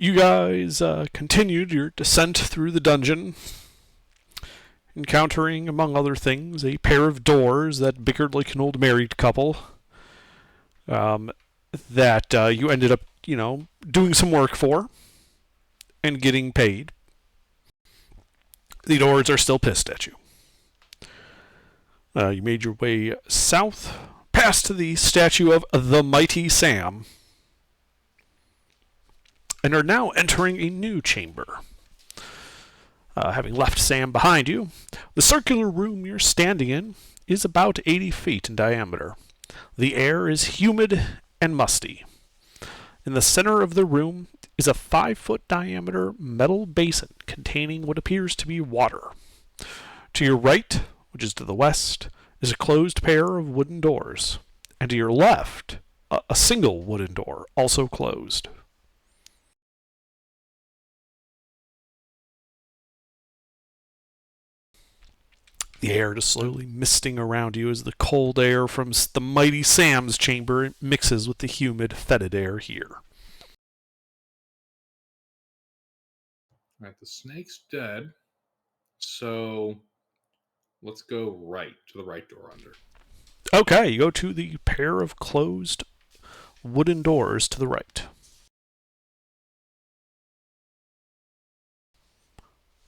You guys continued your descent through the dungeon, encountering, among other things, a pair of doors that bickered like an old married couple. Um, that you ended up, doing some work for and getting paid. The doors are still pissed at you. You made your way south, past the statue of the Mighty Sam, and are now entering a new chamber. Having left Sam behind you, the circular room you're standing in is about 80 feet in diameter. The air is humid and musty. In the center of the room is a 5-foot diameter metal basin containing what appears to be water. To your right, which is to the west, is a closed pair of wooden doors, and to your left, a single wooden door, also closed. The air is slowly misting around you as the cold air from the Mighty Sam's chamber mixes with the humid, fetid air here. Alright, the snake's dead. So let's go right to the right door under. Okay, you go to the pair of closed wooden doors to the right.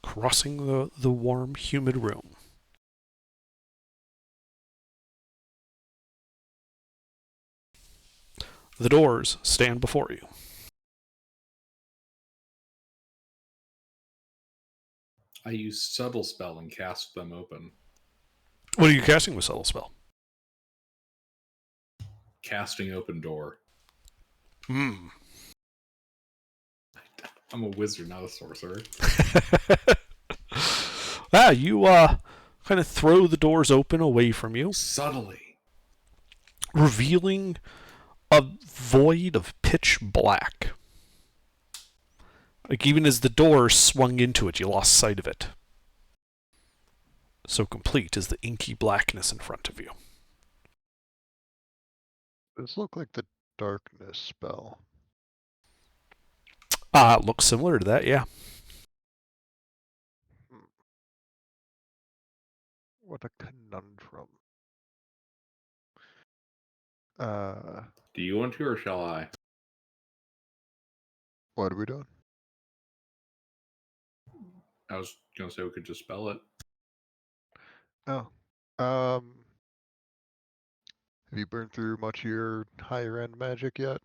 Crossing the warm, humid room. The doors stand before you. I use subtle spell and cast them open. What are you casting with subtle spell? Casting open door. Hmm. I'm a wizard, not a sorcerer. You kind of throw the doors open away from you, Subtly. revealing a void of pitch black. Like, even as the door swung into it, you lost sight of it. So complete is the inky blackness in front of you. This look like the darkness spell. It looks similar to that, yeah. What a conundrum. Do you want to, or shall I? What are we doing? I was gonna say we could just spell it. Oh. Have you burned through much of your higher end magic yet?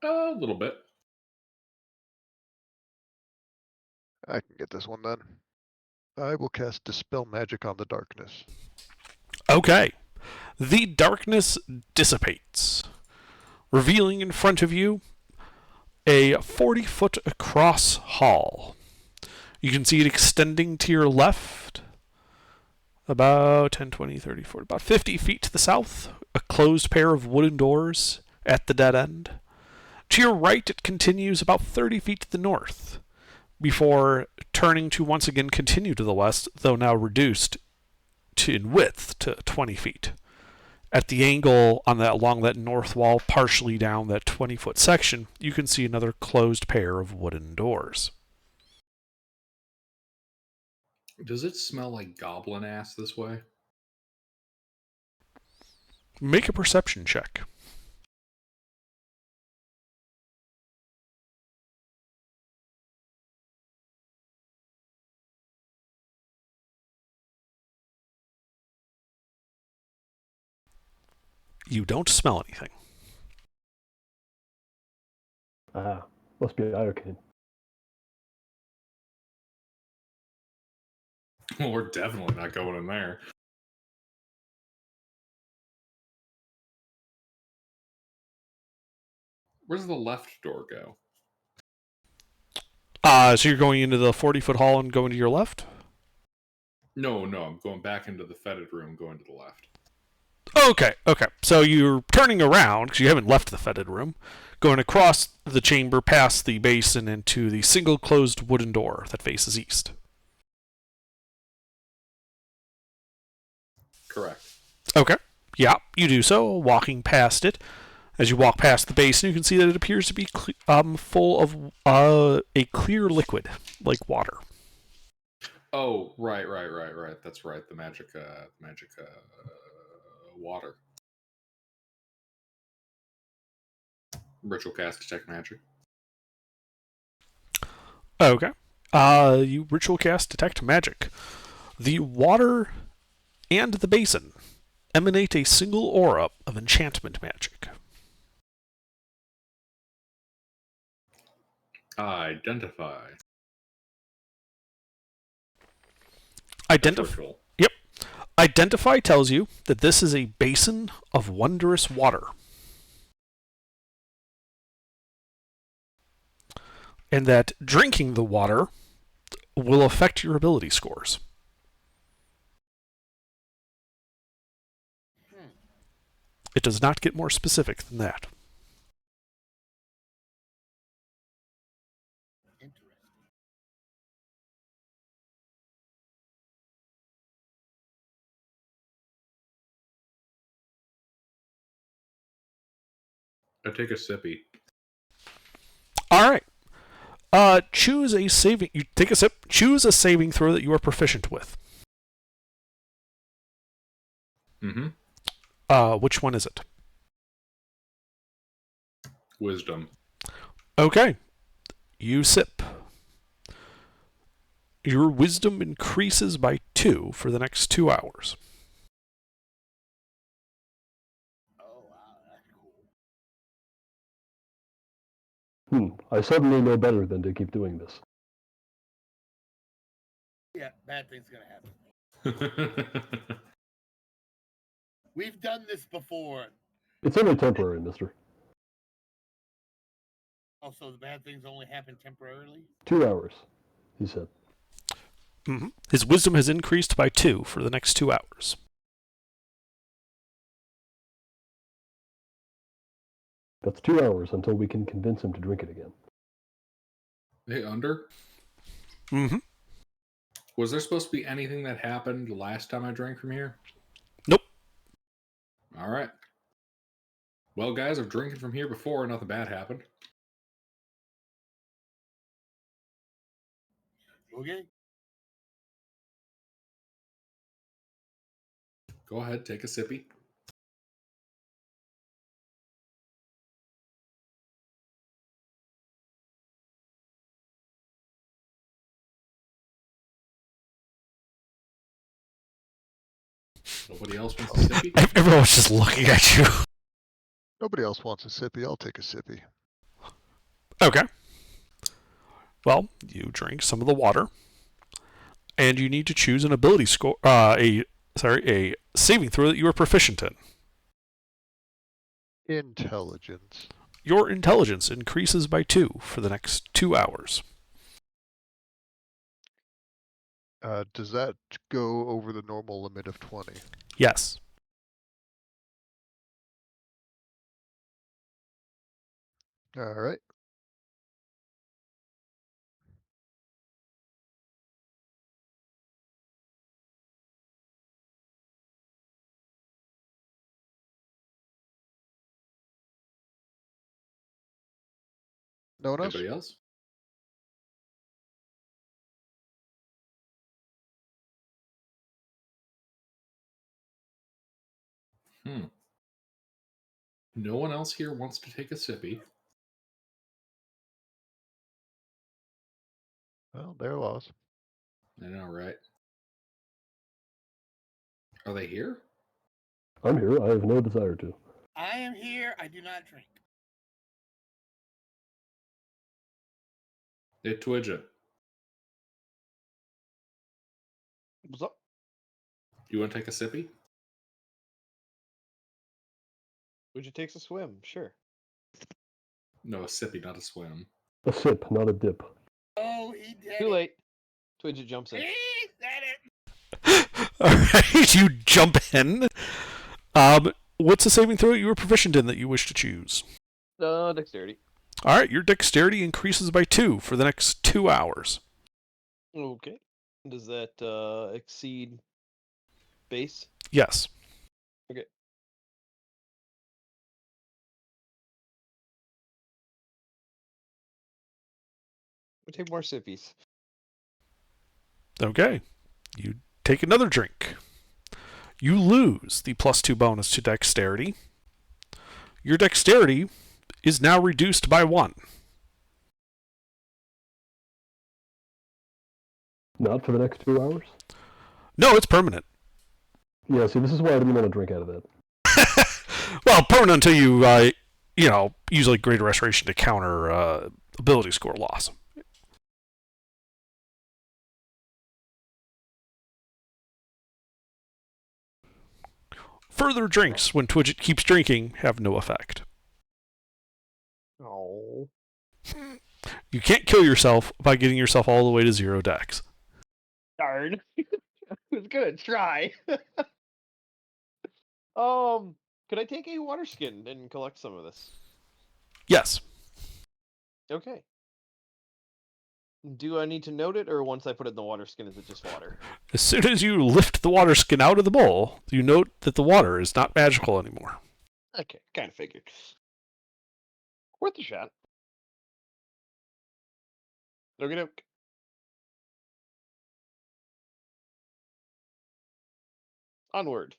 A little bit. I can get this one then. I will cast Dispel Magic on the darkness. Okay. The darkness dissipates, revealing in front of you a 40-foot across hall. You can see it extending to your left, about 10, 20, 30, 40, about 50 feet to the south, a closed pair of wooden doors at the dead end. To your right, it continues about 30 feet to the north, before turning to once again continue to the west, though now reduced in width to 20 feet. At the angle along that north wall, partially down that 20-foot section, you can see another closed pair of wooden doors. Does it smell like goblin ass this way? Make a perception check. You don't smell anything. Must be Iroquois. Well, we're definitely not going in there. Where's the left door go? So you're going into the 40-foot hall and going to your left? No, I'm going back into the fetid room, going to the left. Okay. So you're turning around, because you haven't left the fetid room, going across the chamber, past the basin, into the single closed wooden door that faces east. Correct. Okay. Yeah, you do so, walking past it, As you walk past the basin, you can see that it appears to be full of a clear liquid, like water. Oh, right. That's right. The magic water. Ritual cast detect magic. Okay. You ritual cast detect magic. The water and the basin emanate a single aura of enchantment magic. Identify. Ritual. Yep. Identify tells you that this is a basin of wondrous water. And that drinking the water will affect your ability scores. It does not get more specific than that. I take a sippy. All right. Choose a saving. You take a sip. Choose a saving throw that you are proficient with. Mm-hmm. Which one is it? Wisdom. Okay. You sip. Your wisdom increases by 2 for the next 2 hours. Oh, wow, that's cool. I suddenly know better than to keep doing this. Yeah, bad things gonna happen. We've done this before. It's only temporary, mister. Also, the bad things only happen temporarily. 2 hours, he said. Mm-hmm. His wisdom has increased by 2 for the next 2 hours. That's 2 hours until we can convince him to drink it again. Hey, Under? Mm-hmm. Was there supposed to be anything that happened the last time I drank from here? Nope. All right. Well, guys, I've drinking from here before and nothing bad happened. Okay. Go ahead, take a sippy. Nobody else wants a sippy? Everyone's just looking at you. Nobody else wants a sippy. I'll take a sippy. Okay. Well, you drink some of the water, and you need to choose an ability score. A saving throw that you are proficient in. Intelligence. Your intelligence increases by 2 for the next 2 hours. Does that go over the normal limit of 20? Yes. All right. No one else? Anybody else? No one else here wants to take a sippy. Well, they're lost. I know, right? Are they here? I'm here. I have no desire to. I am here. I do not drink. Hey, Twidget, What's up? you want to take a sippy? Would you take a swim? Sure. No, a sippy, not a swim. A sip, not a dip. Oh, he did Too it. late. Twidget jumps in. He said it. Alright, you jump in. What's the saving throw you were proficient in that you wish to choose? Dexterity. Alright, your dexterity increases by 2 for the next 2 hours. Okay. Does that exceed base? Yes. Okay. We take more sippies. Okay. You take another drink. You lose the +2 bonus to dexterity. Your dexterity is now reduced by 1. Not for the next 2 hours? No, it's permanent. Yeah, see, this is why I didn't want to drink out of that. Well, permanent until you, use like Greater Restoration to counter ability score loss. Further drinks when Twidget keeps drinking have no effect. Oh. You can't kill yourself by getting yourself all the way to 0 dex. Darn. I was gonna try. Could I take a water skin and collect some of this? Yes. Okay. Do I need to note it, or once I put it in the water skin, is it just water? As soon as you lift the water skin out of the bowl, you note that the water is not magical anymore. Okay, kind of figured. Worth a shot. Okie doke. Onward.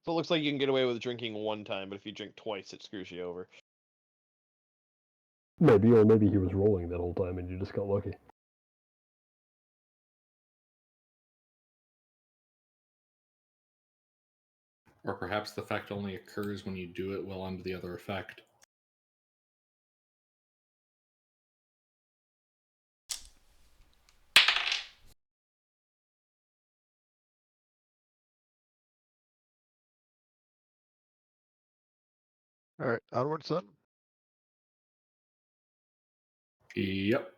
So it looks like you can get away with drinking one time, but if you drink twice, it screws you over. Maybe, or maybe he was rolling that whole time and you just got lucky. Or perhaps the effect only occurs when you do it while under the other effect. Alright, onwards then. Yep.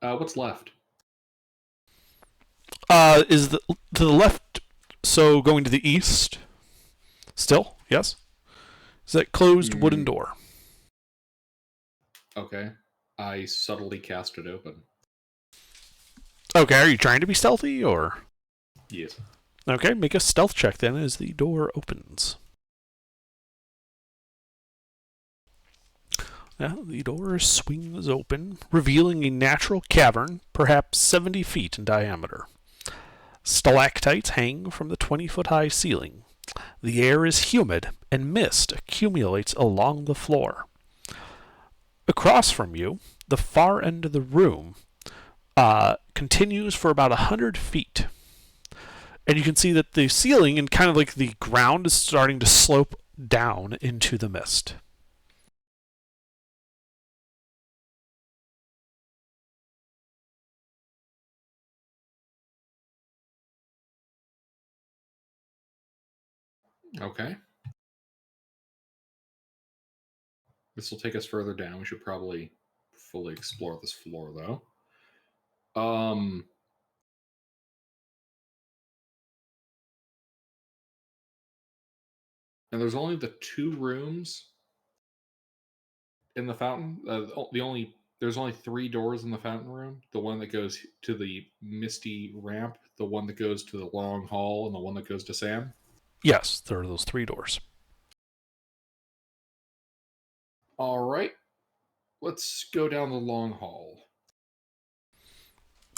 What's left? Is to the left, so going to the east? Still? Yes? Is that closed wooden door? Okay. I subtly cast it open. Okay, are you trying to be stealthy, or? Yes. Okay, make a stealth check then as the door opens. Yeah, the door swings open, revealing a natural cavern, perhaps 70 feet in diameter. Stalactites hang from the 20-foot-high ceiling. The air is humid, and mist accumulates along the floor. Across from you, the far end of the room continues for about 100 feet. And you can see that the ceiling and kind of like the ground is starting to slope down into the mist. Okay. This will take us further down. We should probably fully explore this floor, though. And there's only the 2 rooms in the fountain. There's only 3 doors in the fountain room. The one that goes to the misty ramp, the one that goes to the long hall, and the one that goes to Sam. Yes, there are those 3 doors. All right. Let's go down the long hall.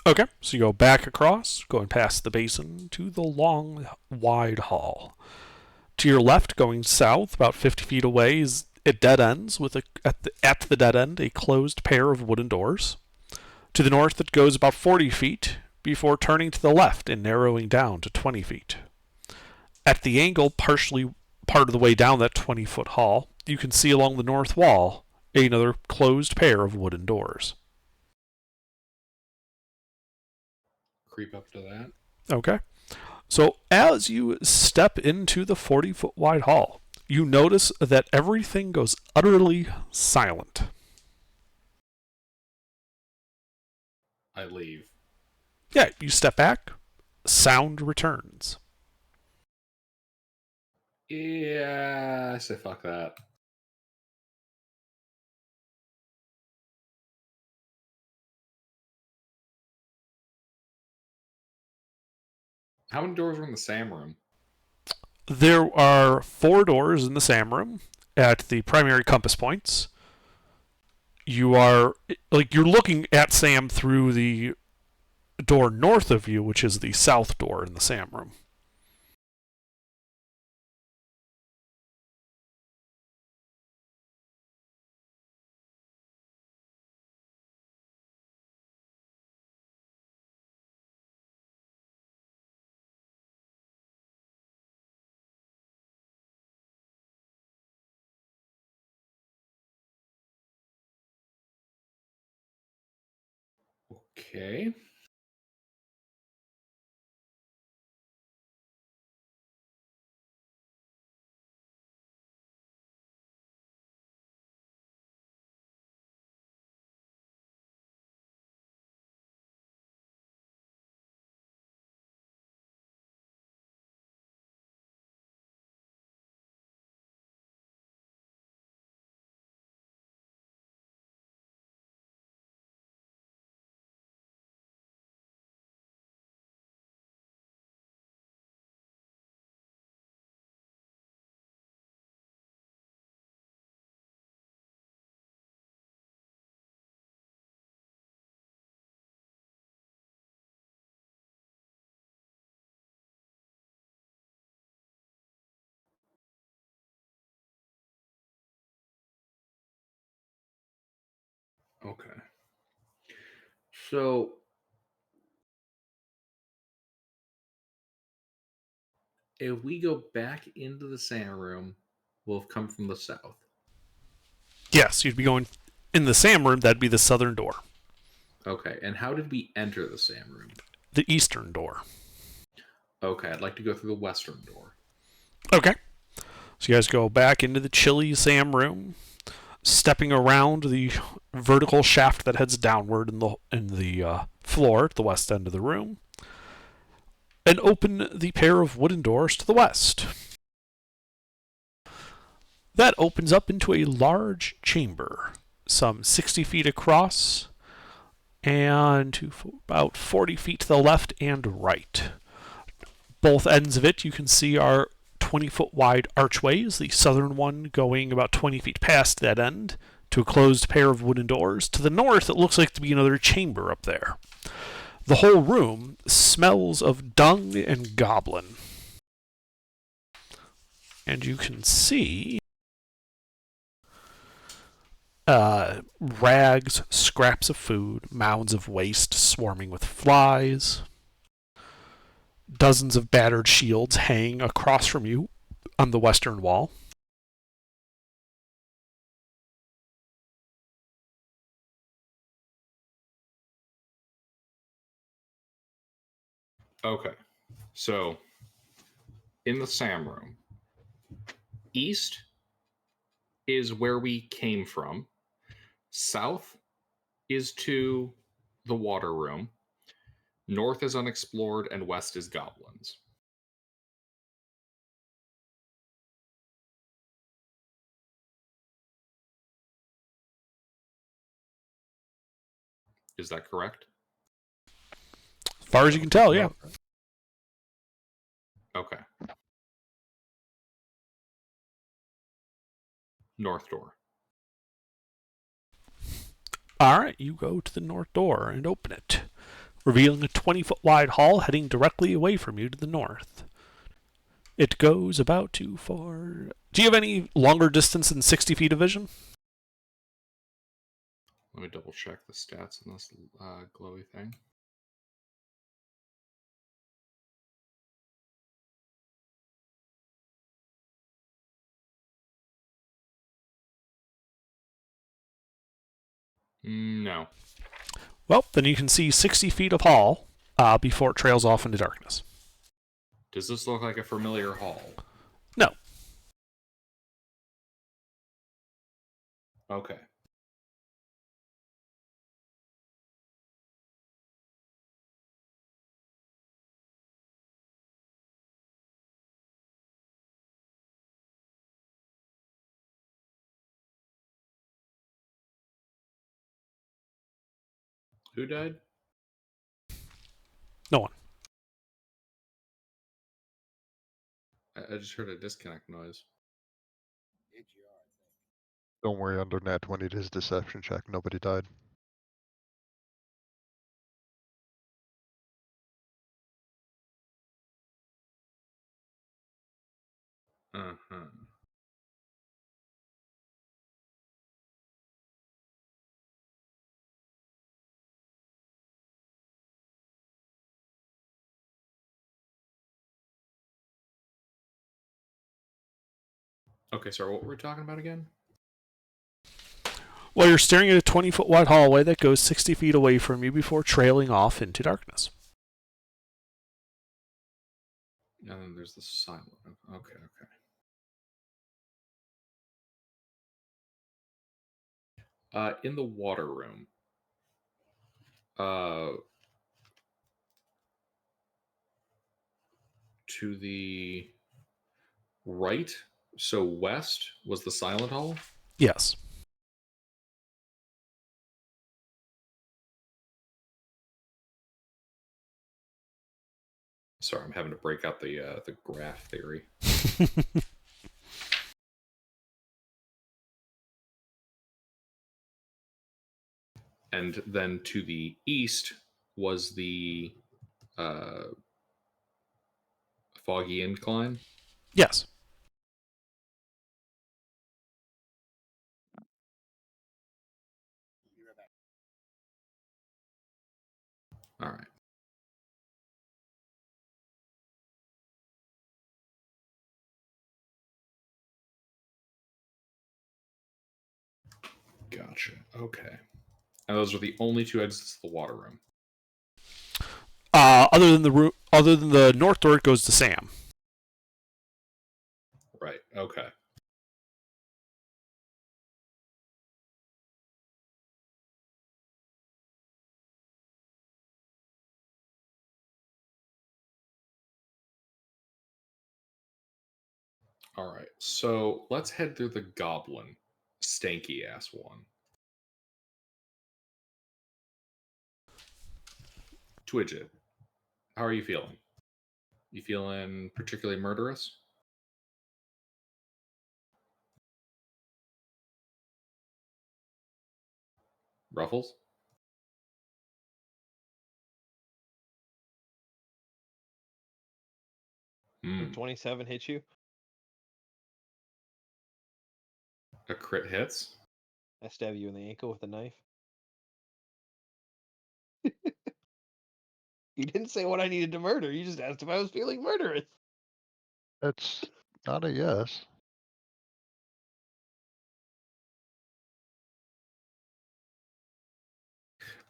Okay, so you go back across, going past the basin to the long, wide hall. To your left, going south, about 50 feet away, is it dead ends with at the dead end a closed pair of wooden doors. To the north, it goes about 40 feet before turning to the left and narrowing down to 20 feet. At the angle, partially part of the way down that 20-foot hall, you can see along the north wall another closed pair of wooden doors. Creep up to that. Okay. So as you step into the 40-foot wide hall, you notice that everything goes utterly silent. I leave. Yeah, you step back, sound returns. Yeah, I say fuck that. How many doors were in the Sam room? There are 4 doors in the SAM room at the primary compass points. you are like you're looking at Sam through the door north of you, which is the south door in the Sam room. Okay. Okay. So if we go back into the Sam room, we'll have come from the south. Yes, you'd be going in the Sam room. That'd be the southern door. Okay. And how did we enter the Sam room? The eastern door. Okay, I'd like to go through the western door. Okay. So you guys go back into the chilly Sam room, stepping around the vertical shaft that heads downward in the floor at the west end of the room, and open the pair of wooden doors to the west. That opens up into a large chamber, some 60 feet across, and about 40 feet to the left and right. Both ends of it you can see are 20-foot wide archways, the southern one going about 20 feet past that end to a closed pair of wooden doors. To the north, it looks like to be another chamber up there. The whole room smells of dung and goblin. And you can see rags, scraps of food, mounds of waste swarming with flies. Dozens of battered shields hang across from you on the western wall. Okay. So in the Sam room, east is where we came from. South is to the water room. North is unexplored, and west is goblins. Is that correct? As far as you can tell, yeah. Okay. North door. All right, you go to the north door and open it, revealing a 20-foot wide hall heading directly away from you to the north. It goes about too far. Do you have any longer distance than 60 feet of vision? Let me double check the stats on this glowy thing. No. Well, then you can see 60 feet of hall before it trails off into darkness. Does this look like a familiar hall? No. Okay. Who died? No one. I just heard a disconnect noise. Don't worry, under nat 20 to his deception check, nobody died. Uh-huh. Okay, sorry, what were we talking about again? Well, you're staring at a 20-foot wide hallway that goes 60 feet away from you before trailing off into darkness. And then there's the silent. Okay. In the water room, to the right, so west was the silent hall. Yes. Sorry, I'm having to break out the graph theory. And then to the east was the foggy incline. Yes. All right. Gotcha. Okay. And those are the only two exits to the water room. Other than the north door, it goes to Sam. Right. Okay. All right. So let's head through the goblin, stanky ass one. Twidget, how are you feeling? You feeling particularly murderous? Ruffles? Did 27 hit you? A crit hits? I stab you in the ankle with a knife. You didn't say what I needed to murder. You just asked if I was feeling murderous. That's not a yes.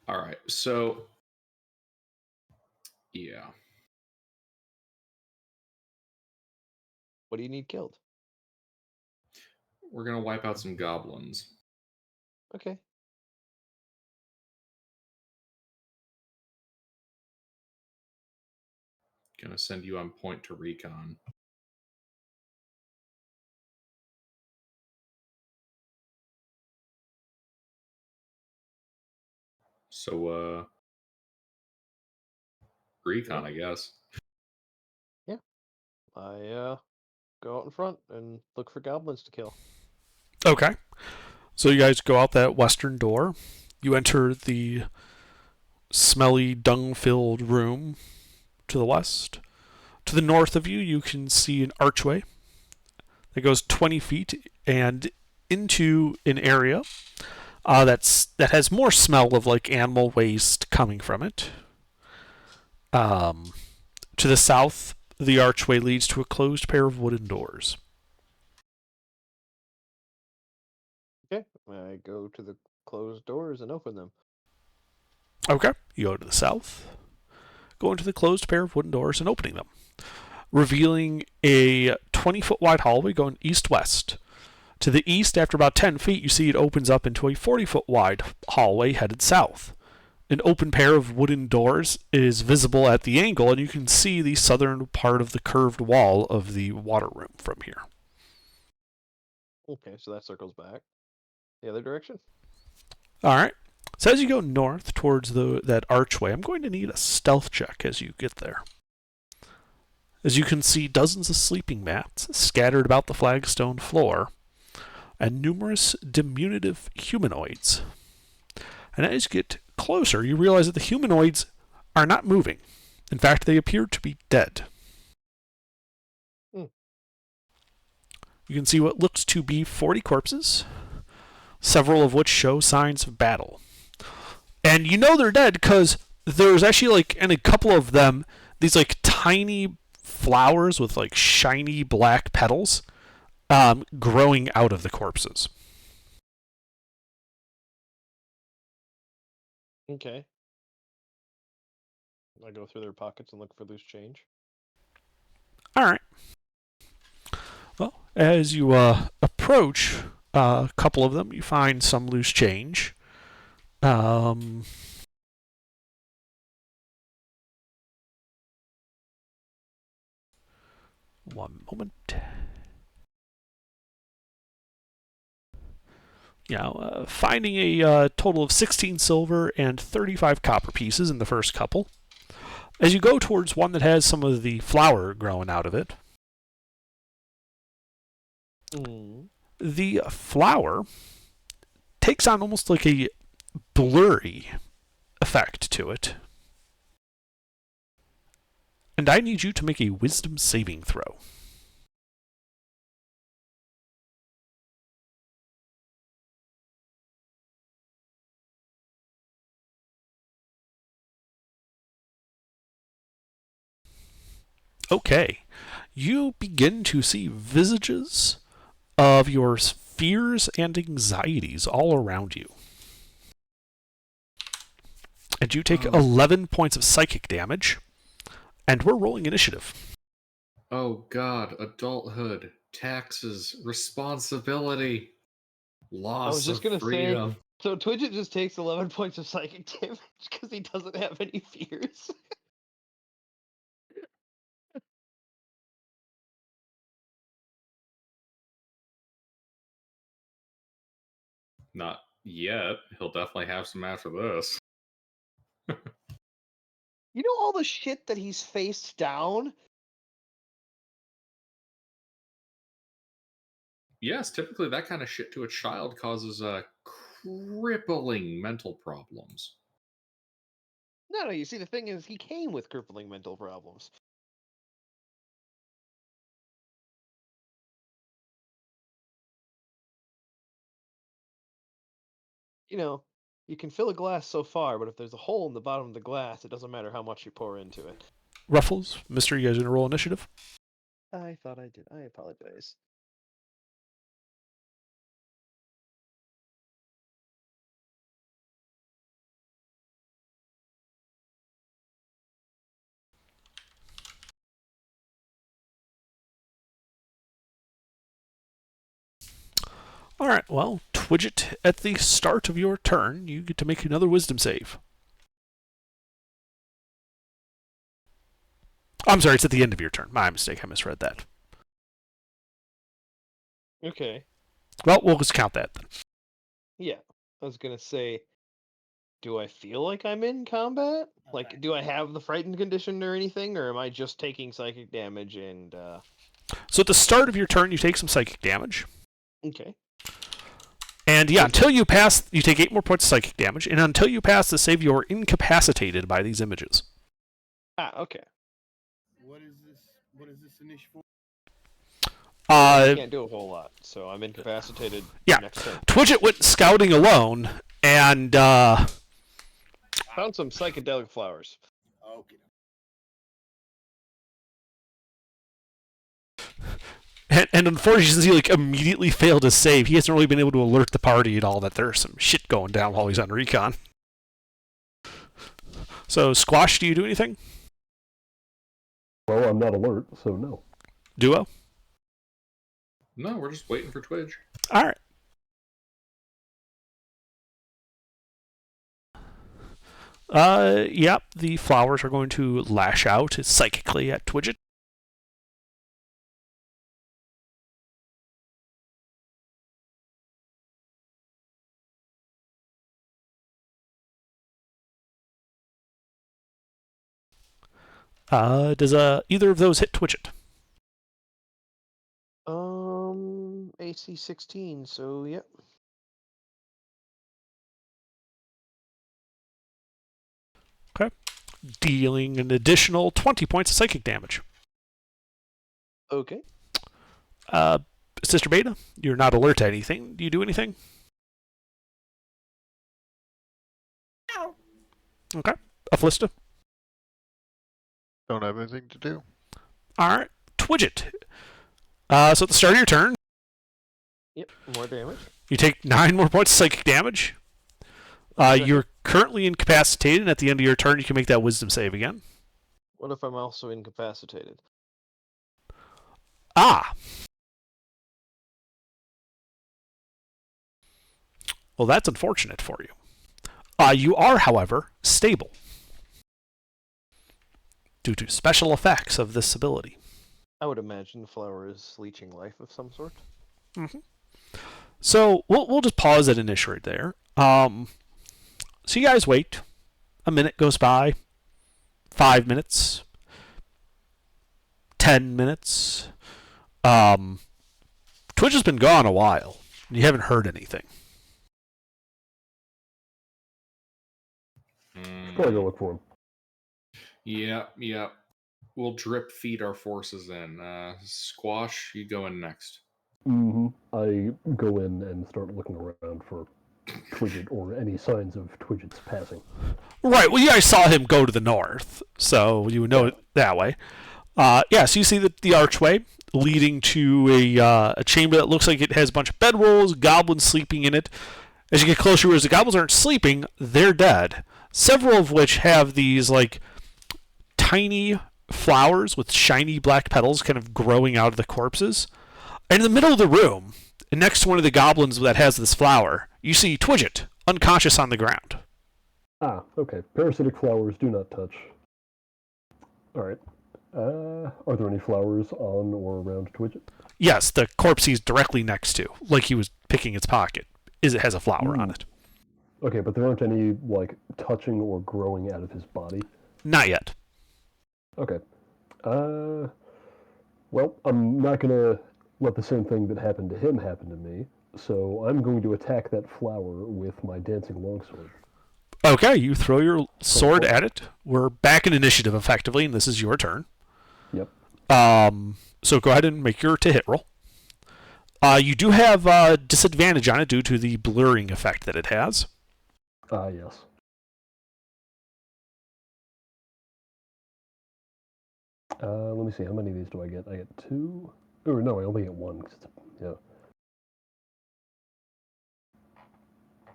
All right. So, yeah. What do you need killed? We're going to wipe out some goblins. Okay. Going to send you on point to recon. So, recon, I guess. Yeah. I go out in front and look for goblins to kill. Okay. So you guys go out that western door. You enter the smelly, dung-filled room to the west. To the north of you, you can see an archway that goes 20 feet and into an area that has more smell of like animal waste coming from it. To the south, the archway leads to a closed pair of wooden doors. Okay. I go to the closed doors and open them. Okay. You go to the south, go into the closed pair of wooden doors and opening them, revealing a 20-foot wide hallway going east-west. To the east, after about 10 feet, you see it opens up into a 40-foot wide hallway headed south. An open pair of wooden doors is visible at the angle, and you can see the southern part of the curved wall of the water room from here. Okay, so that circles back. The other direction? All right. So as you go north towards that archway, I'm going to need a stealth check as you get there. As you can see dozens of sleeping mats scattered about the flagstone floor, and numerous diminutive humanoids. And as you get closer, you realize that the humanoids are not moving. In fact, they appear to be dead. Hmm. You can see what looks to be 40 corpses, several of which show signs of battle. And you know they're dead because there's actually, like, in a couple of them, these, like, tiny flowers with, like, shiny black petals growing out of the corpses. Okay. I go through their pockets and look for loose change. All right. Well, as you approach a couple of them, you find some loose change. One moment. Finding a total of 16 silver and 35 copper pieces in the first couple. As you go towards one that has some of the flour growing out of it, the flour takes on almost like a blurry effect to it. And I need you to make a wisdom saving throw. Okay. You begin to see visages of your fears and anxieties all around you. And you take 11 points of psychic damage, and we're rolling initiative. Oh God, adulthood, taxes, responsibility, loss just of gonna say- freedom. So Twidget just takes 11 points of psychic damage because he doesn't have any fears. Not yet. He'll definitely have some after this. You know all the shit that he's faced down? Yes, typically that kind of shit to a child causes crippling mental problems. No, you see, the thing is, he came with crippling mental problems. You know, you can fill a glass so far, but if there's a hole in the bottom of the glass, it doesn't matter how much you pour into it. Ruffles, Mister, you guys gonna roll initiative? I thought I did. I apologize. All right. Well, Twidget, at the start of your turn, you get to make another wisdom save. I'm sorry, it's at the end of your turn. My mistake. I misread that. Okay. Well, we'll just count that then. Yeah. I was gonna say, do I feel like I'm in combat? Like, Okay. do I have the frightened condition or anything, or am I just taking psychic damage and, So at the start of your turn, you take some psychic damage. Okay. And yeah, until you pass, you take 8 more points of psychic damage. And until you pass the save, you are incapacitated by these images. Ah, okay. What is this? What is this initiative for? I can't do a whole lot, so I'm incapacitated Yeah. next turn. Twidget went scouting alone, and Found some psychedelic flowers. Okay. and unfortunately, since he like immediately failed his save, he hasn't really been able to alert the party at all that there's some shit going down while he's on recon. So, Squash, do you do anything? Well, I'm not alert, so no. Duo? No, we're just waiting for Twitch. All right. Yep, the flowers are going to lash out psychically at Twidget. Does either of those hit Twidget? AC 16, so yep. Dealing an additional 20 points of psychic damage. Okay. Sister Beta, you're not alert to anything. Do you do anything? No. Okay. Afflista? Don't have anything to do. Alright. Twidget. So at the start of your turn, Yep, more damage. you take 9 more points of psychic damage. You're currently incapacitated, and at the end of your turn, you can make that wisdom save again. What if I'm also incapacitated? Ah! Well, that's unfortunate for you. You are, however, stable due to special effects of this ability. I would imagine the flower is leeching life of some sort. So we'll just pause at initiate there. So you guys wait. A minute goes by. 5 minutes. 10 minutes. Twitch has been gone a while. You haven't heard anything. Probably go look for him. Yep. We'll drip feed our forces in. Squash, you go in next. I go in and start looking around for Twidget or any signs of Twidget's passing. Right, well, you guys saw him go to the north, so you would know it that way. So you see the archway leading to a chamber that looks like it has a bunch of bedrolls, goblins sleeping in it. As you get closer, as the goblins aren't sleeping, they're dead. Several of which have these, like, tiny flowers with shiny black petals kind of growing out of the corpses. And in the middle of the room, next to one of the goblins that has this flower, you see Twidget, unconscious on the ground. Ah, okay. Parasitic flowers do not touch. Alright. Are there any flowers on or around Twidget? Yes, the corpse he's directly next to, like he was picking its pocket, it has a flower on it. Okay, but there aren't any, like, touching or growing out of his body? Not yet. Okay. Well, I'm not gonna let the same thing that happened to him happen to me, so I'm going to attack that flower with my dancing longsword. Okay, you throw your sword at it. We're back in initiative, effectively, and this is your turn. Yep. So go ahead and make your to-hit roll. You do have disadvantage on it due to the blurring effect that it has. Yes. Let me see, how many of these do I get? I get 2? Or no, I only get 1. Yeah.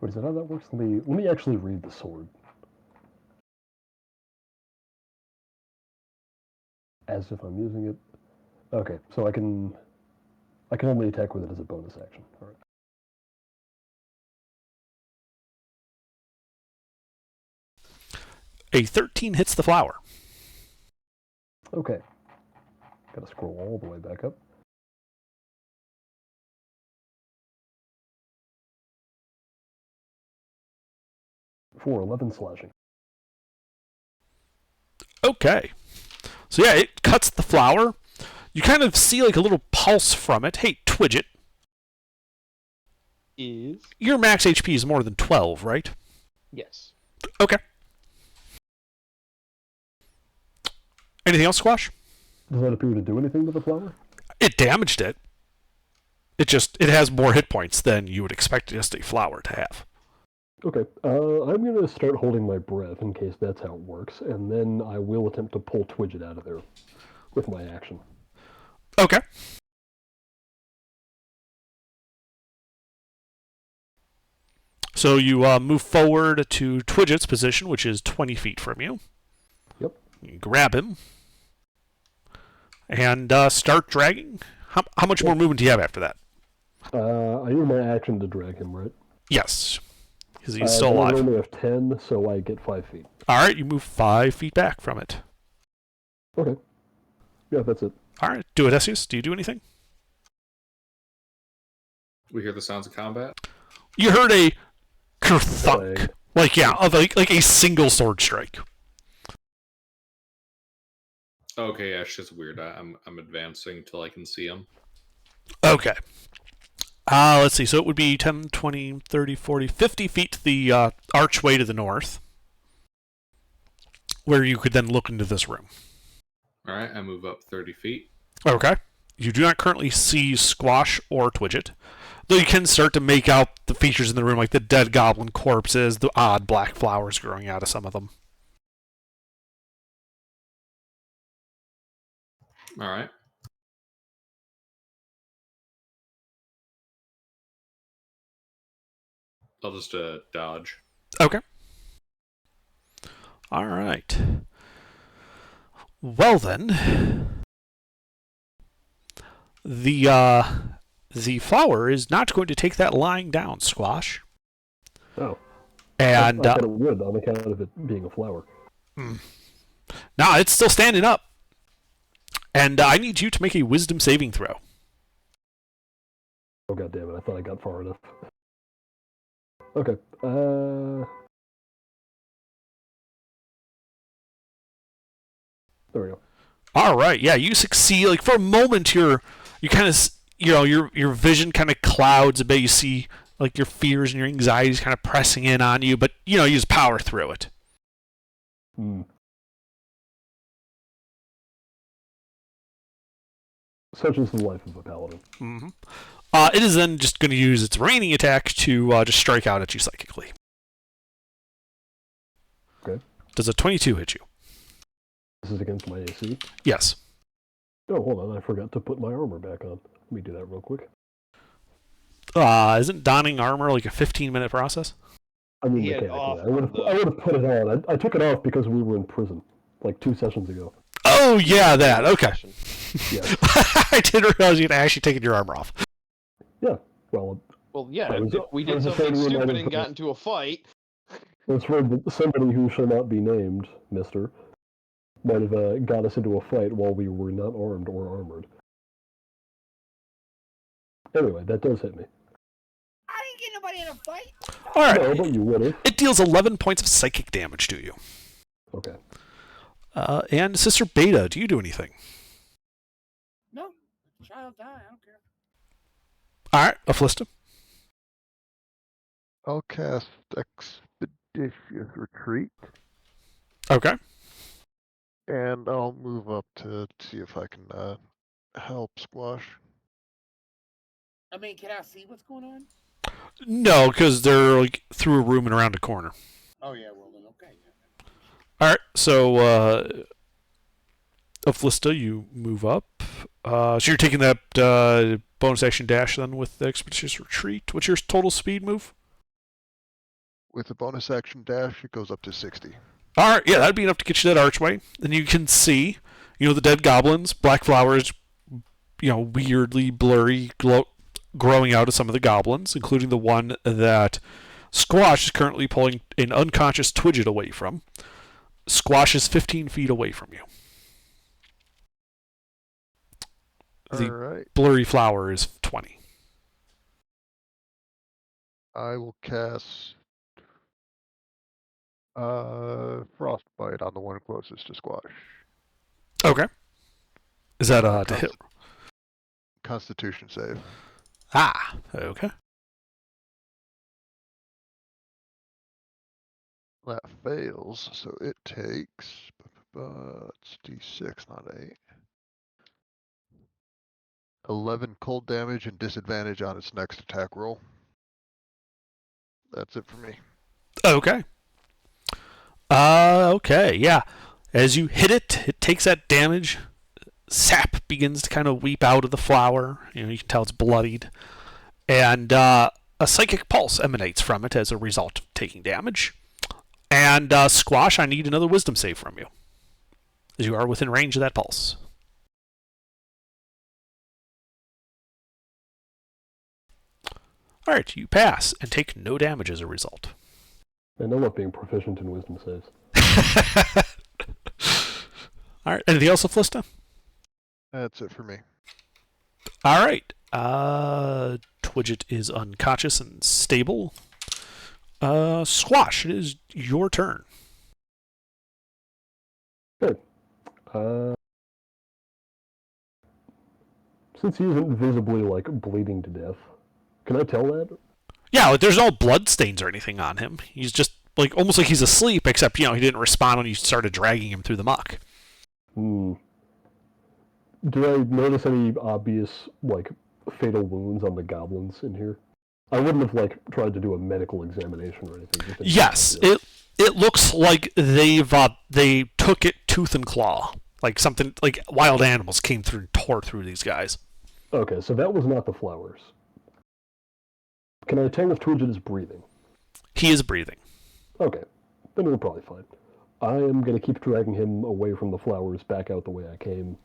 Wait, is that how that works? Let me actually read the sword. As if I'm using it. Okay, so I can only attack with it as a bonus action. Alright. A 13 hits the flower. Okay. Gotta scroll all the way back up. For 11 slashing. Okay. So yeah, it cuts the flower. You kind of see like a little pulse from it. Hey, Twidget, Is? your max HP is more than 12, right? Yes. Okay. Anything else, Squash? Does that appear to do anything to the flower? It damaged it. It has more hit points than you would expect just a flower to have. Okay, I'm gonna start holding my breath in case that's how it works, and then I will attempt to pull Twidget out of there with my action. Okay. So you move forward to Twidget's position, which is 20 feet from you. Yep. You grab him and start dragging. How much more movement do you have after that? I use my action to drag him, right? Yes, because he's still I alive. only have 10, so I get 5 feet. All right, you move 5 feet back from it. Okay. Yeah, that's it. All right, do it, Essius. Do you do anything? We hear the sounds of combat. You heard a kerthunk, Like, like yeah, of like a single sword strike. Okay, yeah, it's just weird. I'm advancing till I can see him. Okay. Let's see. So it would be 10, 20, 30, 40, 50 feet to the archway to the north, where you could then look into this room. All right, I move up 30 feet. Okay. You do not currently see Squash or Twidget, though you can start to make out the features in the room, like the dead goblin corpses, the odd black flowers growing out of some of them. All right. I'll just dodge. Okay. All right. Well then, the flower is not going to take that lying down, Squash. Oh. And I thought it would on account of it being a flower. nah, it's still standing up. And I need you to make a wisdom saving throw. Oh god damn it! I thought I got far enough. Okay. There we go. All right, yeah, you succeed. Like for a moment, you kind of, your vision kind of clouds a bit. You see like your fears and your anxieties kind of pressing in on you, but you just power through it. Such is the life of a paladin. Mm-hmm. It is then just going to use its raining attack to just strike out at you psychically. Okay. Does a 22 hit you? This is against my AC? Yes. Oh, hold on. I forgot to put my armor back on. Let me do that real quick. Isn't donning armor like a 15-minute process? I mean, He had mechanically. off I would have put it on. I took it off because we were in prison, like 2 sessions ago. Oh, yeah, that. Okay. Yes. I didn't realize you'd actually taken your armor off. Yeah. Well, yeah, I was- if we I did was something afraid we might stupid have and got into a fight. it's for somebody who shall not be named, mister, might have got us into a fight while we were not armed or armored. Anyway, that does hit me. I didn't get nobody in a fight. All right. No, but you would have. It deals 11 points of psychic damage to you. Okay. And Sister Beta, do you do anything? No, the child died. I don't care. All right, Afflista. I'll cast Expeditious Retreat, Okay. and I'll move up to see if I can help Squash. I mean, can I see what's going on? No, because they're like through a room and around a corner. Oh yeah, well then okay. All right, so Afflista, you move up. So you're taking that bonus action dash then with the Expeditious Retreat. What's your total speed move? With a bonus action dash, it goes up to 60. All right, yeah, that'd be enough to get you that archway. Then you can see, the dead goblins, black flowers, weirdly blurry, growing out of some of the goblins, including the one that Squash is currently pulling an unconscious Twidget away from. Squash is 15 feet away from you. The Alright. blurry flower is 20. I will cast Frostbite on the one closest to Squash. Okay. Is that to hit? Constitution save. Ah, okay. That fails, so it takes. It's D6, not 8. 11 cold damage and disadvantage on its next attack roll. That's it for me. Okay. Okay, yeah. As you hit it, it takes that damage. Sap begins to kind of weep out of the flower. You can tell it's bloodied. And a psychic pulse emanates from it as a result of taking damage. And Squash, I need another wisdom save from you, as you are within range of that pulse. Alright, you pass and take no damage as a result. And I'm not being proficient in wisdom saves. Alright, anything else, Afflista? That's it for me. Alright. Twidget is unconscious and stable. Squash, it is your turn. Good. Since he isn't visibly, bleeding to death, Can I tell that? Yeah, like, there's no blood stains or anything on him. He's just like almost like he's asleep, except he didn't respond when you started dragging him through the muck. Hmm. Do I notice any obvious, like, fatal wounds on the goblins in here? I wouldn't have, like, tried to do a medical examination or anything. Just Yes, it looks like they took it tooth and claw, like something like wild animals came through and tore through these guys. Okay, so that was not the flowers. Can I tell if Twidget is breathing? He is breathing. Okay, then we're probably fine. I am going to keep dragging him away from the flowers back out the way I came.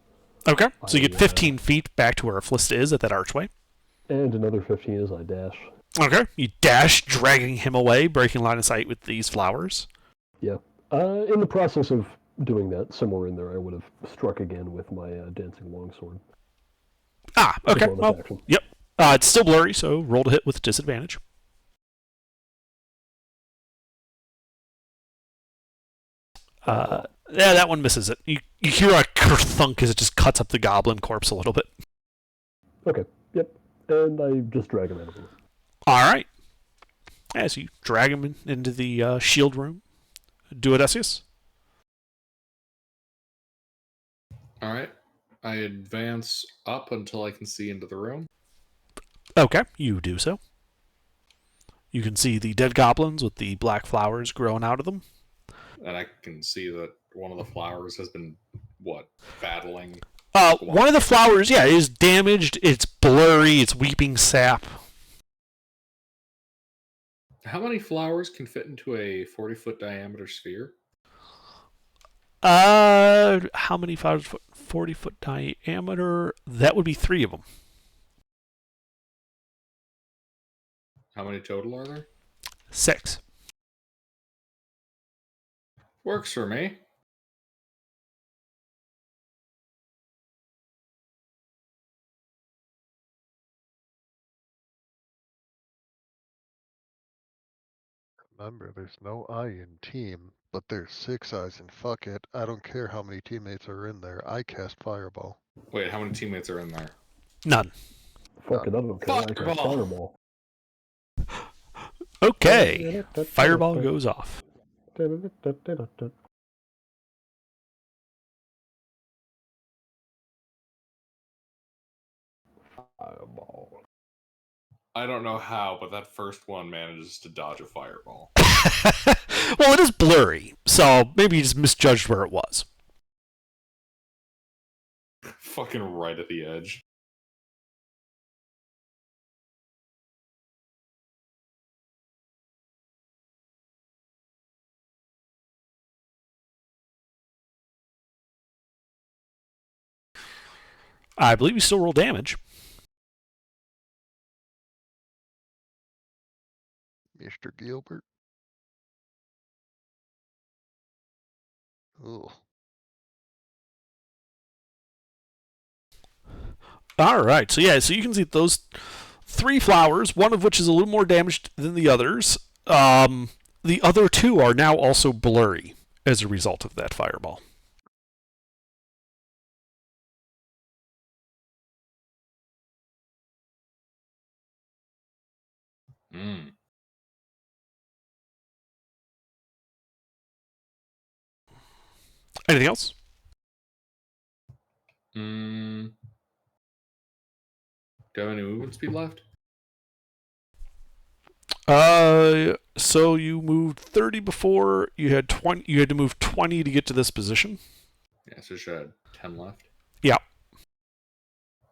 Okay, so you get 15 feet back to where Flista is at that archway. And another 15 as I dash. Okay, you dash, dragging him away, breaking line of sight with these flowers. Yeah. In the process of doing that, somewhere in there, I would have struck again with my dancing longsword. Ah, okay. Bonus Well, action. yep. It's still blurry, so roll to hit with disadvantage. Yeah, that one misses it. You hear a thunk as it just cuts up the goblin corpse a little bit. Okay, yep. And I just drag him out of the room. All right. As you drag him into the shield room, do Odysseus. All right. I advance up until I can see into the room. Okay, you do so. You can see the dead goblins with the black flowers growing out of them. And I can see that one of the flowers has been, battling? One of the flowers, is damaged. It's blurry. It's weeping sap. How many flowers can fit into a 40-foot diameter sphere? How many flowers? 40-foot diameter. That would be 3 of them. How many total are there? 6. Works for me. Remember, there's no I in team, but there's 6 I's, and fuck it, I don't care how many teammates are in there. I cast Fireball. Wait, how many teammates are in there? None. Fuck it, I don't care. I cast Fireball. Fireball. Okay. Fireball goes off. Fireball. I don't know how, but that first one manages to dodge a fireball. Well, it is blurry, so maybe you just misjudged where it was. Fucking right at the edge. I believe you still roll damage. Mr. Gilbert. Ugh. All right. So you can see those 3 flowers, one of which is a little more damaged than the others. The other 2 are now also blurry as a result of that fireball. Mm. Anything else? Do I have any movement speed left? So you moved 30 before. You had 20. You had to move 20 to get to this position. Yeah, so I should have 10 left. Yeah.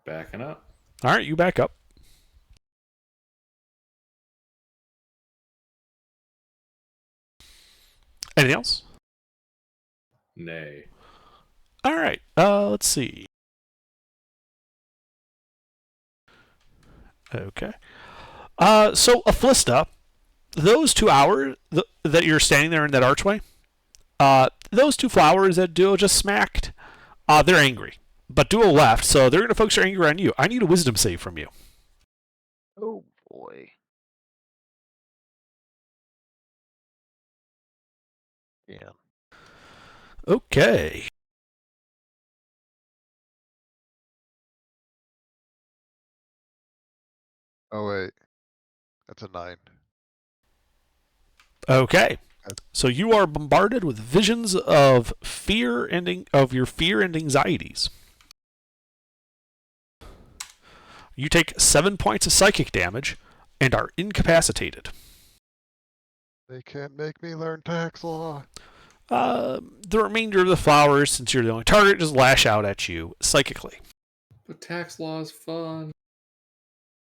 Backing up. All right, you back up. Anything else? Nay. All right. Let's see. Okay. So Aflista, those 2 hours that you're standing there in that archway, those 2 flowers that Duo just smacked, they're angry. But Duo left, so they're going to focus their anger on you. I need a wisdom save from you. Oh boy. Yeah. Okay. Oh wait. That's a 9. Okay. So you are bombarded with visions of your fear and anxieties. You take 7 points of psychic damage and are incapacitated. They can't make me learn tax law. The remainder of the flowers, since you're the only target, just lash out at you psychically. But tax law is fun.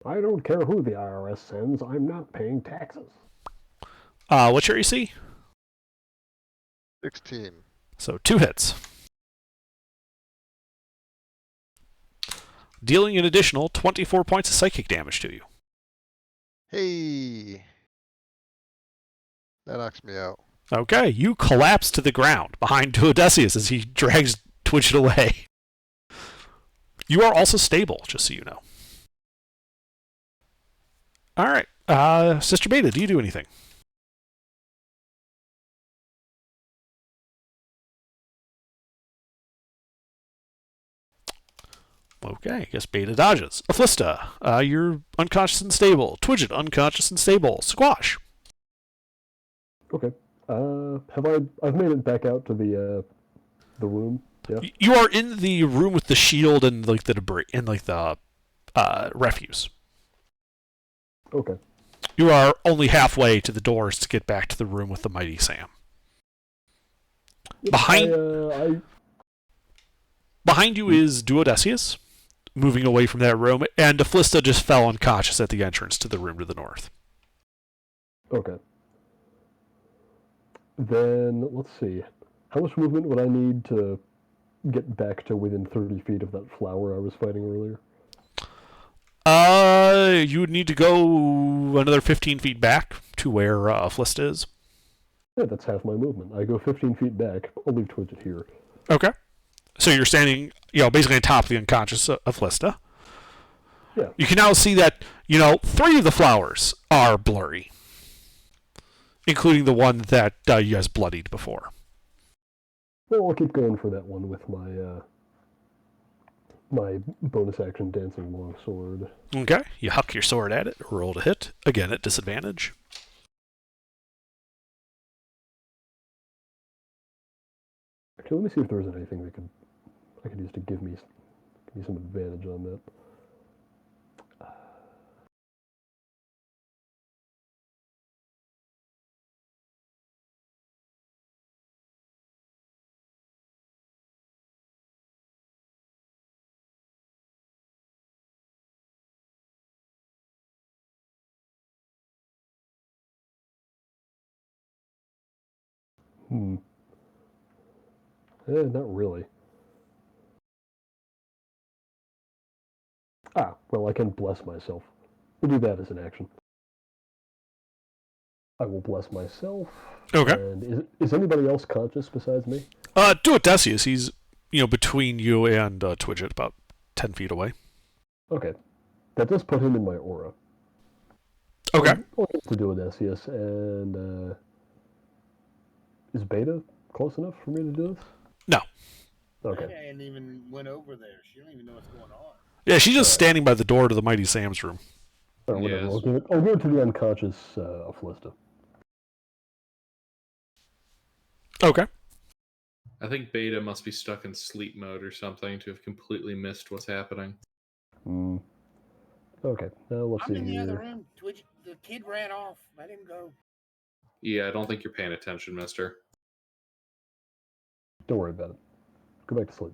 I don't care who the IRS sends. I'm not paying taxes. What's your AC? 16. So 2 hits. Dealing an additional 24 points of psychic damage to you. Hey! That knocks me out. Okay, you collapse to the ground behind Duodecius as he drags Twitch away. You are also stable, just so you know. Alright, Sister Beta, do you do anything? Okay, I guess Beta dodges. Aflista, you're unconscious and stable. Twidget, unconscious and stable. Squash. Okay. I've made it back out to the room. Yeah. You are in the room with the shield and like the debris and like the refuse. Okay. You are only halfway to the doors to get back to the room with the mighty Sam. Yep, Behind you is Duodecius, moving away from that room, and Aflista just fell unconscious at the entrance to the room to the north. Okay. Then, let's see. How much movement would I need to get back to within 30 feet of that flower I was fighting earlier? You would need to go another 15 feet back to where Aflista is. Yeah, that's half my movement. I go 15 feet back. I'll leave Twidget here. Okay. So you're standing, basically on top of the unconscious Aflista. Yeah. You can now see that, 3 of the flowers are blurry, including the one that you guys bloodied before. Well, I'll keep going for that one with my my bonus action dancing longsword. Okay. You huck your sword at it, roll to hit, again at disadvantage. Actually, let me see if there's anything I could use to give me some advantage on that. Not really. Well, I can bless myself. We'll do that as an action. I will bless myself. Okay. And is anybody else conscious besides me? Duodecius, he's, between you and Twidget, about 10 feet away. Okay. That does put him in my aura. Okay. I'll get to Duodecius, and is Beta close enough for me to do this? No. Okay. I hadn't even went over there. She don't even know what's going on. Yeah, she's just standing by the door to the mighty Sam's room. Or whatever. Yes. I'll give it to the unconscious Aflista. Okay. I think Beta must be stuck in sleep mode or something to have completely missed what's happening. Okay. Now let's I'm see in the other here. room. Twitch, the kid ran off. Let him go. Yeah, I don't think you're paying attention, mister. Don't worry about it. Go back to sleep.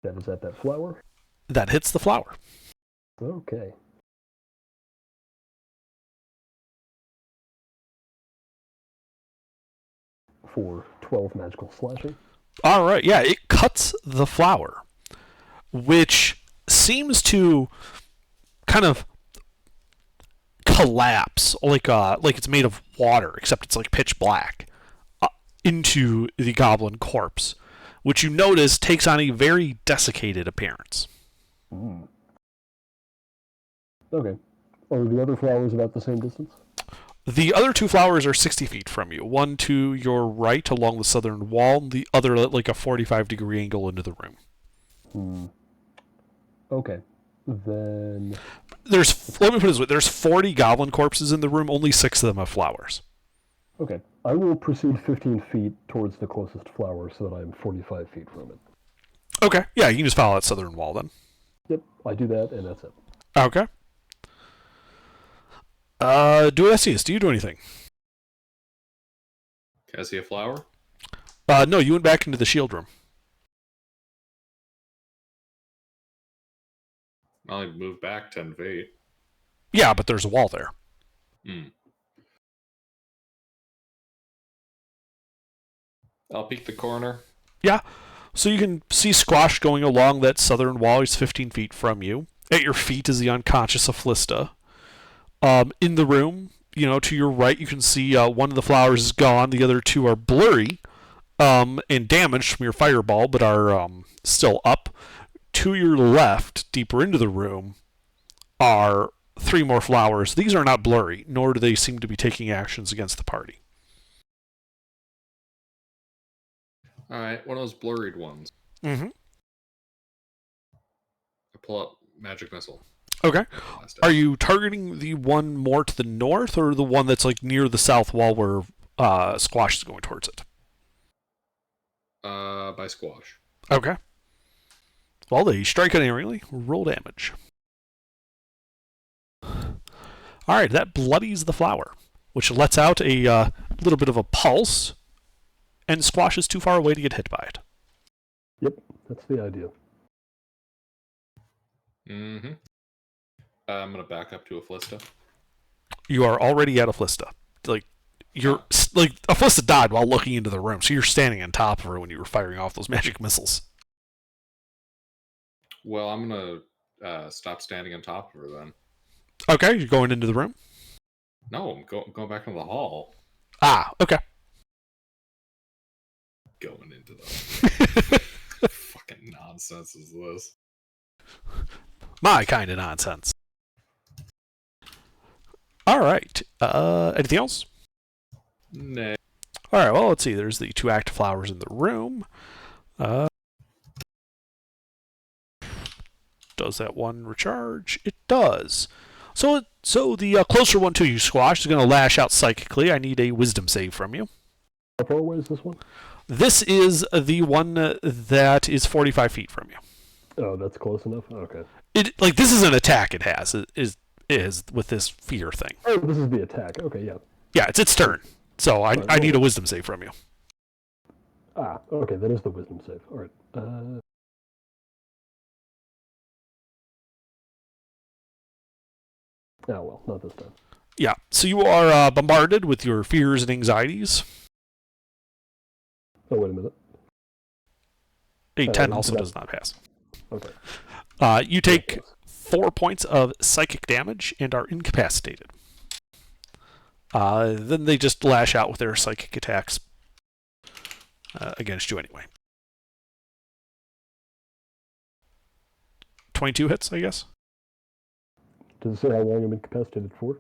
That is at that flower. That hits the flower. Okay. For 12 magical slashing. All right. Yeah, it cuts the flower, which seems to kind of collapse like it's made of water, except it's like pitch black, into the goblin corpse, which you notice takes on a very desiccated appearance. Okay. Are the other flowers about the same distance? The other 2 flowers are 60 feet from you. One to your right along the southern wall, and the other at like a 45-degree angle into the room. Okay. Then Let me put it this way: there's 40 goblin corpses in the room. Only 6 of them have flowers. Okay. I will proceed 15 feet towards the closest flower so that I'm 45 feet from it. Okay. Yeah, you can just follow that southern wall then. Yep, I do that, and that's it. Okay. Duodecius, do you do anything? Can I see a flower? No, you went back into the shield room. I'll only move back 10 feet. Yeah, but there's a wall there. I'll peek the corner. Yeah. So you can see Squash going along that southern wall. He's 15 feet from you. At your feet is the unconscious Afflista. In the room, to your right, you can see one of the flowers is gone. The other 2 are blurry and damaged from your fireball, but are still up. To your left, deeper into the room, are 3 more flowers. These are not blurry, nor do they seem to be taking actions against the party. All right, one of those blurred ones. Mm-hmm. I pull up magic missile. Okay. Are you targeting the one more to the north, or the one that's like near the south wall where Squash is going towards it? By Squash. Okay. Well, they strike unerringly. Roll damage. All right, that bloodies the flower, which lets out a little bit of a pulse, and Squash is too far away to get hit by it. Yep, that's the idea. Mm-hmm. I'm gonna back up to Afflista. You are already at Afflista. Afflista died while looking into the room, so you're standing on top of her when you were firing off those magic missiles. Well, I'm gonna stop standing on top of her then. Okay, you're going into the room? No, I'm going back into the hall. Ah, okay. Going into the fucking nonsense is this? My kind of nonsense. All right. Anything else? Nah. All right. Well, let's see. There's the 2 active flowers in the room. Does that one recharge? It does. So the closer one to you, Squash, is going to lash out psychically. I need a wisdom save from you. How far away is this one? This is the one that is 45 feet from you. Oh, that's close enough? Okay. This is an attack it has, is with this fear thing. Oh, this is the attack. Okay, yeah. Yeah, it's its turn. So I Right, need a wisdom save from you. Ah, okay, that is the wisdom save. All right. Oh, well, not this time. Yeah, so you are bombarded with your fears and anxieties. Oh, wait a minute. A 10 also does not pass. Okay. You take 4 points of psychic damage and are incapacitated. Then they just lash out with their psychic attacks against you anyway. 22 hits, I guess. Does it say how long I'm incapacitated for?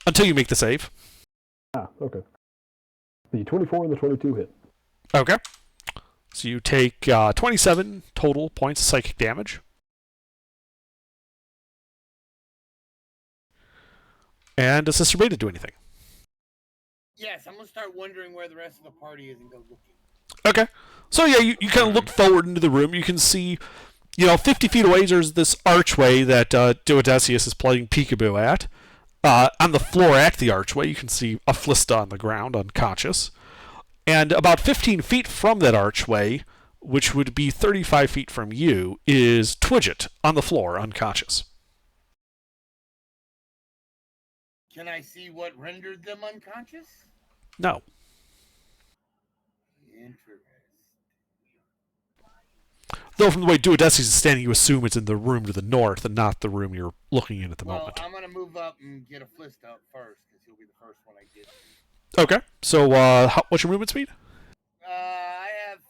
Until you make the save. Ah, okay. The 24 and the 22 hit. Okay. So you take 27 total points of psychic damage. And does Sister Beta do anything? Yes, I'm gonna start wondering where the rest of the party is and go looking. Okay. So yeah, you kind of look forward into the room. You can see, 50 feet away there's this archway that Duodecius is playing peekaboo at. On the floor at the archway, you can see Afflista on the ground, unconscious. And about 15 feet from that archway, which would be 35 feet from you, is Twidget on the floor, unconscious. Can I see what rendered them unconscious? No. Interesting. Though from the way Duodecius is standing, you assume it's in the room to the north and not the room you're looking in at the moment. I'm gonna move up and get Afflista up first because he'll be the first one I get. Okay. So what's your movement speed? I have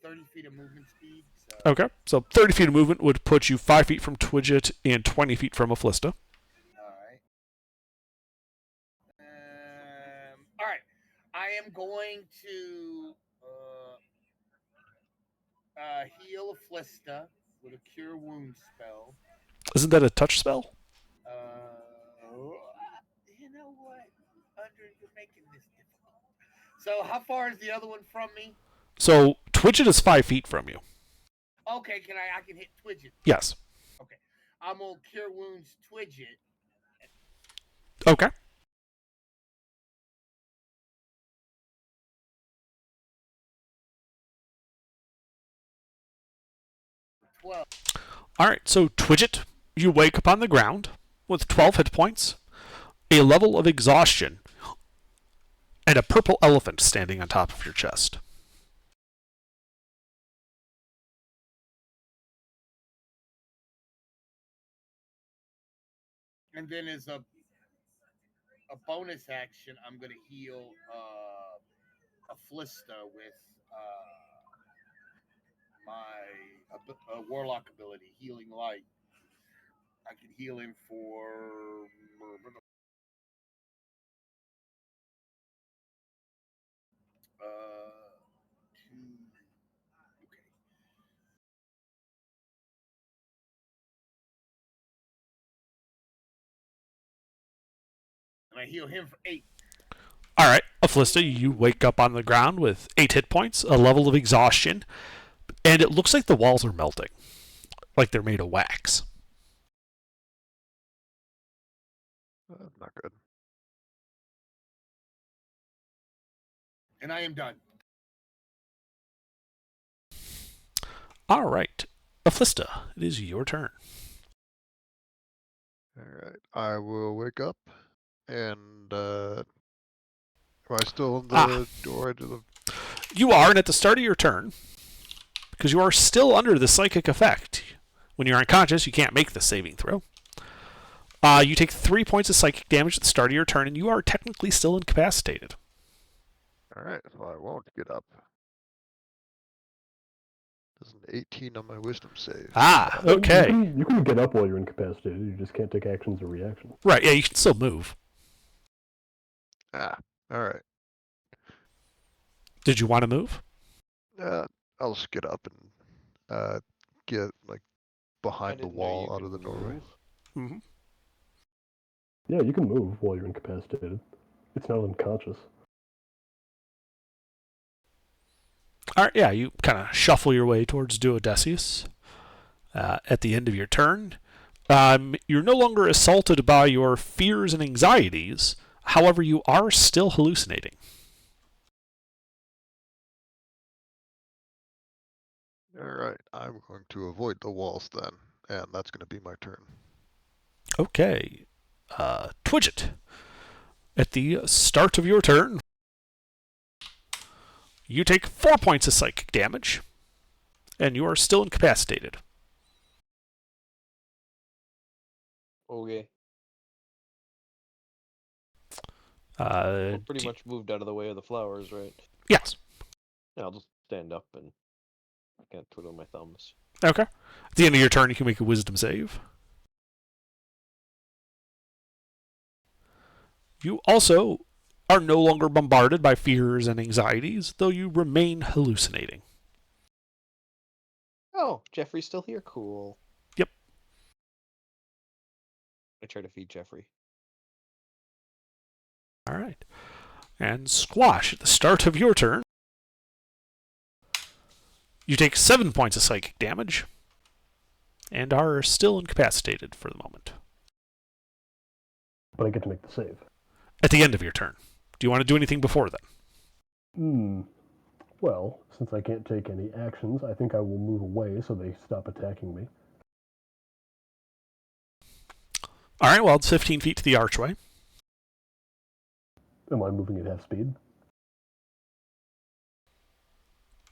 30 feet of movement speed. So. Okay. So 30 feet of movement would put you 5 feet from Twidget and 20 feet from Afflista. All right. I am going to heal Afflista with a cure wound spell. Isn't that a touch spell? You know what? Andre, you're making this difficult. So, how far is the other one from me? So Twidget is 5 feet from you. Okay, I can hit Twidget. Yes. Okay. I'm gonna Cure Wounds Twidget. Okay. All right, so Twidget, you wake up on the ground with 12 hit points, a level of exhaustion, and a purple elephant standing on top of your chest. And then as a bonus action, I'm gonna heal a Flista with my warlock ability, Healing Light. I can heal him for 2. Okay. And I heal him for 8. All right, Aflista, you wake up on the ground with 8 hit points, a level of exhaustion, and it looks like the walls are melting, like they're made of wax. Not good. And I am done. All right, Aflista, it is your turn. Alright, I will wake up and am I still in the door edge of the... You are, and at the start of your turn, because you are still under the psychic effect, when you're unconscious, you can't make the saving throw. You take 3 points of psychic damage at the start of your turn, and you are technically still incapacitated. Alright, so I won't get up. There's an 18 on my wisdom save. Okay. You can get up while you're incapacitated. You just can't take actions or reactions. Right, yeah, you can still move. Alright. Did you want to move? I'll just get up and get like I behind the didn't know wall you out could of the doorway. move. Mm-hmm. Yeah, you can move while you're incapacitated. It's not unconscious. All right, yeah, you kind of shuffle your way towards Duodecius. At the end of your turn, you're no longer assaulted by your fears and anxieties. However, you are still hallucinating. Alright, I'm going to avoid the walls then, and that's going to be my turn. Okay. Twidget. At the start of your turn, you take 4 points of psychic damage, and you are still incapacitated. Okay. Uh, We're pretty much moved out of the way of the flowers, right? Yes. Yeah, I'll just stand up and I can't twiddle my thumbs. Okay. At the end of your turn, you can make a wisdom save. You also are no longer bombarded by fears and anxieties, though you remain hallucinating. Oh, Jeffrey's still here? Cool. Yep. I try to feed Jeffrey. All right. And Squash, at the start of your turn, you take 7 points of psychic damage and are still incapacitated for the moment. But I get to make the save. At the end of your turn. Do you want to do anything before then? Well, since I can't take any actions, I think I will move away so they stop attacking me. All right, well, it's 15 feet to the archway. Am I moving at half speed?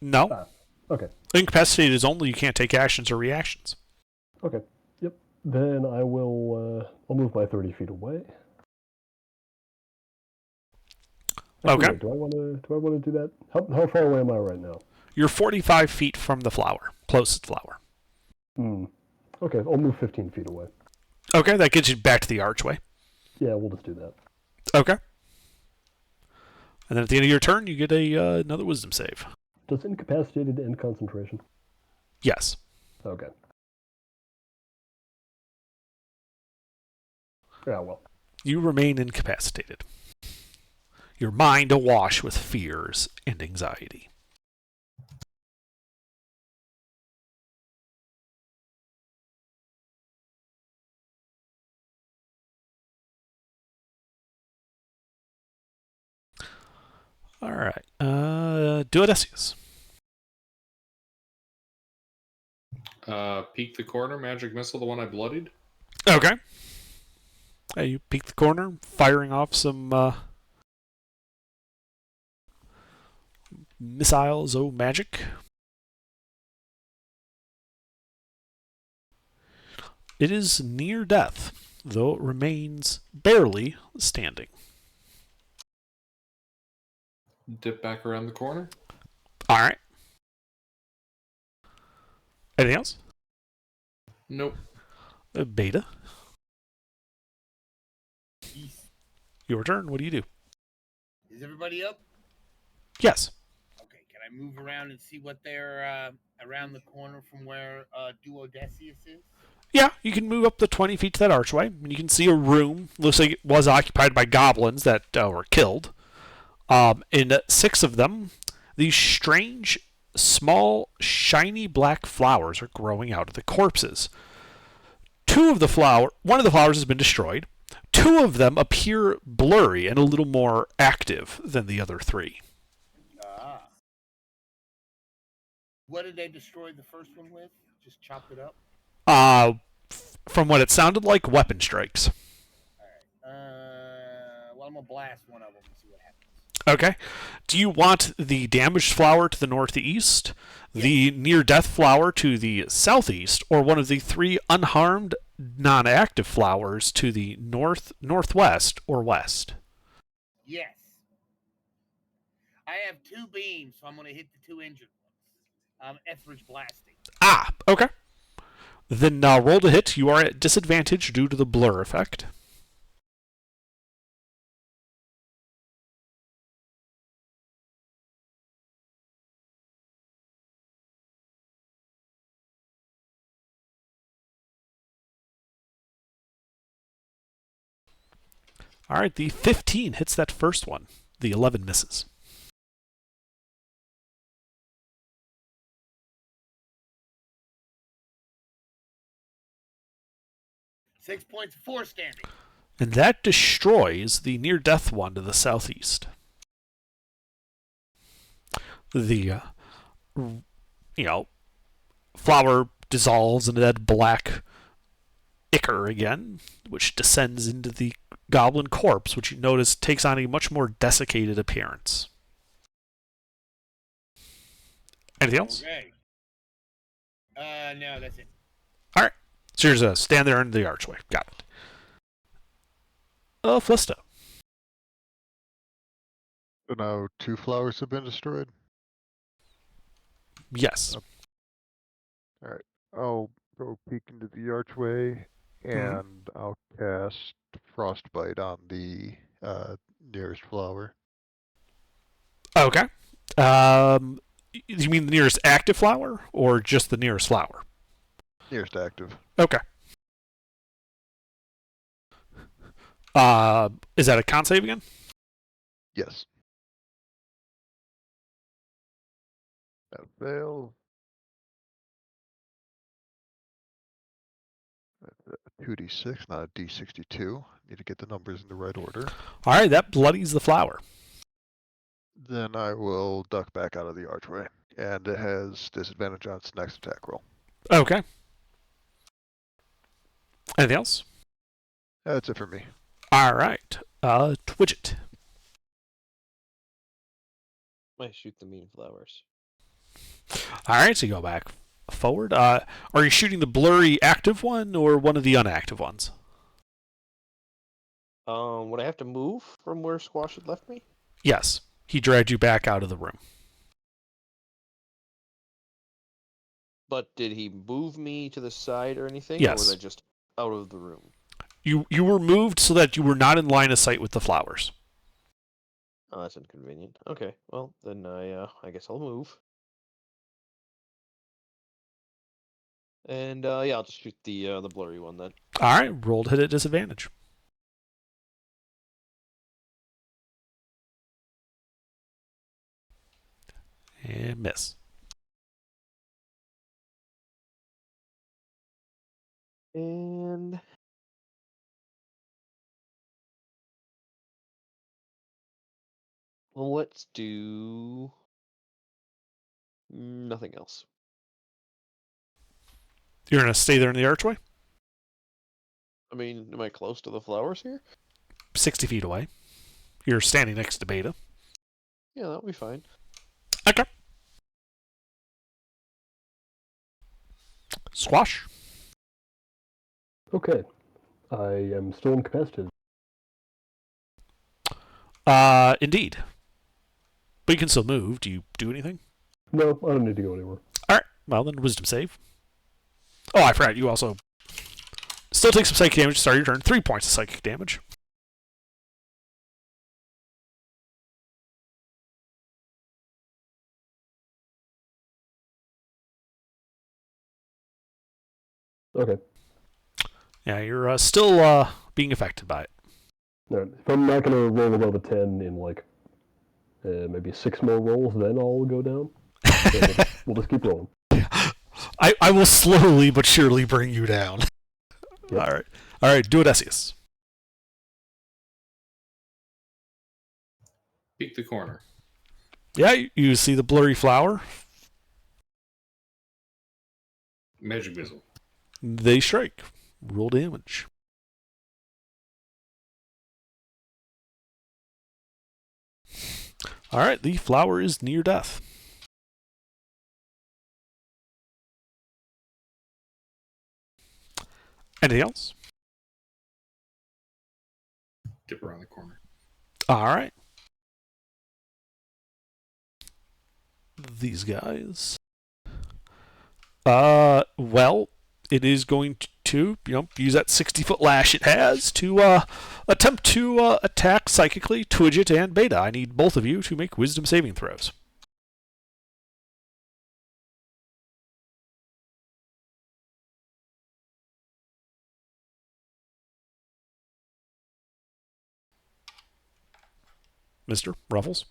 No. Okay. Incapacitated is only you can't take actions or reactions. Okay. Yep. Then I will. I'll move my 30 feet away. Actually, Okay. wait, do I want to do that? How far away am I right now? You're 45 feet from the flower, closest flower. Okay, I'll move 15 feet away. Okay, that gets you back to the archway. Yeah, we'll just do that. Okay. And then at the end of your turn, you get another wisdom save. Does incapacitated end concentration? Yes. Okay. Yeah, well. You remain incapacitated. Your mind awash with fears and anxiety. All right. Duodecius. Peek the corner, magic missile, the one I bloodied. Okay. You peek the corner, firing off some missiles. Oh, magic. It is near death, though it remains barely standing. Dip back around the corner. All right. Anything else? Nope. Beta. East. Your turn. What do you do? Is everybody up? Yes. Okay, can I move around and see what they're around the corner from where Duodecius is? Yeah, you can move up the 20 feet to that archway, and you can see a room. Looks like it was occupied by goblins that were killed. In 6 of them, these strange, small, shiny black flowers are growing out of the corpses. One of the flowers has been destroyed. 2 of them appear blurry and a little more active than the other 3. Ah. What did they destroy the first one with? Just chopped it up? From what it sounded like, weapon strikes. Alright. Well, I'm going to blast one of them and see what happens. Okay. Do you want the damaged flower to the northeast, the near-death flower to the southeast, or one of the 3 unharmed, non-active flowers to the north, northwest, or west? Yes. I have 2 beams, so I'm going to hit the 2 injured ones. Etheridge blasting. Okay. Then roll to hit. You are at disadvantage due to the blur effect. All right, the 15 hits that first one. The 11 misses. Six points of force standing. And that destroys the near-death one to the southeast. The, flower dissolves into that black ichor again, which descends into the goblin corpse, which you notice takes on a much more desiccated appearance. Anything else? Okay. No, that's it. All right. So you're just stand there in the archway. Got it. Flista. So now 2 flowers have been destroyed. Yes. Alright. I'll go peek into the archway and I'll cast Frostbite on the nearest flower. Okay. You mean the nearest active flower or just the nearest flower? Nearest active. Okay. Is that a con save again? Yes. That fails. 2d6, not a d62. Need to get the numbers in the right order. All right, that bloodies the flower. Then I will duck back out of the archway. And it has disadvantage on its next attack roll. Okay. Anything else? That's it for me. All right. Twidget. I shoot the mean flowers. All right, so you go back forward. Are you shooting the blurry active one or one of the unactive ones? Would I have to move from where Squash had left me? Yes. He dragged you back out of the room. But did he move me to the side or anything? Yes. Or was I just out of the room? You were moved so that you were not in line of sight with the flowers. Oh, that's inconvenient. Okay, well, then I guess I'll move. And yeah, I'll just shoot the blurry one then. All right, roll to hit at disadvantage. And miss. And well, let's do nothing else. You're going to stay there in the archway? I mean, am I close to the flowers here? 60 feet away. You're standing next to Beta. Yeah, that'll be fine. Okay. Squash. Okay. I am still incapacitated. Indeed. But you can still move. Do you do anything? No, I don't need to go anywhere. Alright. Well, then wisdom save. Oh, I forgot. You also still take some psychic damage to start your turn. 3 points of psychic damage. Okay. Yeah, you're still being affected by it. Alright. If I'm not going to roll above a 10 in like maybe 6 more rolls, then I'll go down. So we'll just keep rolling. I will slowly but surely bring you down. Yep. Alright, do it, Esius. Peek the corner. Yeah, you see the blurry flower. Magic missile. They strike. Roll damage. Alright, the flower is near death. Anything else? Dip around the corner. Alright. These guys. Well, it is going to use that 60-foot lash it has to attempt to attack psychically Twidget and Beta. I need both of you to make wisdom saving throws. Mr. Ruffles.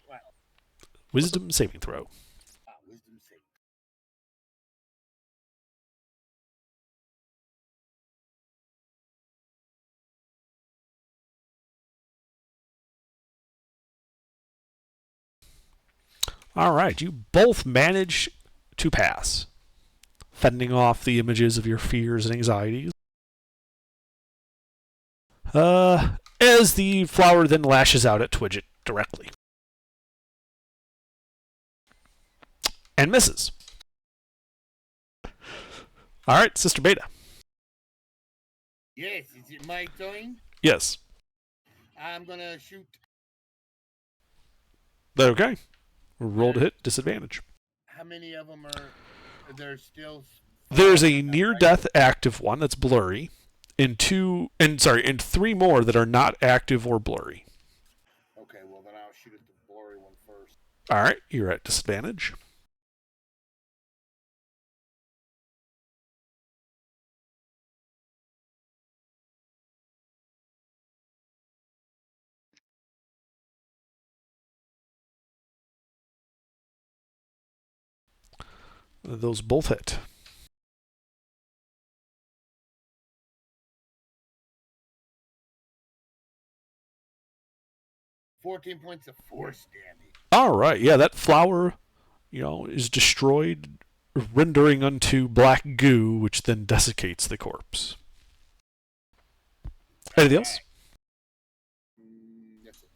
Wow. Wisdom saving throw. Wisdom save. All right, you both manage to pass, fending off the images of your fears and anxieties. As the flower then lashes out at Twidget directly. And misses. All right, Sister Beta. Yes, is it my turn? Yes. I'm gonna shoot. Okay. Roll to hit, disadvantage. How many of them are there still? There's a near-death active one that's blurry, and 3 more that are not active or blurry. Okay, well then I'll shoot at the blurry one first. All right, you're at disadvantage. Those both hit. $14 points of force damage. All right, yeah, that flower, is destroyed, rendering unto black goo, which then desiccates the corpse. Anything else? Yes, sir.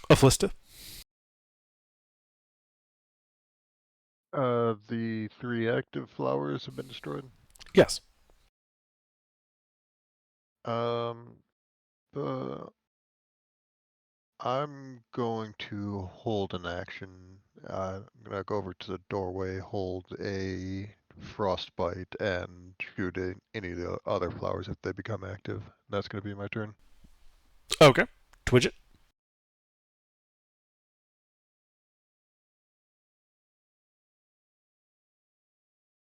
Afflista? The 3 active flowers have been destroyed. Yes. I'm going to hold an action. I'm gonna go over to the doorway, hold a frostbite, and shoot any of the other flowers if they become active. That's gonna be my turn. Okay. Twidget?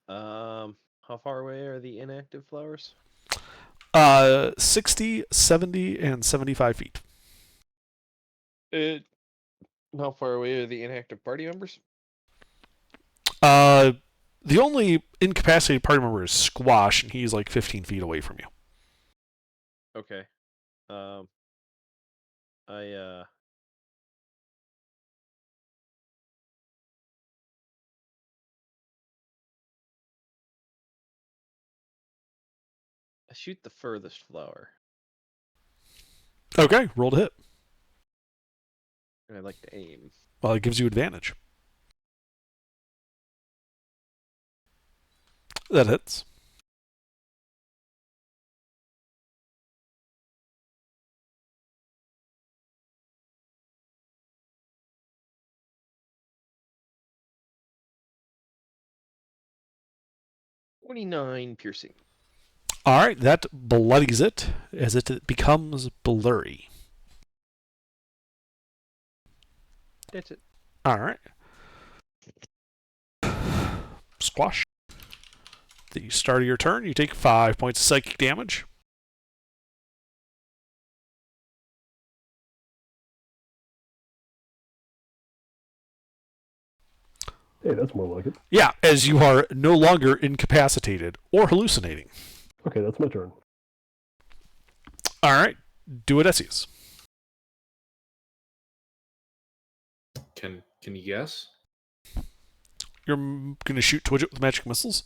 How far away are the inactive flowers? 60, 70, and 75 feet. How far away are the inactive party members? The only incapacitated party member is Squash, and he's like 15 feet away from you. Okay. I shoot the furthest flower. Okay, roll to hit. And I'd like to aim. Well, it gives you advantage. That hits. $29 piercing. All right, that bloodies it as it becomes blurry. That's it. All right. Squash. The start of your turn, you take 5 points of psychic damage. Hey, that's more like it. Yeah, as you are no longer incapacitated or hallucinating. Okay, that's my turn. All right, do it, Essius. Can you guess? You're going to shoot Twidget with magic missiles?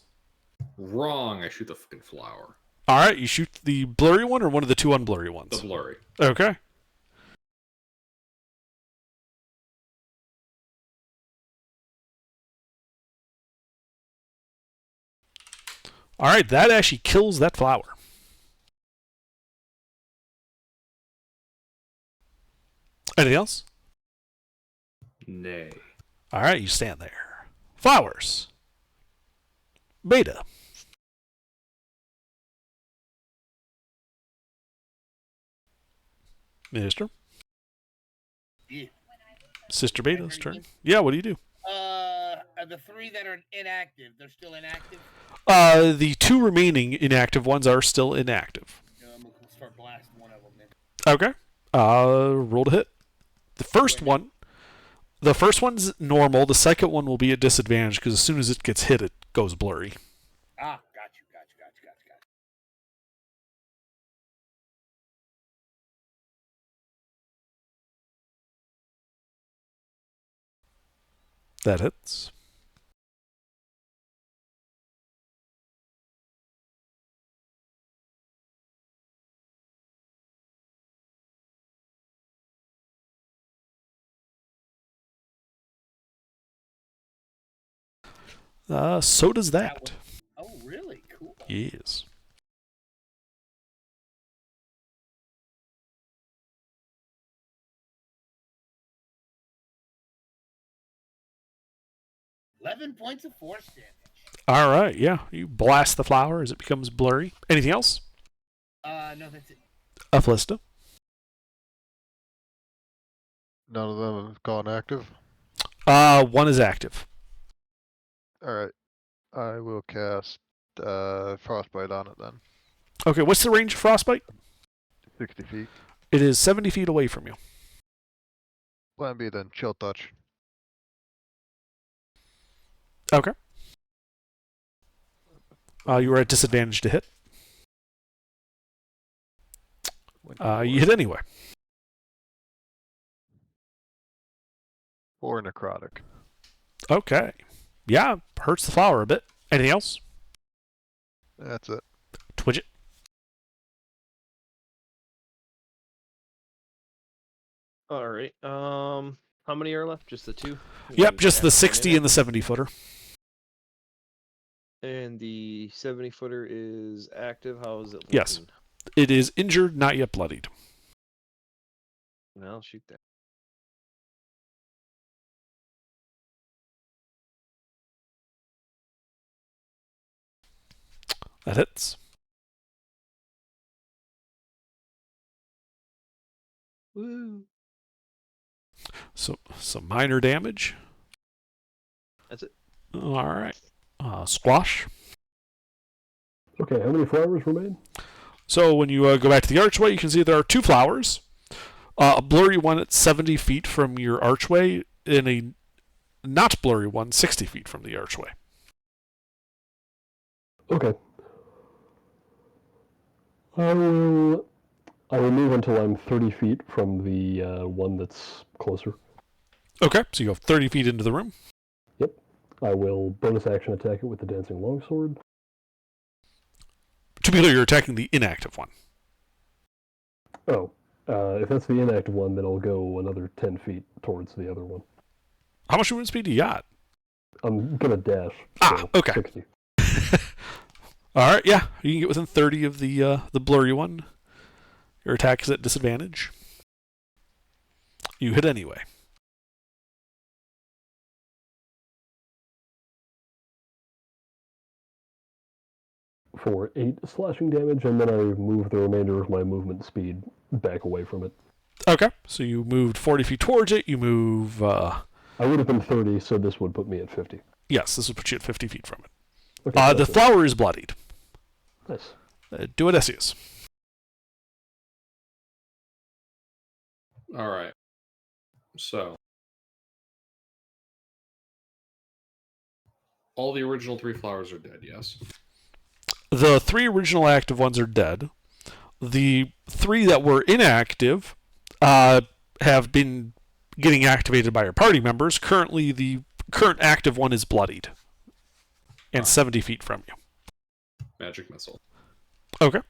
Wrong. I shoot the fucking flower. All right, you shoot the blurry one or one of the two unblurry ones? The blurry. Okay. All right, that actually kills that flower. Anything else? Nay. All right, you stand there. Flowers. Beta. Minister. Yeah. Sister Beta's turn. Yeah, what do you do? The 3 that are inactive, they're still inactive? The 2 remaining inactive ones are still inactive. I'm going to start blasting one of them then. Okay. Roll to hit. The first one's normal. The second one will be at disadvantage because as soon as it gets hit, it goes blurry. Ah, got you. That hits. So does that. Oh, really? Cool. Yes. $11 points of force damage. All right, yeah. You blast the flower as it becomes blurry. Anything else? No, that's it. Aphlysta. None of them have gone active. One is active. Alright. I will cast Frostbite on it then. Okay, what's the range of Frostbite? 60 feet. It is 70 feet away from you. Plan B then, Chill Touch. Okay. You were at disadvantage to hit. You hit anyway. 4 necrotic. Okay. Yeah, hurts the flower a bit. Anything else? That's it. Twidget. All right. How many are left? Just the 2? Yep, just the 60 and the 70 footer. And the 70-footer is active. How is it looking? Yes. It is injured, not yet bloodied. I'll shoot that. That hits. Woo. So some minor damage. That's it. All right. Squash. Okay, how many flowers remain? So when you go back to the archway, you can see there are 2 flowers. A blurry one at 70 feet from your archway, and a not blurry one 60 feet from the archway. Okay. I will move until I'm 30 feet from the one that's closer. Okay, so you go 30 feet into the room. Yep. I will bonus action attack it with the dancing longsword. To be clear, you're attacking the inactive one. Oh. If that's the inactive one, then I'll go another 10 feet towards the other one. How much movement speed do you got? I'm gonna dash. Ah, okay. 60. All right, yeah, you can get within 30 of the blurry one. Your attack is at disadvantage. You hit anyway. For 8 slashing damage, and then I move the remainder of my movement speed back away from it. Okay, so you moved 40 feet towards it. You move. I would have been 30, so this would put me at 50. Yes, this would put you at 50 feet from it. Okay, The flower is bloodied. Nice. Do Odysseus. All right. So all the original 3 flowers are dead. Yes. The 3 original active ones are dead. The 3 that were inactive have been getting activated by your party members. Currently, the current active one is bloodied and 70 feet from you. Magic missile. Okay.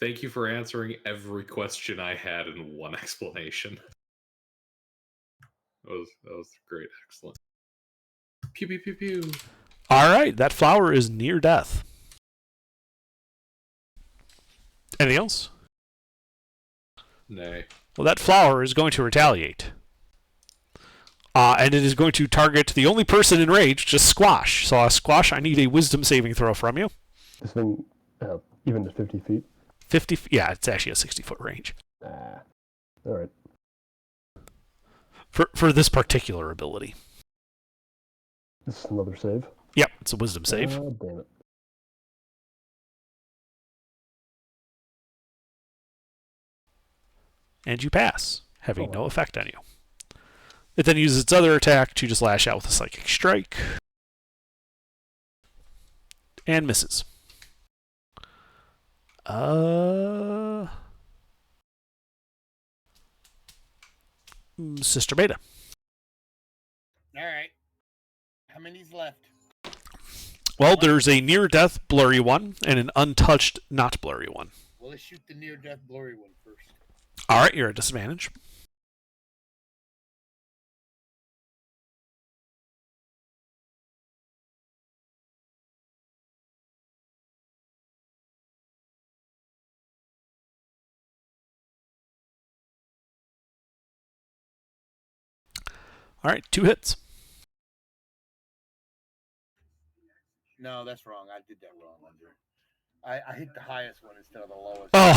Thank you for answering every question I had in one explanation. That was great. Excellent. Pew pew pew pew. All right, that flower is near death. Anything else? Nay. Well, that flower is going to retaliate. And it is going to target the only person enraged, just Squash. So, Squash, I need a wisdom saving throw from you. This thing, even at 50 feet? 50, yeah, it's actually a 60-foot range. Alright. For this particular ability. This is another save. Yep, it's a wisdom save. Damn it. And you pass, having Oh, no wow. effect on you. It then uses its other attack to just lash out with a psychic strike. And misses. Sister Beta. All right. How many's left? Well, there's a near-death blurry one and an untouched not blurry one. Well, let's shoot the near-death blurry one first. All right, you're at disadvantage. All right, 2 hits. No, that's wrong. I did that wrong, Andrew. I hit the highest one instead of the lowest. Oh,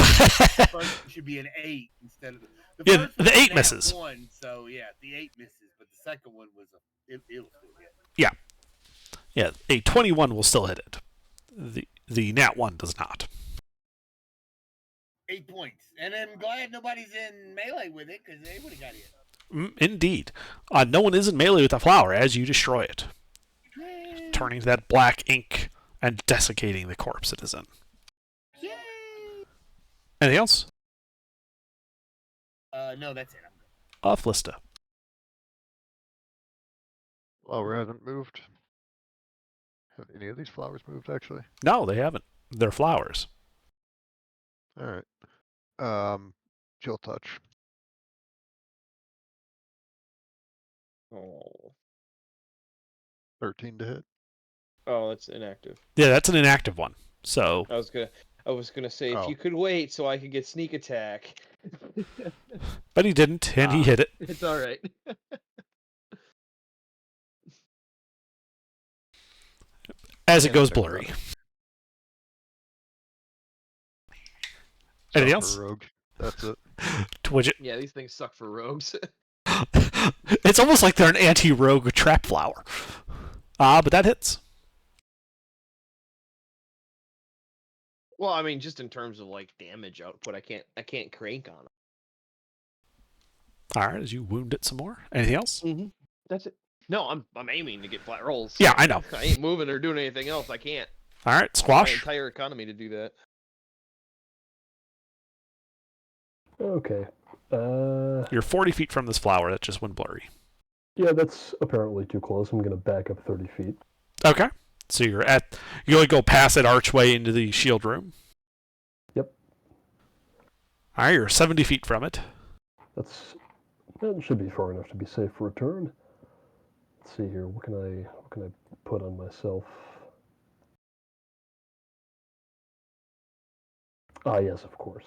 The first one should be an 8 instead of the Yeah, first the one was 8 an misses. 1, so yeah, the 8 misses, but the second one was it'll still hit. yeah, a 21 will still hit it. The nat 1 does not. 8 points, and I'm glad nobody's in melee with it because they would have got hit. Indeed. No one is in melee with the flower as you destroy it, Yay! turning to that black ink and desiccating the corpse it is in. Yay! Anything else? No, that's it. I'm good. Flista. Flower hasn't moved. Have any of these flowers moved, actually? No, they haven't. They're flowers. Alright. Chill touch. Oh. 13 to hit. Oh, that's inactive. Yeah, that's an inactive one. So, I was gonna say if Oh. you could wait so I could get sneak attack. but he didn't, and he Ah. hit it. It's all right. As it Yeah, goes that's blurry. right. Anything Suck else? for rogue. That's it. Twidget. Yeah, these things suck for rogues. It's almost like they're an anti-rogue trap flower. But that hits. Well, I mean, just in terms of like damage output, I can't crank on All right, as you wound it some more. Anything else? it. That's it. No, I'm aiming to get flat rolls. Yeah, I know. I ain't moving or doing anything else. I can't. All right, My squash. entire economy to do that. Okay. You're 40 feet from this flower that just went blurry. Yeah, that's apparently too close. I'm gonna back up 30 feet. Okay. So you only go past that archway into the shield room. Yep. All right, you're 70 feet from it. That should be far enough to be safe for a turn. Let's see here. What can I put on myself? Ah, yes, of course.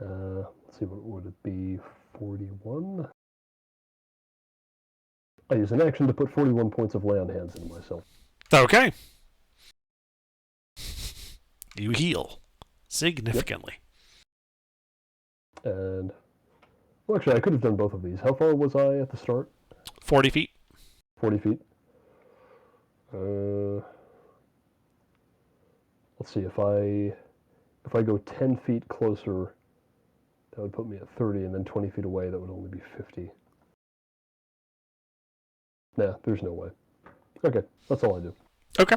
Let's see, what would it be? 41? I use an action to put 41 points of lay on hands into myself. Okay. You heal significantly. And, well, actually, I could have done both of these. How far was I at the start? 40 feet. 40 feet. Let's see, if I go 10 feet closer, that would put me at 30, and then 20 feet away, that would only be 50. Nah, there's no way. Okay, that's all I do. Okay.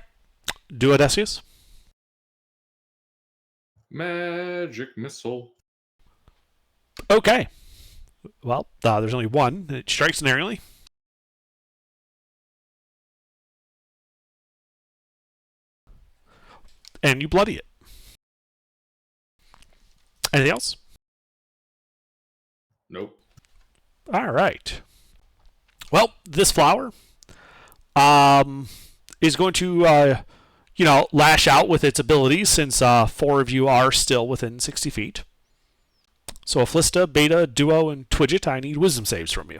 Do Odysseus. Magic missile. Okay. Well, there's only one. It strikes narrowly. And you bloody it. Anything else? Nope. All right. Well, this flower is going to, lash out with its abilities since 4 of you are still within 60 feet. So Afflista, Beta, Duo, and Twidget, I need wisdom saves from you.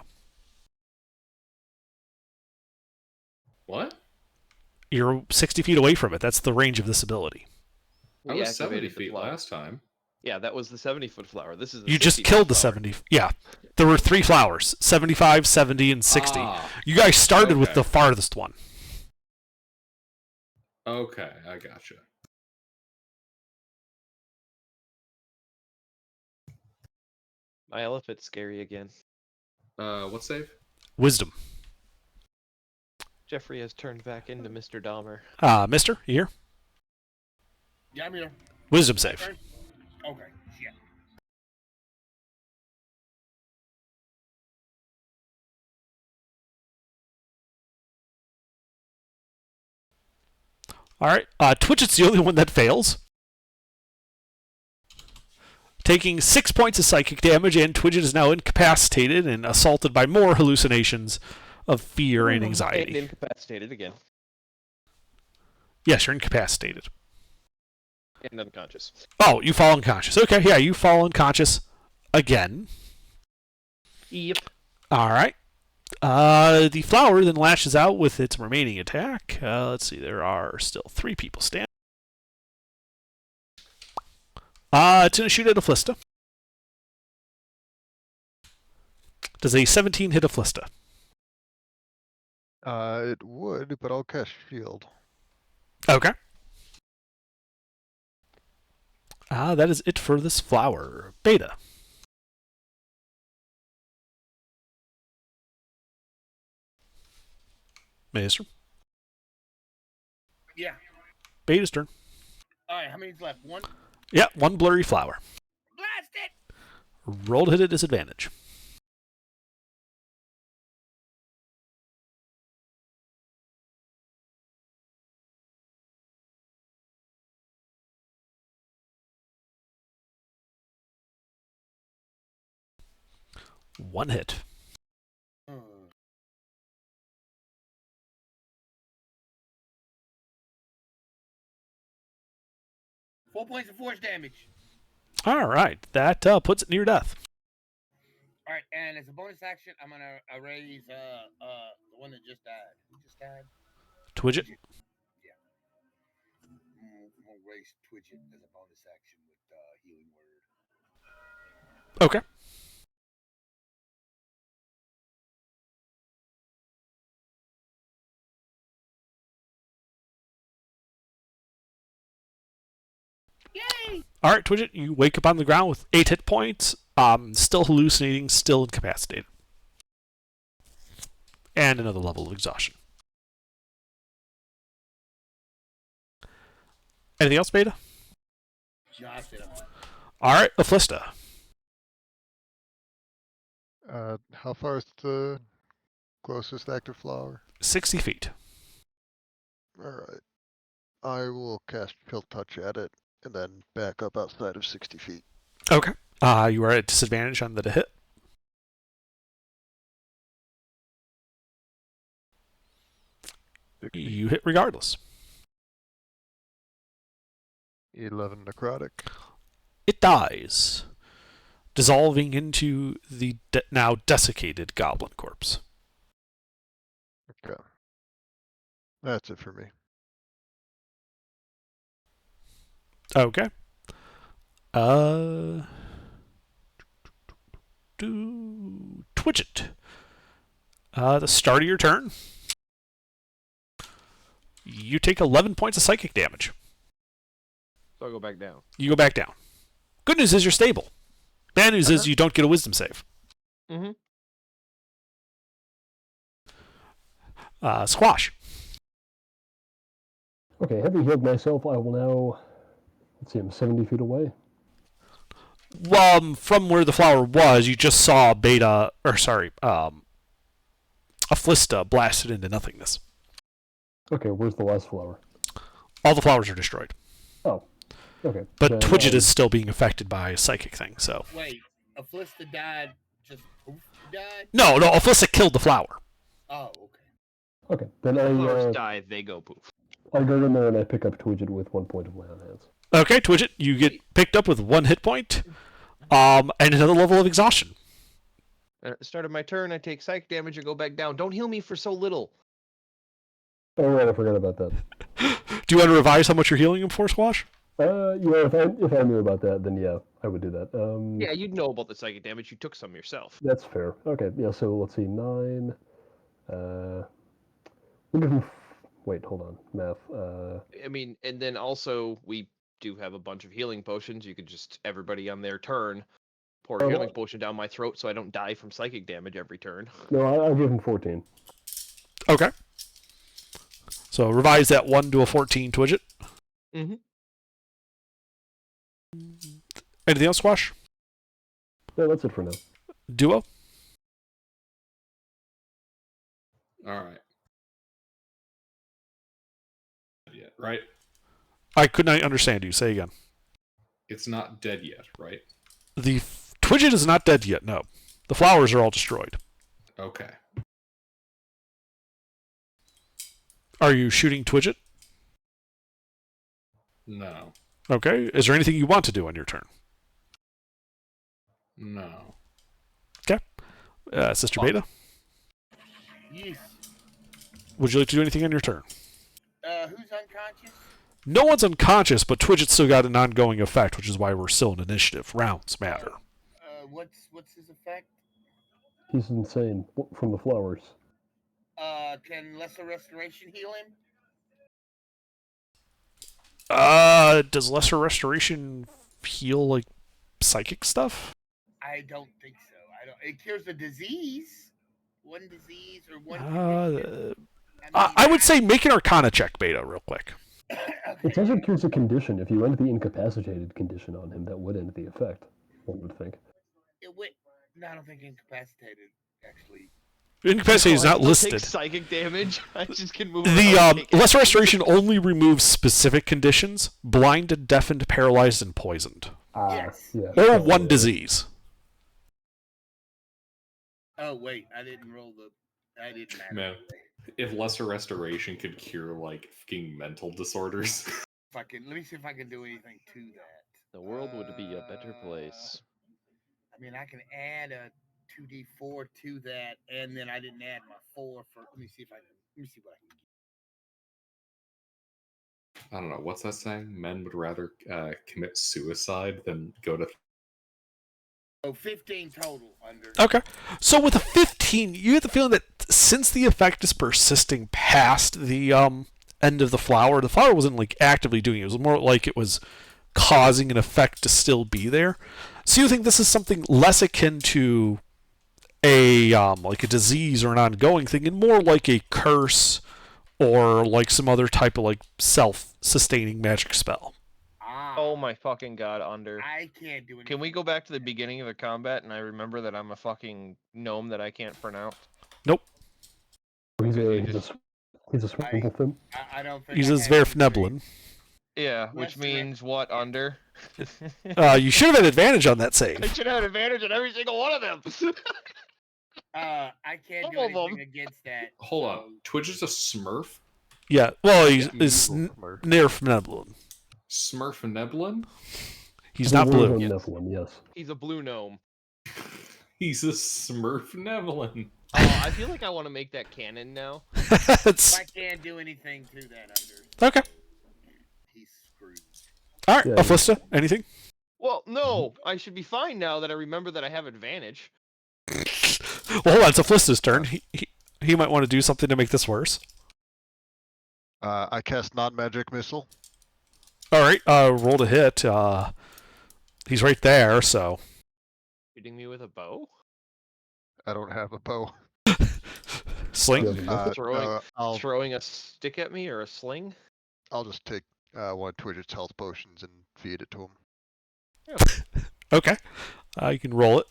What? You're 60 feet away from it. That's the range of this ability. I We was 70 activated the feet flower. last time. Yeah, that was the 70-foot flower. This is the You just 60-foot killed the flower. 70. Yeah. There were 3 flowers, 75, 70, and 60. Ah, You guys started with okay. the farthest one. okay, I gotcha. My elephant's scary again. What save? Wisdom. Jeffrey has turned back into Mr. Dahmer. Mister, you here? Yeah, I'm here. Wisdom save. Turn? Okay, shit. All right. Twitch's the only one that fails. Taking 6 points of psychic damage, and Twidget is now incapacitated and assaulted by more hallucinations of fear and And anxiety. incapacitated again. Yes, you're incapacitated. And unconscious. Oh, you fall unconscious. Okay, yeah, you fall unconscious again. Yep. All right. The flower then lashes out with its remaining attack. Let's see, there are still 3 people standing. It's going to shoot at Afflista. Does a 17 hit Afflista? It would, but I'll cast shield. Okay. That is it for this flower. Beta. Maester. Yeah. Beta's turn. All right, how many's left? One? Yeah, 1 blurry flower. Blast it! Roll to hit at disadvantage. One hit. Hmm. Four points of force damage. All right, that puts it near death. All right, and as a bonus action, I'm gonna erase the one that just died. Who just died? Twidget. I'm gonna erase Twidget as a bonus action with healing word. Okay. All right, Twidget, you wake up on the ground with 8 hit points, still hallucinating, still incapacitated. And another level of exhaustion. Anything else, Beta? No, I said I'm done. All right, Aplista. How far is the closest active flower? 60 feet. Alright. I will cast Chill Touch at it, and then back up outside of 60 feet. Okay. You are at disadvantage on the to hit. You hit regardless. 11 necrotic. It dies, dissolving into the now desiccated goblin corpse. Okay. That's it for me. Okay. Twitchit. The start of your turn. You take 11 points of psychic damage. So I go back down. You go back down. Good news is you're stable. Bad news is you don't get a wisdom save. Mm-hmm. Squash. Okay, having healed myself, I will now. Let's see, I'm 70 feet away. From where the flower was, you just saw Aflista blasted into nothingness. Okay, where's the last flower? All the flowers are destroyed. Oh, okay. But Then Twidget is still being affected by a psychic thing, so. Wait, Aflista died. Just poof, died. No, Aflista killed the flower. Oh, okay. Okay, then Flowers die, they go poof. I go in there and I pick up Twidget with 1 point of lay on hands. Okay, Twidget, you get picked up with 1 hit point, and another level of exhaustion. At the start of my turn, I take psychic damage and go back down. Don't heal me for so little. Oh right, I forgot about that. Do you want to revise how much you're healing him for, Squash? Yeah, if I knew about that, then yeah, I would do that. Yeah, you'd know about the psychic damage. You took some yourself. That's fair. Okay, yeah. So let's see, 9. We'll give him. Wait, hold on, math. I mean, and then also we do have a bunch of healing potions. You could just everybody on their turn pour a healing potion down my throat so I don't die from psychic damage every turn. No, I'll give him 14. Okay. So revise that 1 to a 14, Twidget. Mm-hmm. Anything else, Squash? No, that's it for now. Duo? All right. Yet, right? I could not understand you. Say again. It's not dead yet, right? The Twidget is not dead yet, no. The flowers are all destroyed. Okay. Are you shooting Twidget? No. Okay. Is there anything you want to do on your turn? No. Sister Beta? Yes. Would you like to do anything on your turn? Who's unconscious? No one's unconscious, but Twidget's still got an ongoing effect, which is why we're still in initiative. Rounds matter. What's his effect? He's insane from the flowers. Can Lesser Restoration heal him? Does Lesser Restoration heal, like, psychic stuff? I don't think so. It cures a disease. One disease or one. I would say make an Arcana check, Beta, real quick. It says it cures a condition. If you end the incapacitated condition on him, that would end the effect, one would think. It would. No, I don't think incapacitated actually. Incapacitated is I not still listed. take psychic damage. I just can move. The around and take Lesser it. Restoration only removes specific conditions: blinded, deafened, paralyzed, and poisoned, Yes. Yeah. or one disease. Oh wait, I didn't roll the. I didn't matter. Man, if Lesser Restoration could cure like fucking mental disorders. If I can, let me see if I can do anything to that. The world would be a better place. I mean, I can add a 2d4 to that, and then I didn't add my 4 for. Let me see if I can. Let me see what I can. I don't know, what's that saying? Men would rather commit suicide than go to. Oh, 15 total under. Okay. So with a 15, you get the feeling that since the effect is persisting past the end of the flower wasn't like actively doing it. It was more like it was causing an effect to still be there. So you think this is something less akin to a like a disease or an ongoing thing, and more like a curse or like some other type of like self-sustaining magic spell. Oh my fucking god, Under. I can't do anything. Can we go back to the beginning of the combat and I remember that I'm a fucking gnome that I can't pronounce? Nope. He's Okay, a, he's a Swampleton. I don't think He's I a have anything. Zverfneblin. Yeah, which Less than a- means what, Under? You should have had advantage on that save. I should have an advantage on every single one of them. I can't do All of them. anything against that. Hold so- on. Twitch is a Smurf? Yeah, well, he's Yeah, is Smurf. Nerfneblin. Smurf and Neblin? He's not blue. Yes. Nephilim, yes. He's a blue gnome. He's a Smurf Neblin. Oh, I feel like I want to make that canon now. It's I can't do anything to that Under. okay. He's screwed. All right, Yeah, Aphlysta, anything? Well, no, I should be fine now that I remember that I have advantage. Well, hold on. It's Aphlysta's turn. He might want to do something to make this worse. I cast non-magic missile. All right, roll to hit. He's right there, so Shooting me with a bow? I don't have a bow. sling. Yeah. Throwing- I'll Throwing a stick at me or a sling? just take one of Twitch's health potions and feed it to him. Okay, you can roll it.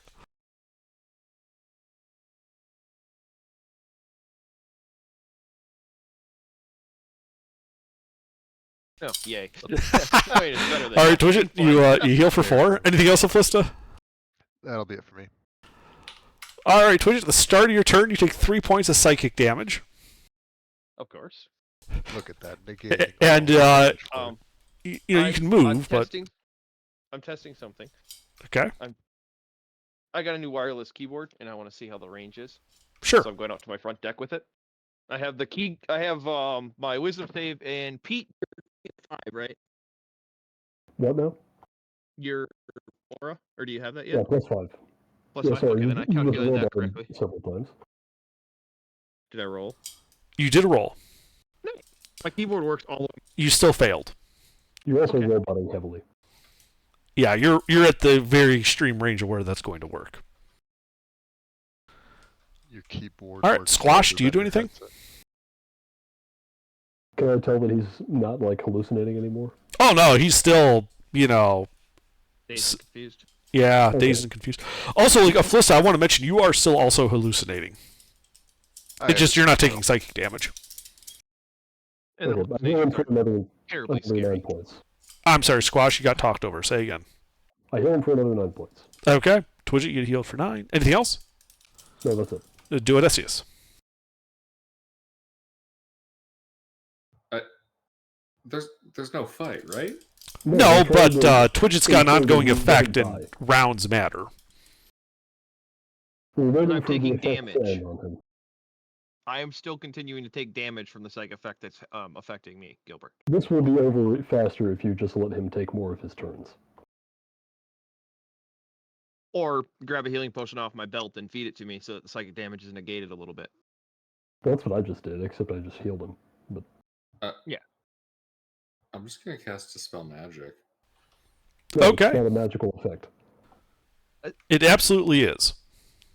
Oh, yay. I mean, it's better than All right, Twitch nothing. it. You heal for 4. Anything else, Aphlysta? That'll be it for me. All right, Twitch. At the start of your turn, you take 3 points of psychic damage, Of course. Look at that negating. and all damage for Um, you know you I'm- can move, I'm but testing something. okay, I got a new wireless keyboard, and I want to see how the range is. sure. So I'm going out to my front deck with it. I have the key. I have my wisdom save and Pete. 5, right? What now? Your aura, or do you have that Yeah, yet? +5. Plus Yeah, 5. sorry, Okay, then I you calculated rolled that that correctly. several times. Did I roll? You did a roll. My keyboard works all. You still failed. You also Okay. roll butting heavily. Yeah, you're at the very extreme range of where that's going to work. Your keyboard. All right, works Squash, better do you than do your anything? headset. Can I tell that he's not like hallucinating anymore? Oh no, he's still, you know, Days confused. yeah, Okay. dazed and confused. Also, like Aphlysta, I want to mention you are still also hallucinating. It's just you're not taking psychic damage. And Okay, the I heal him for another, terribly another 9 scary. points. I'm sorry, Squash, you got talked over. Say again. I heal him for another 9 points. Okay, Twidget, you get healed for 9. Anything else? No, that's it. Do it, Esius. There's no fight, right? No, I'm trying but to- Twidget's got an I'm trying to ongoing let him effect, die. and rounds matter. We're waiting I'm for the taking effect to damage. end on him. I am still continuing to take damage from the psych effect that's affecting me, Gilbert. This will be over faster if you just let him take more of his turns. Or grab a healing potion off my belt and feed it to me so that the psychic damage is negated a little bit. That's what I just did, except I just healed him. But I'm just gonna cast Dispel Magic. no, Okay. it's not a magical effect. It absolutely is.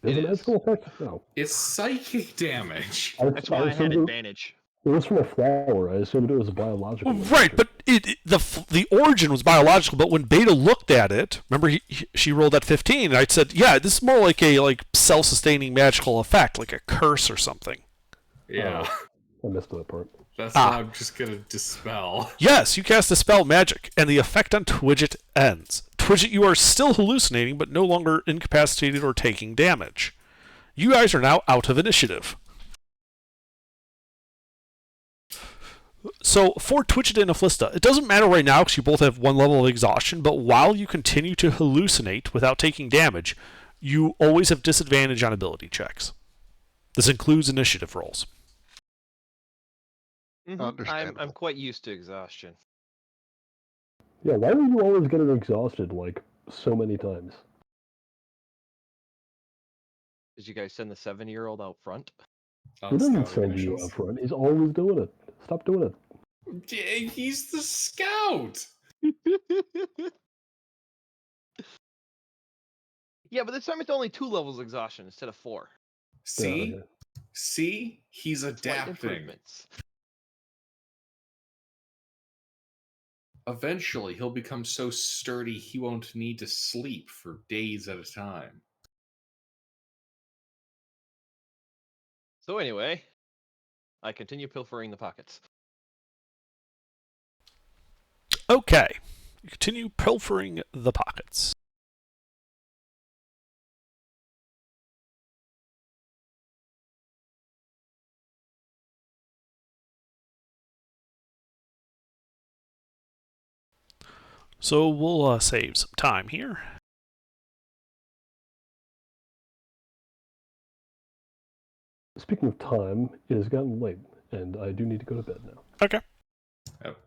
Is It it a is. magical effect? No. It's psychic damage. That's why I had assumed advantage. it was from a flower. I assumed it was a biological effect. Right, but the origin was biological. But when Beta looked at it, remember she rolled that 15, and I said, "Yeah, this is more like a self-sustaining magical effect, like a curse or something." Yeah, I missed that part. that's what I'm just gonna dispel. Yes, you cast Dispel Magic, and the effect on Twidget ends. Twidget, you are still hallucinating, but no longer incapacitated or taking damage. You guys are now out of initiative. So, for Twidget and Aphlysta, it doesn't matter right now because you both have 1 level of exhaustion, but while you continue to hallucinate without taking damage, you always have disadvantage on ability checks. This includes initiative rolls. I'm Understandable. quite used to exhaustion. Yeah, why are you always getting exhausted like so many times? Did you guys send the 7-year-old out front? He doesn't send you up front. He's always doing it. Stop doing it. He's the scout. Yeah, but this time it's only 2 levels exhaustion instead of 4. See? yeah. See? He's Slight adapting. improvements. Eventually, he'll become so sturdy he won't need to sleep for days at a time. So anyway, I continue pilfering the pockets. Okay. You continue pilfering the pockets. So we'll save some time here. Speaking of time, it has gotten late, and I do need to go to bed now. Okay. Yep.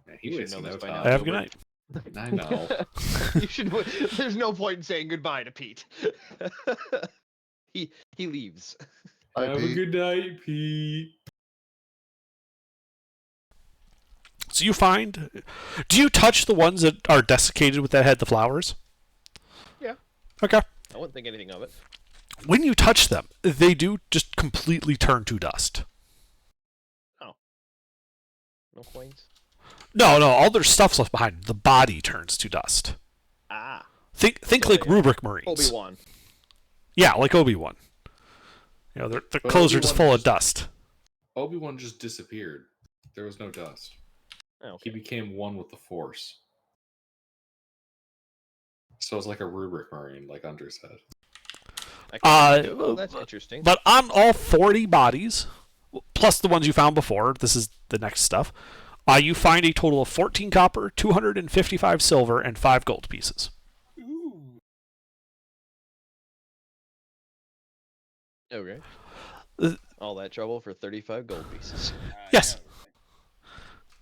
Yeah, he You should wastes know no this by now. time. Have a good night. I know. You should. There's no point in saying goodbye to Pete. he leaves. Hi, Have a Pete. good night, Pete. So you find... Do you touch the ones that are desiccated with that had the flowers? Yeah. Okay. I wouldn't think anything of it. When you touch them, they do just completely turn to dust. No coins. No, all their stuff's left behind. The body turns to dust. Ah. Think So like they- Rubric Marines. Obi-Wan. Yeah, like Obi-Wan. You know, their But clothes are just Obi-Wan full of just- dust. Obi-Wan just disappeared. There was no dust. Oh, He okay. became one with the Force. So it's like a Rubric Marine, like Under said. Oh, that's interesting. But on all 40 bodies, plus the ones you found before, this is the next stuff, you find a total of 14 copper, 255 silver, and 5 gold pieces. Ooh. Okay. Uh, All that trouble for 35 gold pieces. Yes.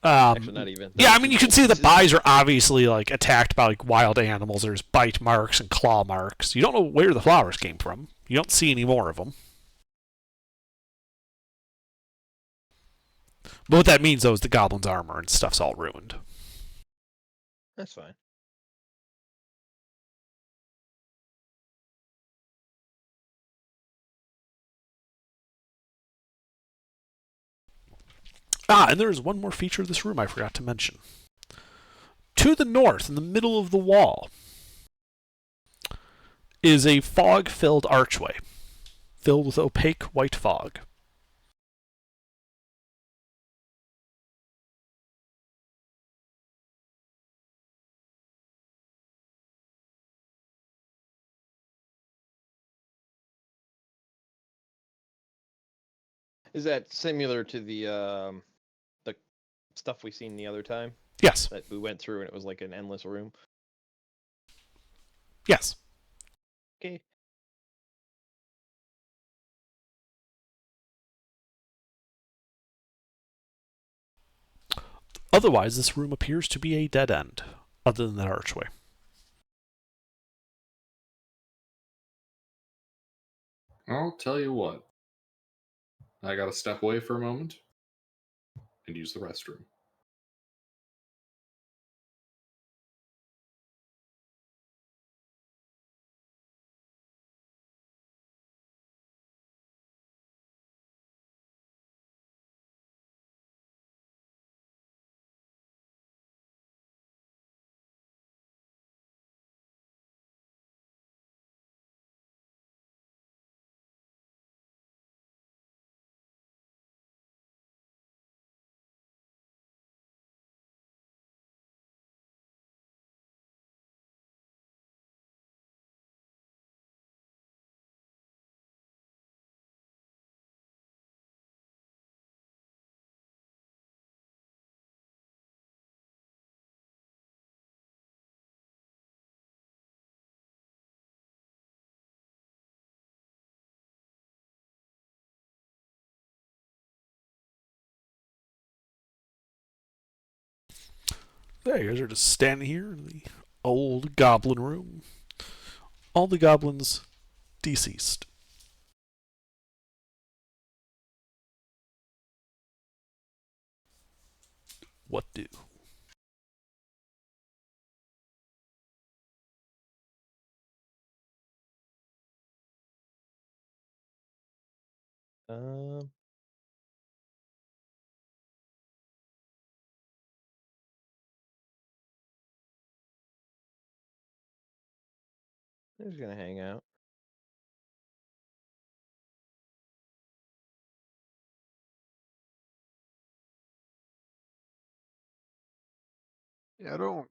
Actually, not even. Yeah, I mean, 32 you can gold see the pieces. bodies are obviously like attacked by like wild animals. There's bite marks and claw marks. You don't know where the flowers came from. You don't see any more of them. But what that means, though, is the goblin's armor and stuff's all ruined. That's fine. And there is one more feature of this room I forgot to mention. To the north, in the middle of the wall, is a fog-filled archway, filled with opaque white fog. Is that similar to the stuff we seen the other time Yes, that we went through and it was like an endless room? yes. Okay. Otherwise, this room appears to be a dead end, other than that archway. I'll tell you what. I gotta step away for a moment and use the restroom. There, you guys are just standing here in the old goblin room. All the goblins deceased. What do? Um. Who's gonna hang out? Yeah, I don't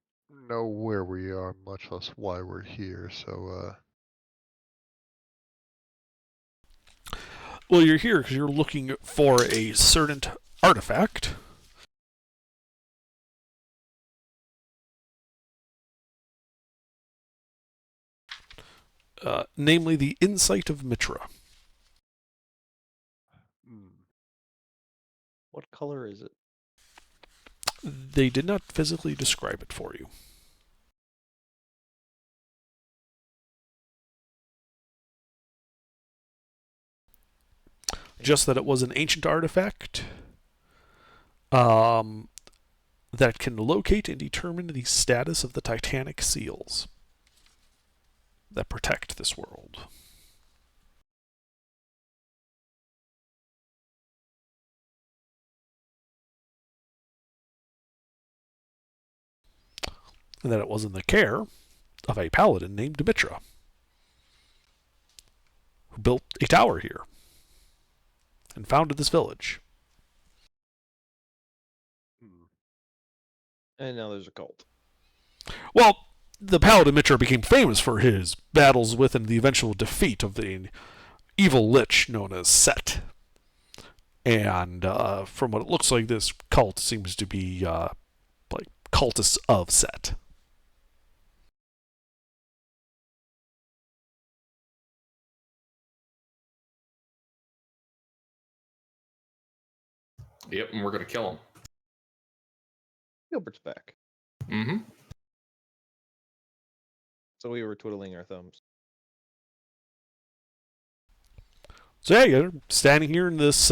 know where we are, much less why we're here. So, Well, you're here because you're looking for a certain artifact. Namely the Insight of Mitra. What color is it? They did not physically describe it for you. Just that it was an ancient artifact that can locate and determine the status of the Titanic seals that protect this world. And that it was in the care of a paladin named Mitra, who built a tower here and founded this village. And now there's a cult. Well, the paladin Mitra became famous for his battles with and the eventual defeat of the evil lich known as Set. And from what it looks like, this cult seems to be like cultists of Set. Yep, and we're gonna kill him. Gilbert's back. Mm-hmm. So we were twiddling our thumbs. So yeah, you're standing here in this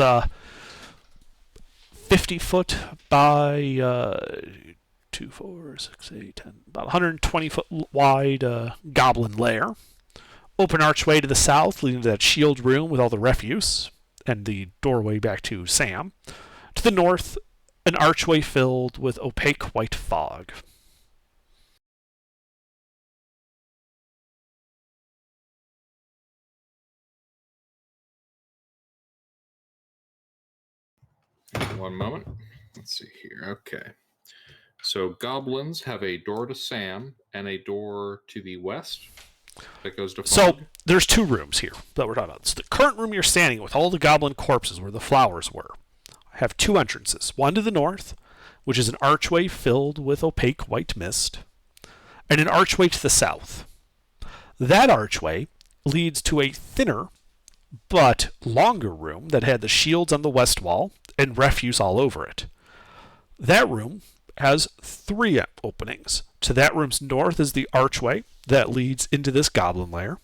50-foot by 2, 4, 6, 8, 10, about 120-foot wide goblin lair. Open archway to the south leading to that shield room with all the refuse and the doorway back to Sam. To the north, an archway filled with opaque white fog. One moment. Let's see here. Okay. So goblins have a door to Sam and a door to the west that goes to So Fog. there's 2 rooms here that we're talking about. So the current room you're standing in with all the goblin corpses where the flowers were have 2 entrances. One to the north, which is an archway filled with opaque white mist, and an archway to the south. That archway leads to a thinner but longer room that had the shields on the west wall and refuse all over it. That room has 3 openings. To that room's north is the archway that leads into this goblin lair.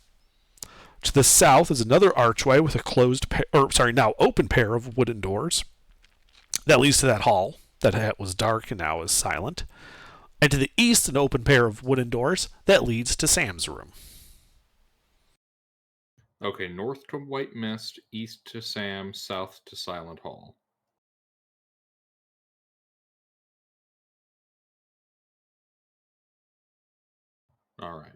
To the south is another archway with a now open pair of wooden doors that leads to that hall that was dark and now is silent. And to the east, an open pair of wooden doors that leads to Sam's room. Okay, north to White Mist, east to Sam, south to Silent Hall. All right.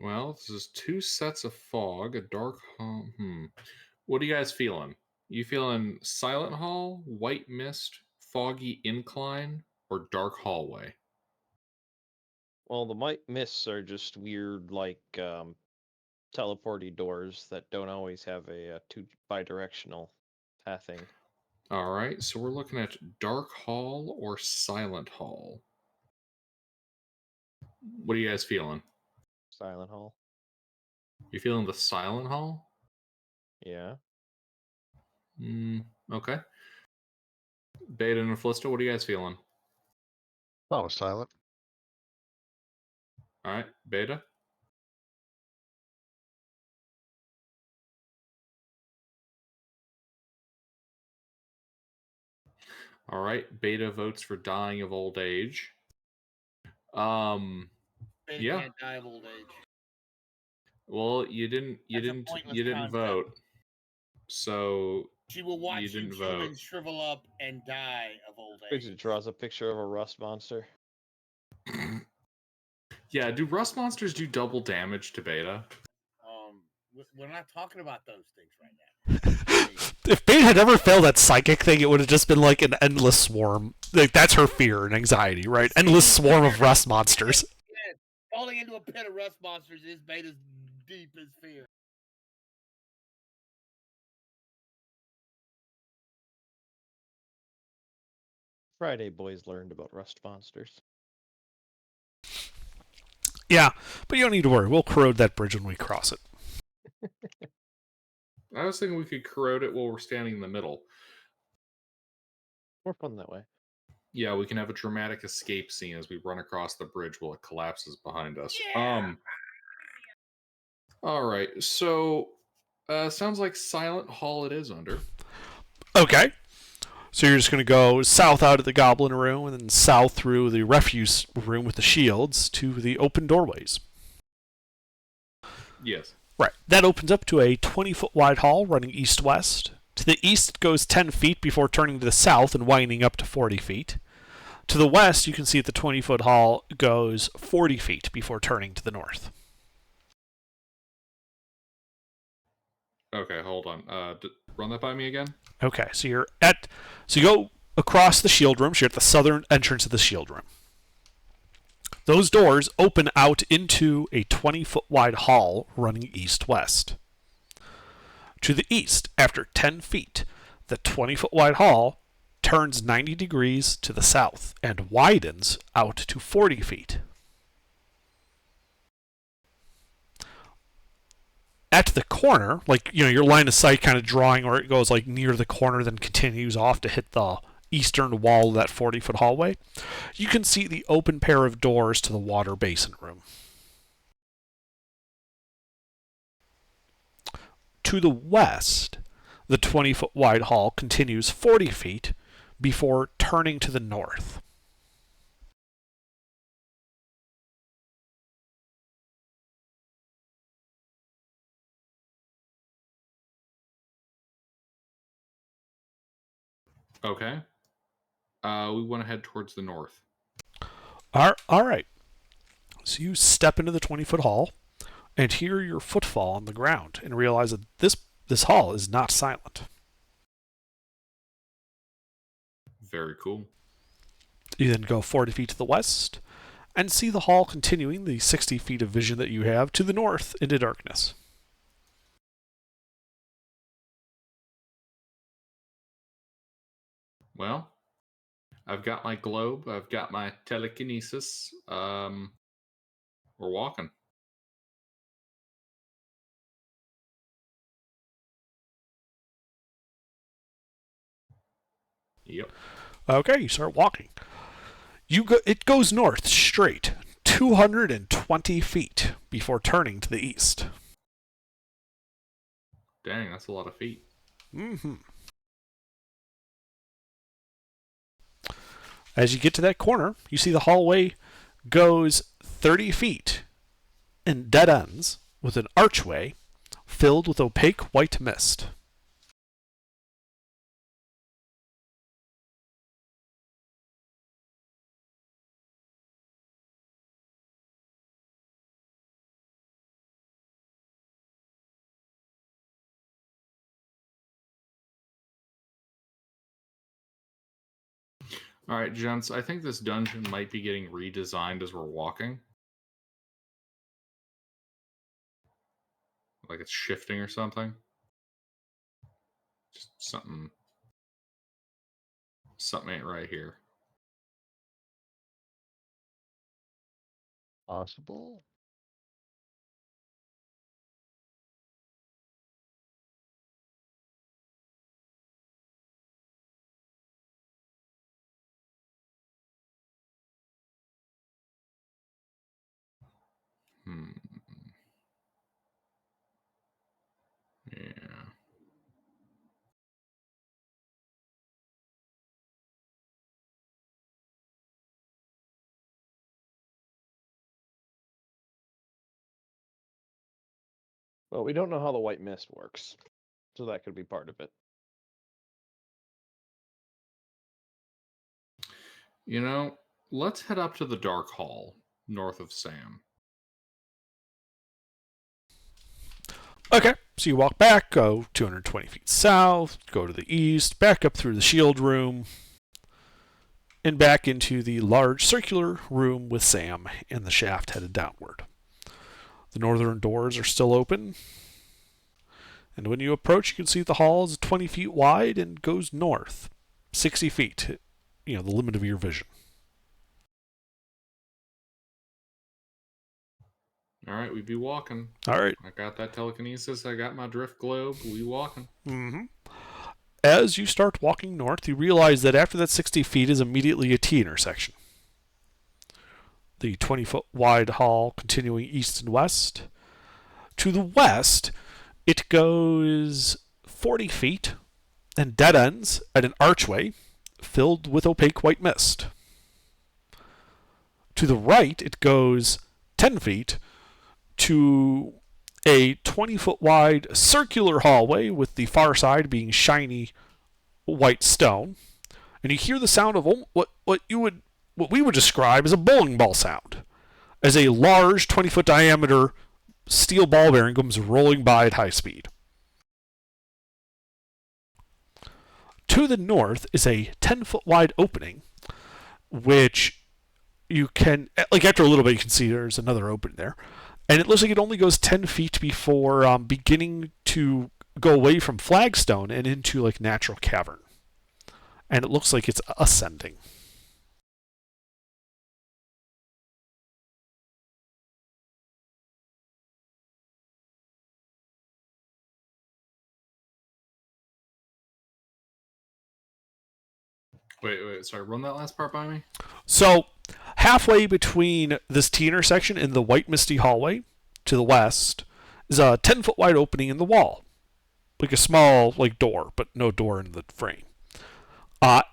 Well, this is 2 sets of fog, a dark hall. What are you guys feeling? You feeling Silent Hall, White Mist, Foggy Incline, or Dark Hallway? Well, the white mists are just weird, like teleporty doors that don't always have a 2 bi-directional pathing. All right, so we're looking at Dark Hall or Silent Hall. What are you guys feeling? Silent Hall. You feeling the Silent Hall? Yeah. Okay. Beta and Flisto, what are you guys feeling? I was silent. All right, Beta. All right. Beta votes for dying of old age. Beta Yeah. can't die of old age. Well, you didn't Concept. vote. So She will watch you didn't children vote. shrivel up and die of old Picture age. draws a picture of a rust monster. Yeah, do rust monsters do double damage to beta? We're not talking about those things right now. If Beta had ever failed that psychic thing, it would have just been like an endless swarm. Like that's her fear and anxiety, right? Endless swarm of rust monsters. Yeah, falling into a pit of rust monsters is Beta's deepest fear. Friday boys learned about rust monsters. Yeah, but you don't need to worry. We'll corrode that bridge when we cross it. I was thinking we could corrode it while we're standing in the middle. More fun that way. Yeah, we can have a dramatic escape scene as we run across the bridge while it collapses behind us. Yeah. All right. So, sounds like Silent Hall it is under. Okay. So you're just going to go south out of the goblin room and then south through the refuse room with the shields to the open doorways. Yes. Right. That opens up to a 20-foot wide hall running east-west. To the east, it goes 10 feet before turning to the south and winding up to 40 feet. To the west, you can see that the 20-foot hall goes 40 feet before turning to the north. Okay, hold on. Run that by me again. Okay, so you go across the shield room. So you're at the southern entrance of the shield room. Those doors open out into a 20-foot wide hall running east-west. To the east, after 10 feet, the 20-foot wide hall turns 90 degrees to the south and widens out to 40 feet. At the corner, like your line of sight kind of drawing where it goes like near the corner, then continues off to hit the eastern wall of that 40-foot hallway, you can see the open pair of doors to the water basin room. To the west, the 20-foot wide hall continues 40 feet before turning to the north. Okay. We want to head towards the north. All right. So you step into the 20-foot hall and hear your footfall on the ground and realize that this hall is not silent. Very cool. You then go 40 feet to the west and see the hall continuing the 60 feet of vision that you have to the north into darkness. Well, I've got my globe. I've got my telekinesis. We're walking. Yep. Okay, you start walking. It goes north straight, 220 feet before turning to the east. Dang, that's a lot of feet. Mm-hmm. As you get to that corner, you see the hallway goes 30 feet and dead ends with an archway filled with opaque white mist. All right, gents, I think this dungeon might be getting redesigned as we're walking. Like it's shifting or something. Just something ain't right here. Possible? Hmm. Yeah. Well, we don't know how the white mist works, so that could be part of it. You know, let's head up to the Dark Hall, north of Sam. Okay, so you walk back, go 220 feet south, go to the east, back up through the shield room, and back into the large circular room with Sam and the shaft headed downward. The northern doors are still open, and when you approach, you can see the hall is 20 feet wide and goes north 60 feet, the limit of your vision. All right, we be walking. All right. I got that telekinesis. I got my drift globe. We walking. Mm-hmm. As you start walking north, you realize that after that 60 feet is immediately a T intersection. The 20-foot wide hall continuing east and west. To the west, it goes 40 feet and dead ends at an archway filled with opaque white mist. To the right, it goes 10 feet to a 20-foot wide circular hallway with the far side being shiny white stone. And you hear the sound of what we would describe as a bowling ball sound, as a large 20-foot diameter steel ball bearing comes rolling by at high speed. To the north is a 10-foot wide opening, which you can, after a little bit, you can see there's another opening there. And it looks like it only goes 10 feet before beginning to go away from flagstone and into natural cavern. And it looks like it's ascending. Wait, sorry, run that last part by me? So, halfway between this T intersection and the white misty hallway to the west is a 10-foot wide opening in the wall. Like a small door, but no door in the frame. And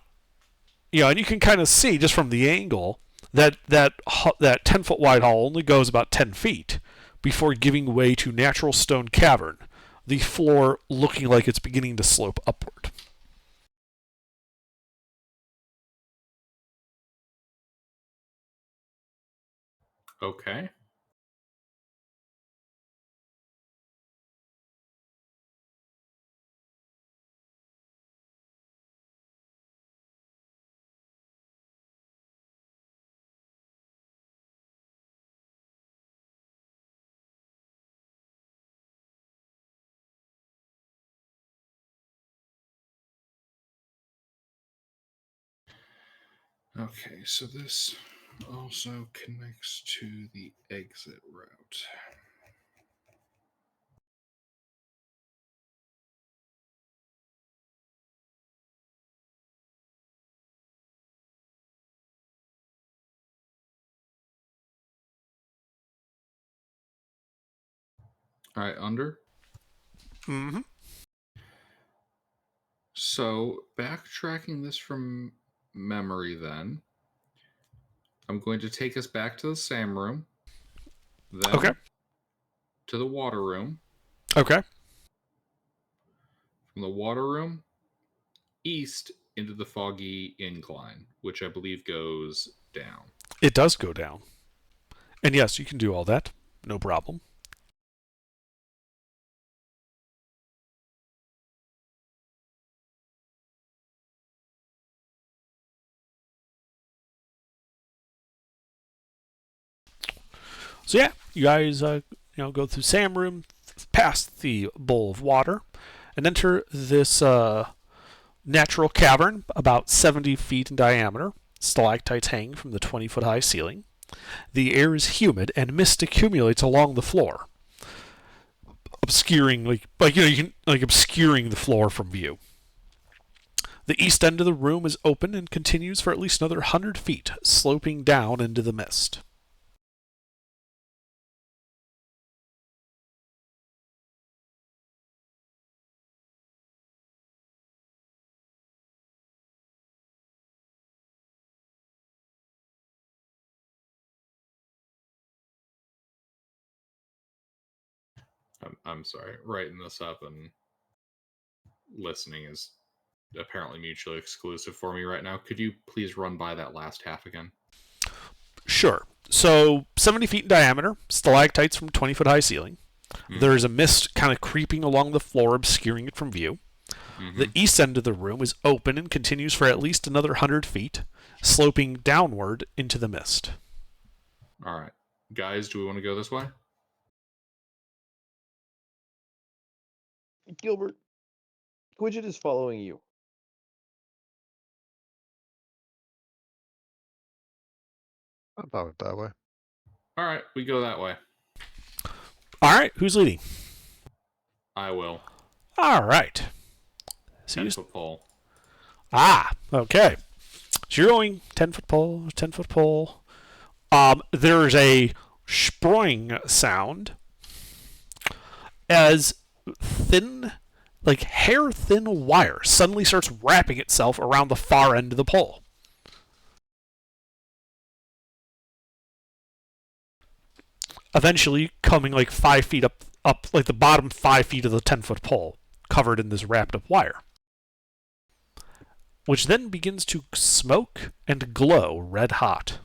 you can kind of see just from the angle that 10-foot wide hall only goes about 10 feet before giving way to natural stone cavern, the floor looking like it's beginning to slope upward. Okay. Okay, so this also connects to the exit route. All right, under. Mm-hmm. So, backtracking this from memory, then, I'm going to take us back to the SAM room, then Okay. to the water room. Okay. From the water room, east into the foggy incline, which I believe goes down. It does go down. And yes, you can do all that. No problem. So yeah, you guys go through SAM room, past the bowl of water, and enter this natural cavern about 70 feet in diameter. Stalactites hang from the 20-foot high ceiling. The air is humid and mist accumulates along the floor, obscuring obscuring the floor from view. The east end of the room is open and continues for at least another 100 feet, sloping down into the mist. I'm sorry. Writing this up and listening is apparently mutually exclusive for me right now. Could you please run by that last half again? Sure. So 70 feet in diameter, stalactites from 20-foot high ceiling. There's a mist kind of creeping along the floor, obscuring it from view. The east end of the room is open and continues for at least another 100 feet, sloping downward into the mist. All right. Guys, do we want to go this way? Gilbert, Widget is following you. I'm fine with that way. All right, we go that way. All right, who's leading? I will. All right. So 10-foot pole. Okay. So you're going 10-foot pole, 10-foot pole. There's a sproing sound as thin, like hair-thin wire suddenly starts wrapping itself around the far end of the pole. Eventually coming like 5 feet up like the bottom 5 feet of the 10-foot pole, covered in this wrapped up wire, which then begins to smoke and glow red hot.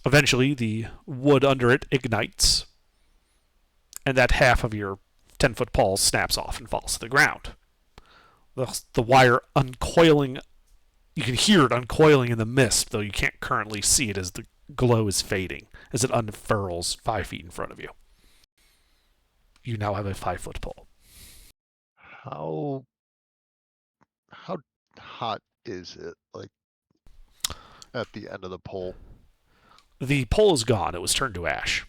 Eventually, the wood under it ignites, and that half of your 10-foot pole snaps off and falls to the ground. The wire uncoiling, you can hear it uncoiling in the mist, though you can't currently see it as the glow is fading, as it unfurls 5 feet in front of you. You now have a 5-foot pole. How hot is it? Like at the end of the pole? The pole is gone. It was turned to ash.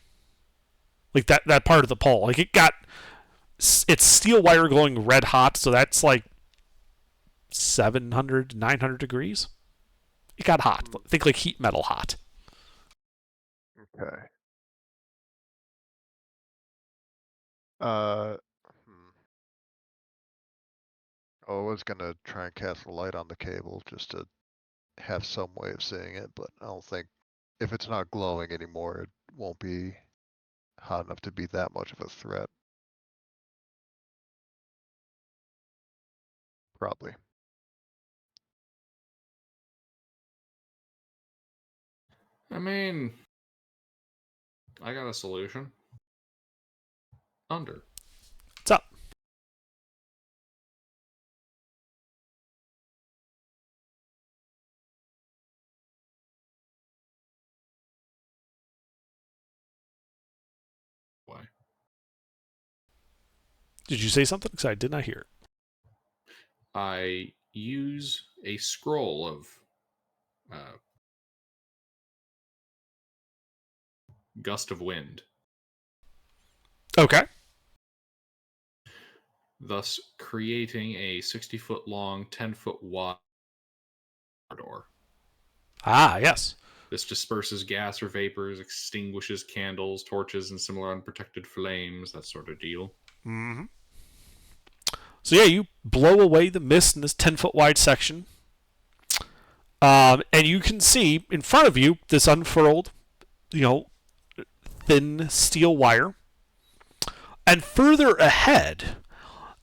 Like that part of the pole. Like it's steel wire glowing red hot, so that's like 700, 900 degrees. It got hot. Think like heat metal hot. Okay. I was gonna try and cast a light on the cable just to have some way of seeing it, but I don't think if it's not glowing anymore, it won't be hot enough to be that much of a threat. Probably. I mean, I got a solution. Under. What's up? Why? Did you say something? Because I did not hear it. I use a scroll of gust of wind, Okay. thus creating a 60-foot long, 10-foot wide corridor. Yes. This disperses gas or vapors, extinguishes candles, torches, and similar unprotected flames, that sort of deal. Mm-hmm. So yeah, you blow away the mist in this 10-foot wide section. And you can see in front of you this unfurled, thin steel wire. And further ahead,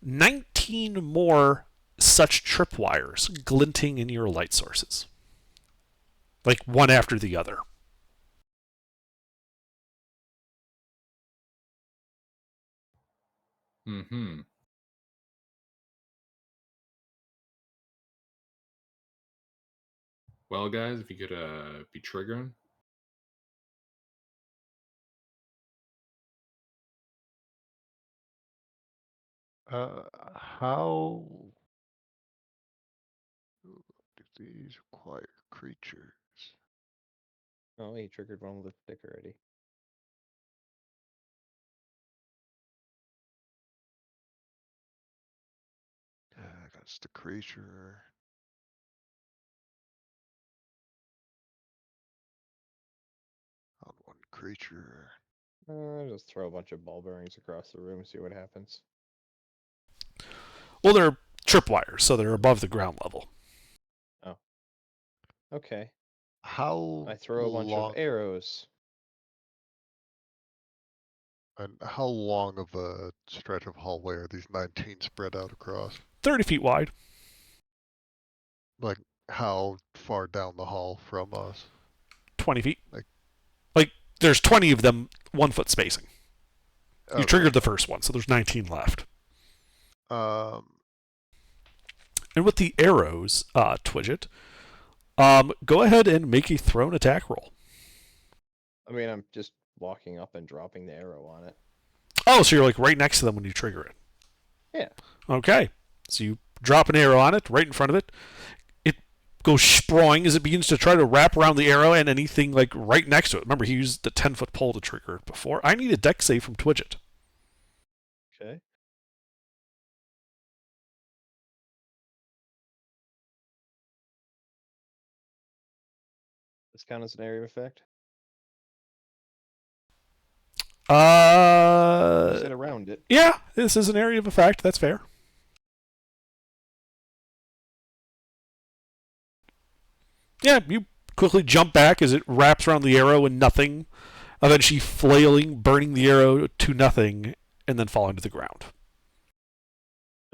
19 more such tripwires glinting in your light sources. Like one after the other. Mm-hmm. Well, guys, if you could be triggering. How do these require creatures? Oh, he triggered one with a stick already. That's the creature. On one creature. Just throw a bunch of ball bearings across the room, see what happens. Well, they're tripwires, so they're above the ground level. Oh. Okay. How I throw a bunch long of arrows. and how long of a stretch of hallway are these 19 spread out across? 30 feet wide. Like how far down the hall from us? 20 feet. Like- Like, there's 20 of them, 1 foot spacing. You Okay. triggered the first one, so there's 19 left. And with the arrows, Twidget, go ahead and make a thrown attack roll. I mean, I'm just walking up and dropping the arrow on it. Oh, so you're like right next to them when you trigger it. Yeah. Okay. So you drop an arrow on it, right in front of it. It goes sproing as it begins to try to wrap around the arrow and anything like right next to it. Remember, he used the 10-foot pole to trigger it before. I need a dex save from Twidget. Okay. This count as an area of effect? You said around it. Yeah, this is an area of effect. That's fair. Yeah, you quickly jump back as it wraps around the arrow and nothing, eventually flailing, burning the arrow to nothing, and then falling to the ground.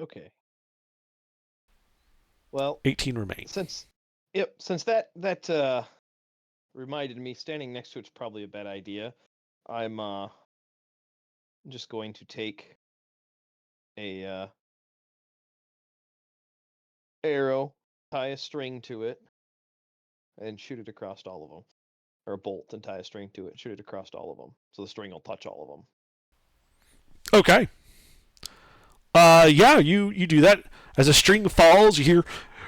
Okay. Well, 18 remain. since that reminded me standing next to it's probably a bad idea. I'm just going to take a arrow, tie a string to it, and shoot it across all of them. Or a bolt and tie a string to it, shoot it across all of them. So the string will touch all of them. Okay. Yeah, you do that. As a string falls, you hear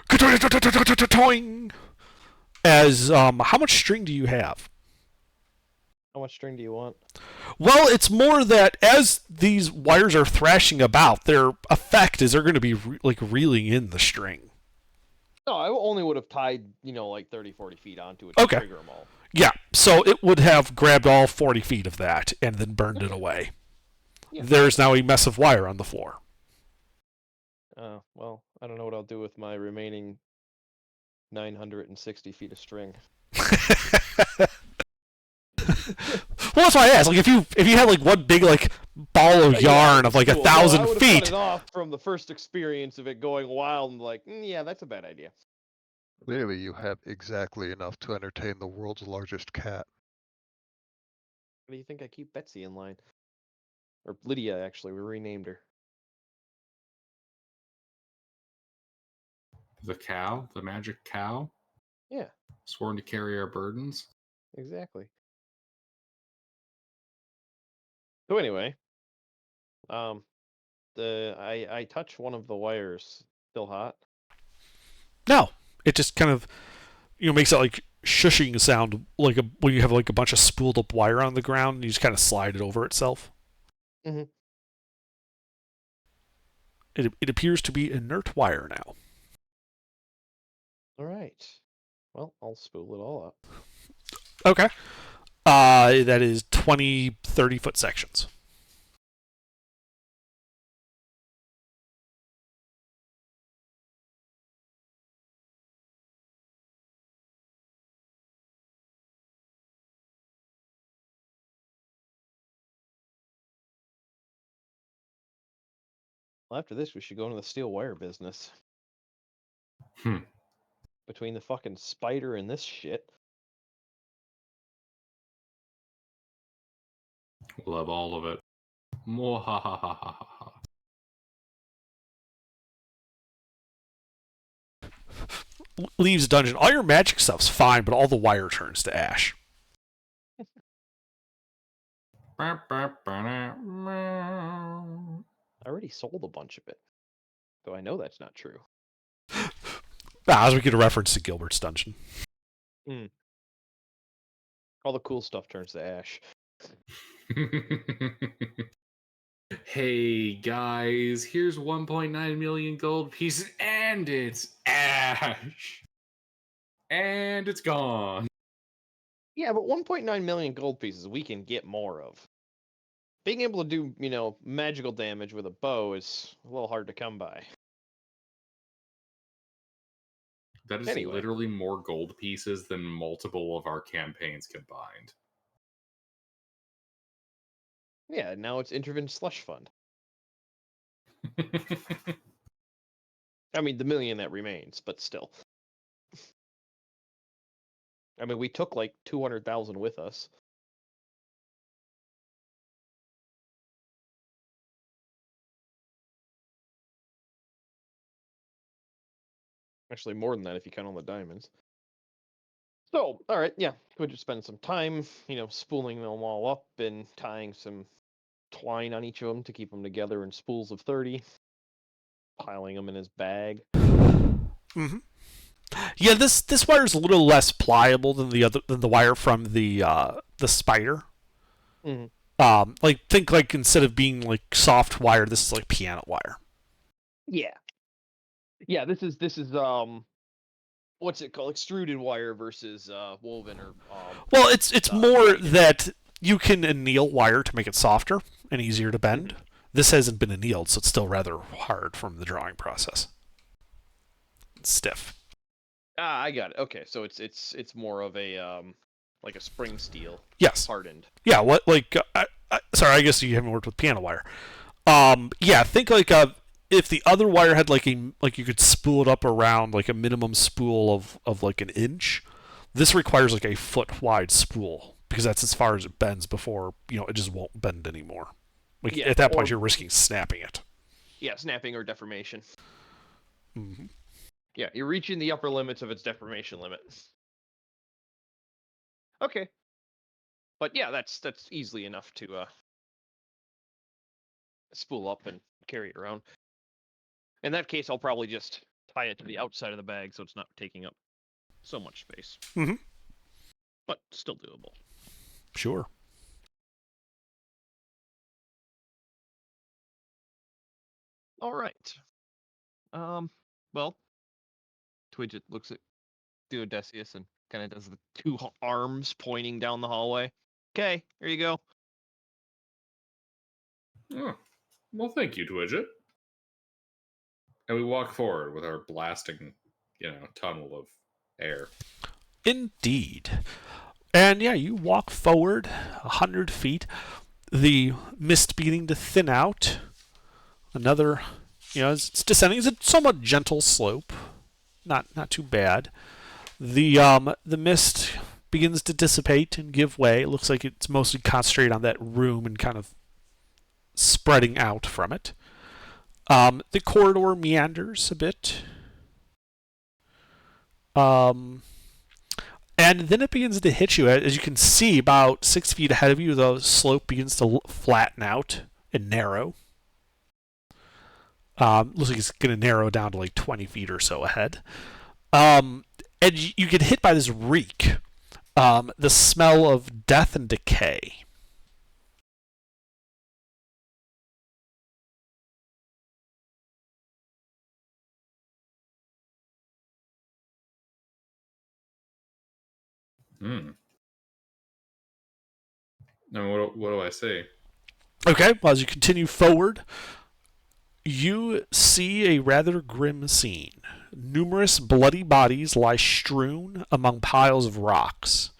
toing. As how much string do you have? How much string do you want? Well, it's more that as these wires are thrashing about, their effect is they're going to be like reeling in the string. No, I only would have tied, like 30, 40 feet onto it to Okay. trigger them all. Yeah, so it would have grabbed all 40 feet of that and then burned it away. Yeah. There's now a mess of wire on the floor. Well, I don't know what I'll do with my remaining 960 feet of string. Well, that's why I asked. Like, if you had like one big like ball of yarn of like Cool. 1,000 I would've feet, cut it off from the first experience of it going wild and like, yeah, that's a bad idea. Clearly, you have exactly enough to entertain the world's largest cat. What do you think I keep Betsy in line? Or Lydia, actually. We renamed her. The cow, the magic cow, Yeah, sworn to carry our burdens. exactly. So anyway, I touch one of the wires. Still hot? no, it just kind of makes that like shushing sound, like when you have like a bunch of spooled up wire on the ground and you just kind of slide it over itself. Mhm. It appears to be inert wire now. All right. Well, I'll spool it all up. Okay. That is 20, 30-foot sections. Well, after this, we should go into the steel wire business. Hmm. Between the fucking spider and this shit. We'll have all of it. Mwahahahaha. Leaves dungeon. All your magic stuff's fine, but all the wire turns to ash. I already sold a bunch of it. Though I know that's not true. As we get a reference to Gilbert's dungeon. All the cool stuff turns to ash. Hey guys, here's 1.9 million gold pieces and it's ash. And it's gone. Yeah, but 1.9 million gold pieces we can get more of. Being able to do, magical damage with a bow is a little hard to come by. That is Anyway. literally more gold pieces than multiple of our campaigns combined. Yeah, now it's Intervin Slush Fund. I mean, the million that remains, but still. I mean, we took like 200,000 with us. Actually, more than that if you count all the diamonds. So, all right, yeah, we just spend some time, spooling them all up and tying some twine on each of them to keep them together in spools of 30, piling them in his bag. Mm-hmm. Yeah, this wire is a little less pliable than the wire from the spider. Mm-hmm. Think like instead of being like soft wire, this is like piano wire. Yeah. Yeah, this is what's it called? Extruded wire versus woven or Well, it's more braided. that you can anneal wire to make it softer and easier to bend. Mm-hmm. This hasn't been annealed, so it's still rather hard from the drawing process. It's stiff. Ah, I got it. Okay, so it's more of a like a spring steel. Yes. Hardened. Yeah. What like? Sorry, I guess you haven't worked with piano wire. Yeah. Think like if the other wire had like you could spool it up around like a minimum spool of like an inch. This requires like a foot wide spool because that's as far as it bends before it just won't bend anymore. Like Yeah, at that point or- you're risking snapping it. Yeah, snapping or deformation. Mm-hmm. Yeah, you're reaching the upper limits of its deformation limit. Okay. But yeah, that's easily enough to spool up and carry it around. In that case, I'll probably just tie it to the outside of the bag so it's not taking up so much space. Mm-hmm. But still doable. Sure. All right. Well, Twidget looks at Duodecius and kind of does the two arms pointing down the hallway. Okay, here you go. Oh, well, thank you, Twidget. And we walk forward with our blasting, tunnel of air. Indeed. And yeah, you walk forward 100 feet. The mist beginning to thin out. Another, it's descending. It's a somewhat gentle slope. Not too bad. The mist begins to dissipate and give way. It looks like it's mostly concentrated on that room and kind of spreading out from it. The corridor meanders a bit. And then it begins to hit you. As you can see, about 6 feet ahead of you, the slope begins to flatten out and narrow. Looks like it's going to narrow down to like 20 feet or so ahead. And you get hit by this reek. The smell of death and decay. Hmm. Now, what do I say? Okay, well, as you continue forward, you see a rather grim scene. Numerous bloody bodies lie strewn among piles of rocks.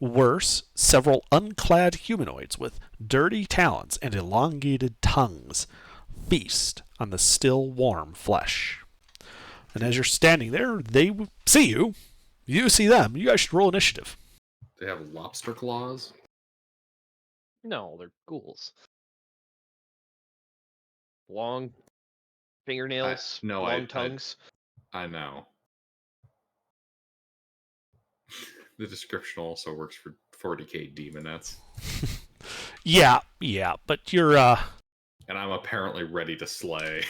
Worse, several unclad humanoids with dirty talons and elongated tongues feast on the still warm flesh. And as you're standing there, they see you. You see them. You guys should roll initiative. They have lobster claws? No, they're ghouls. Long fingernails, long tongues. I know. The description also works for 40k demonettes. Yeah, but you're And I'm apparently ready to slay.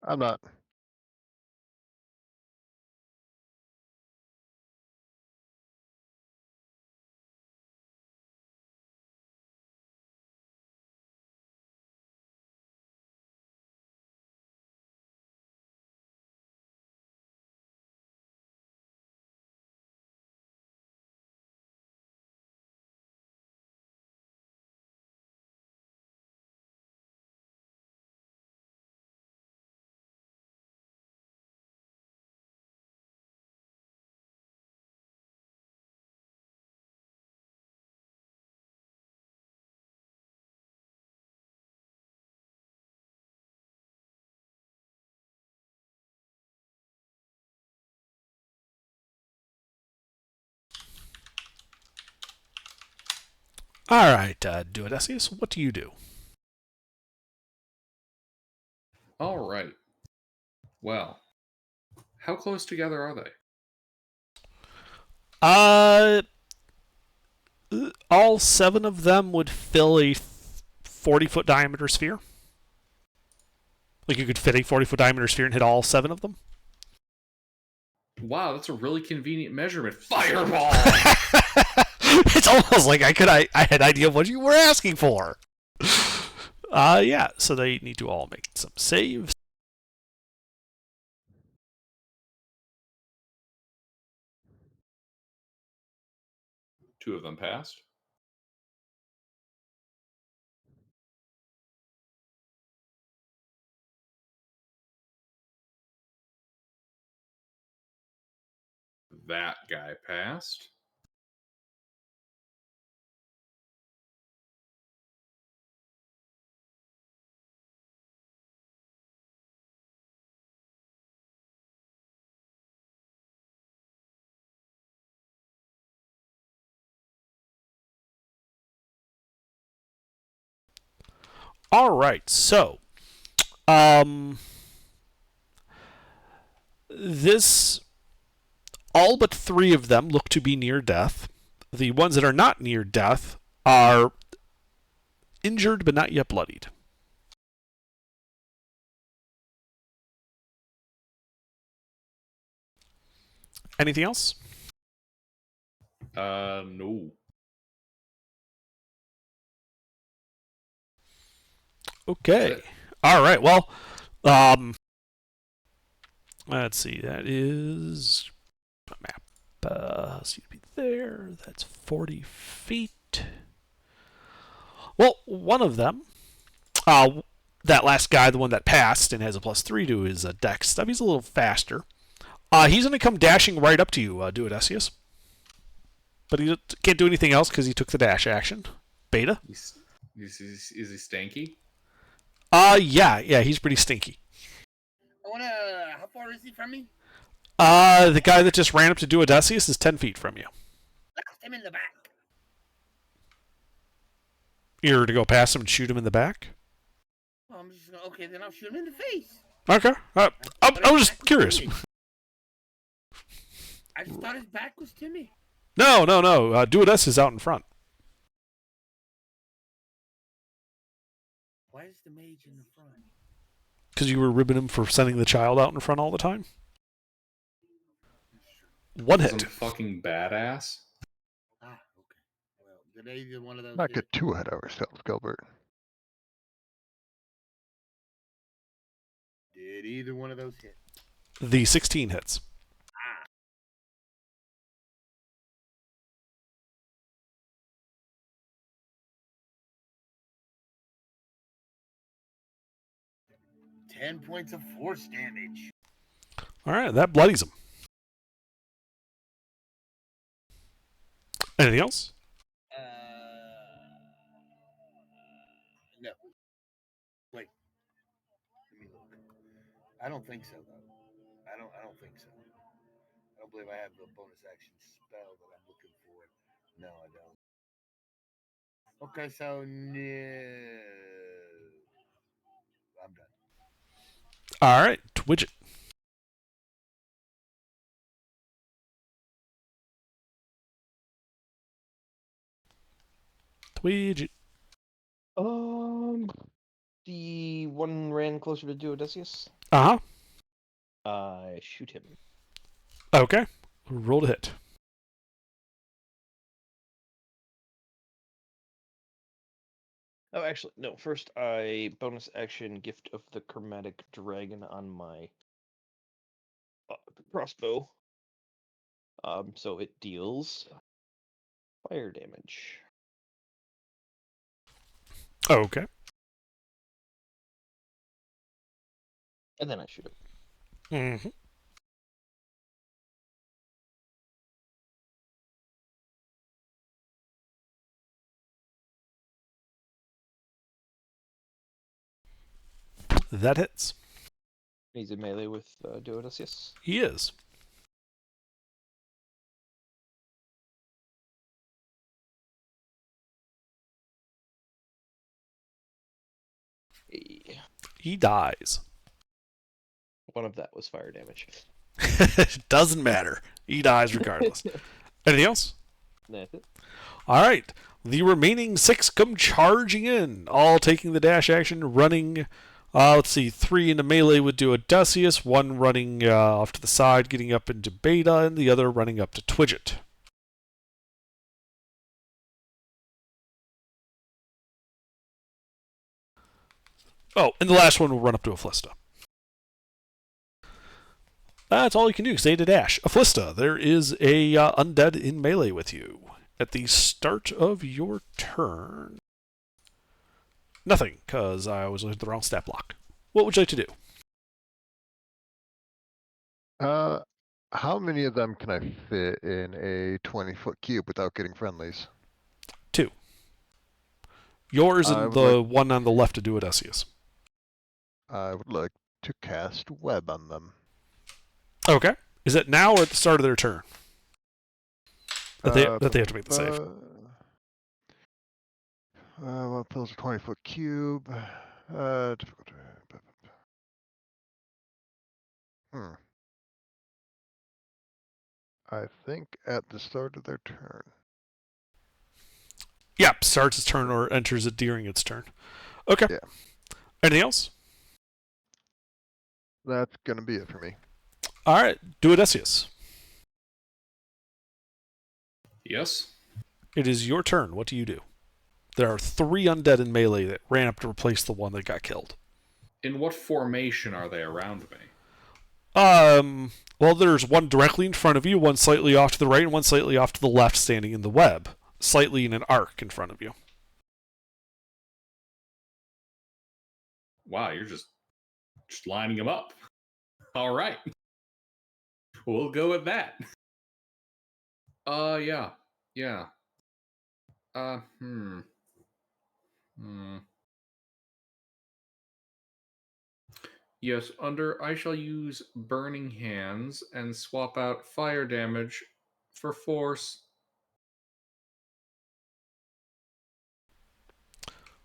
I'm not. All right, Duodecius, what do you do? All right. Well, how close together are they? All 7 of them would fill a 40-foot diameter sphere. Like you could fit a 40-foot diameter sphere and hit all 7 of them. Wow, that's a really convenient measurement. Fireball! It's almost like I had an idea of what you were asking for. Yeah, so they need to all make some saves. Two of them passed. That guy passed. All right, so this all but 3 of them look to be near death. The ones that are not near death are injured but not yet bloodied. Anything else? No. Okay. All right. Well, let's see. That is a map. So you'd be there. That's 40 feet. Well, one of them, that last guy, the one that passed and has a +3 to his dex stuff, he's a little faster. He's going to come dashing right up to you, Duodecius. But he can't do anything else because he took the dash action. Beta? Is he stanky? Yeah, he's pretty stinky. How far is he from me? The guy that just ran up to Duodecius is 10 feet from you. Blast him in the back. You're to go past him and shoot him in the back? Well, I'm just gonna, okay, then I'll shoot him in the face. Okay. I was just curious. I just thought his back was to me. No. Duodecius is out in front. Why is the mage in the front? Because you were ribbing him for sending the child out in front all the time? One Some hit. fucking badass. Ah, okay. Well, did either one of those Not hit? get too ahead of ourselves, Gilbert. Did either one of those hit? The 16 hits. Ah. Ten points of force damage. All right, that bloodies him. Anything else? No. Wait. Let me look. I don't think so, though. I don't think so. I don't believe I have the bonus action spell that I'm looking for. No, I don't. Okay, so no. I'm done. All right, Twidget. Twidget. The one ran closer to Duodecius. Uh-huh. I shoot him. Okay. Roll to hit. Oh, actually, no. First, I bonus action Gift of the Chromatic Dragon on my crossbow. So it deals fire damage. Okay. And then I shoot him. Mm-hmm. That hits. He's in melee with Duodecius. He is. He dies. One of that was fire damage. Doesn't matter. He dies regardless. Anything else? That's it. All right. The remaining 6 come charging in, all taking the dash action, running. Let's see, 3 into melee would do Odysseus, 1 running off to the side, getting up into Beta, and the other running up to Twidget. Oh, and the last one will run up to Afflista. That's all you can do. Say to dash. Afflista, there is a undead in melee with you. At the start of your turn. Nothing, because I was looking at the wrong stat block. What would you like to do? How many of them can I fit in a 20-foot cube without getting friendlies? 2. Yours I and would the one on the left to do Odysseus. I would like to cast web on them. Okay. Is it now or at the start of their turn? That they have to make the save. Well, fills a 20-foot cube. I think at the start of their turn. Yep, starts its turn or enters it during its turn. Okay. Yeah. Anything else? That's gonna be it for me. All right. Do Odysseus. Yes. It is your turn. What do you do? There are 3 undead in melee that ran up to replace the one that got killed. In what formation are they around me? Well, there's one directly in front of you, one slightly off to the right, and one slightly off to the left, standing in the web, slightly in an arc in front of you. Wow, you're just lining them up. All right. We'll go with that. Yeah. Yes, under I shall use Burning Hands and swap out fire damage for force.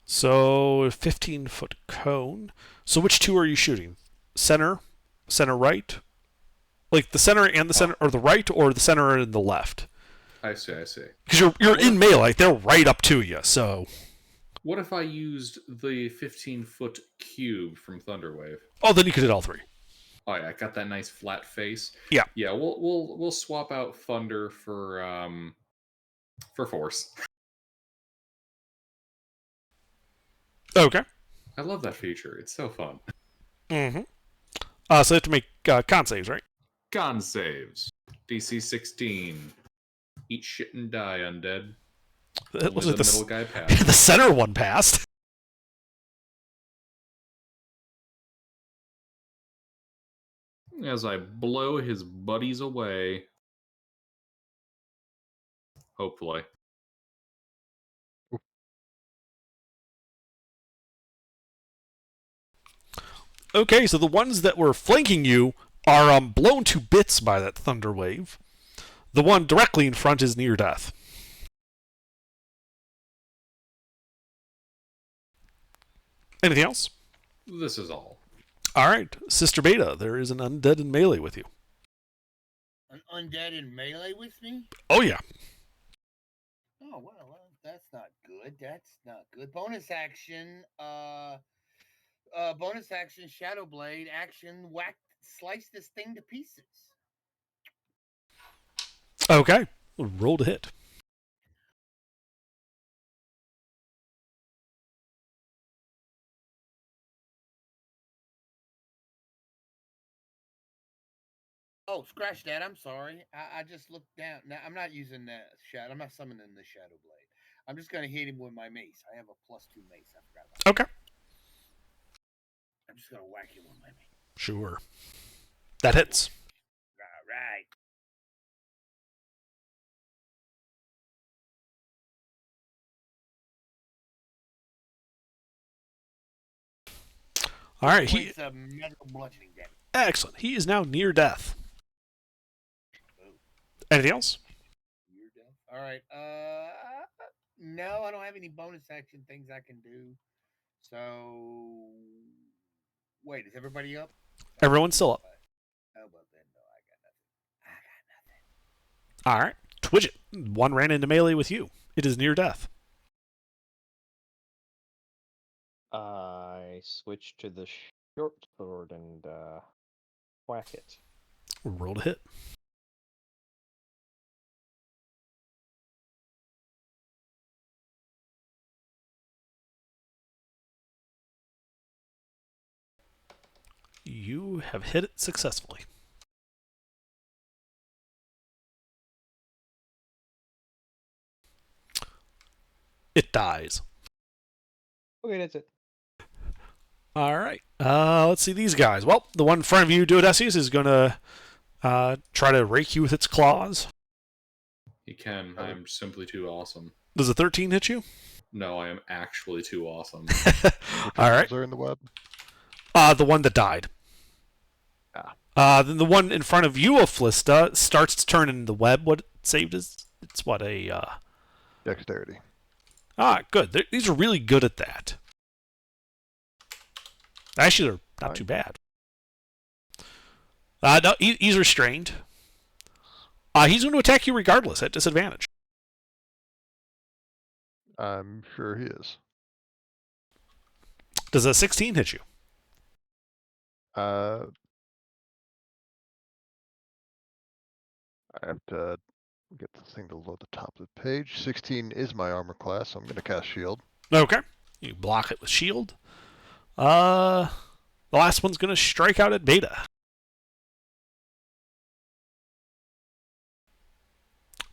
So, 15-foot cone. So which 2 are you shooting? Center right? Like the center and the center, or the right, or the center and the left? I see. Because you're in melee, they're right up to you, so... What if I used the 15-foot cube from Thunderwave? Oh, then you could hit all 3. Oh yeah, I got that nice flat face. Yeah. Yeah, we'll swap out Thunder for force. Okay. I love that feature. It's so fun. Mm-hmm. So you have to make con saves, right? Con saves. DC 16. Eat shit and die, undead. It looks Only like the middle guy passed. the center one passed. As I blow his buddies away. Hopefully. Okay, so the ones that were flanking you are blown to bits by that thunder wave. The one directly in front is near death. Anything else? This is all. All right, Sister Beta, there is an undead in melee with you. An undead in melee with me? Oh yeah. Oh well, that's not good. That's not good. Bonus action, Shadow Blade action, slice this thing to pieces. Okay, roll to hit. Oh, scratch that. I'm sorry. I just looked down. Now, I'm not using that shadow. I'm not summoning the Shadow Blade. I'm just going to hit him with my mace. I have a +2 mace. I forgot about that. Okay. I'm just going to whack him with my mace. Sure. That hits. All right. All right. Points of medical bludgeoning damage. Excellent. He is now near death. Anything else? Near death. All right. No, I don't have any bonus action things I can do. So, wait, is everybody up? Everyone's still up. How about then? No, I got nothing. All right. Twidget. One ran into melee with you. It is near death. I switch to the short sword and whack it. Roll to hit. You have hit it successfully. It dies. Okay, that's it. All right. Let's see these guys. Well, the one in front of you, Duodecius, is going to try to rake you with its claws. He can. I'm simply too awesome. Does a 13 hit you? No, I am actually too awesome. All right. Are in the web. The one that died. Then the one in front of you, Aflista, starts to turn in the web. What it saved is it's what a Dexterity. Good. These are really good at that. Actually, they're not too bad. No, he's restrained. He's going to attack you regardless at disadvantage. I'm sure he is. Does a 16 hit you? I have to get this thing to load the top of the page. 16 is my armor class, so I'm going to cast shield. Okay. You block it with shield. The last one's going to strike out at Beta.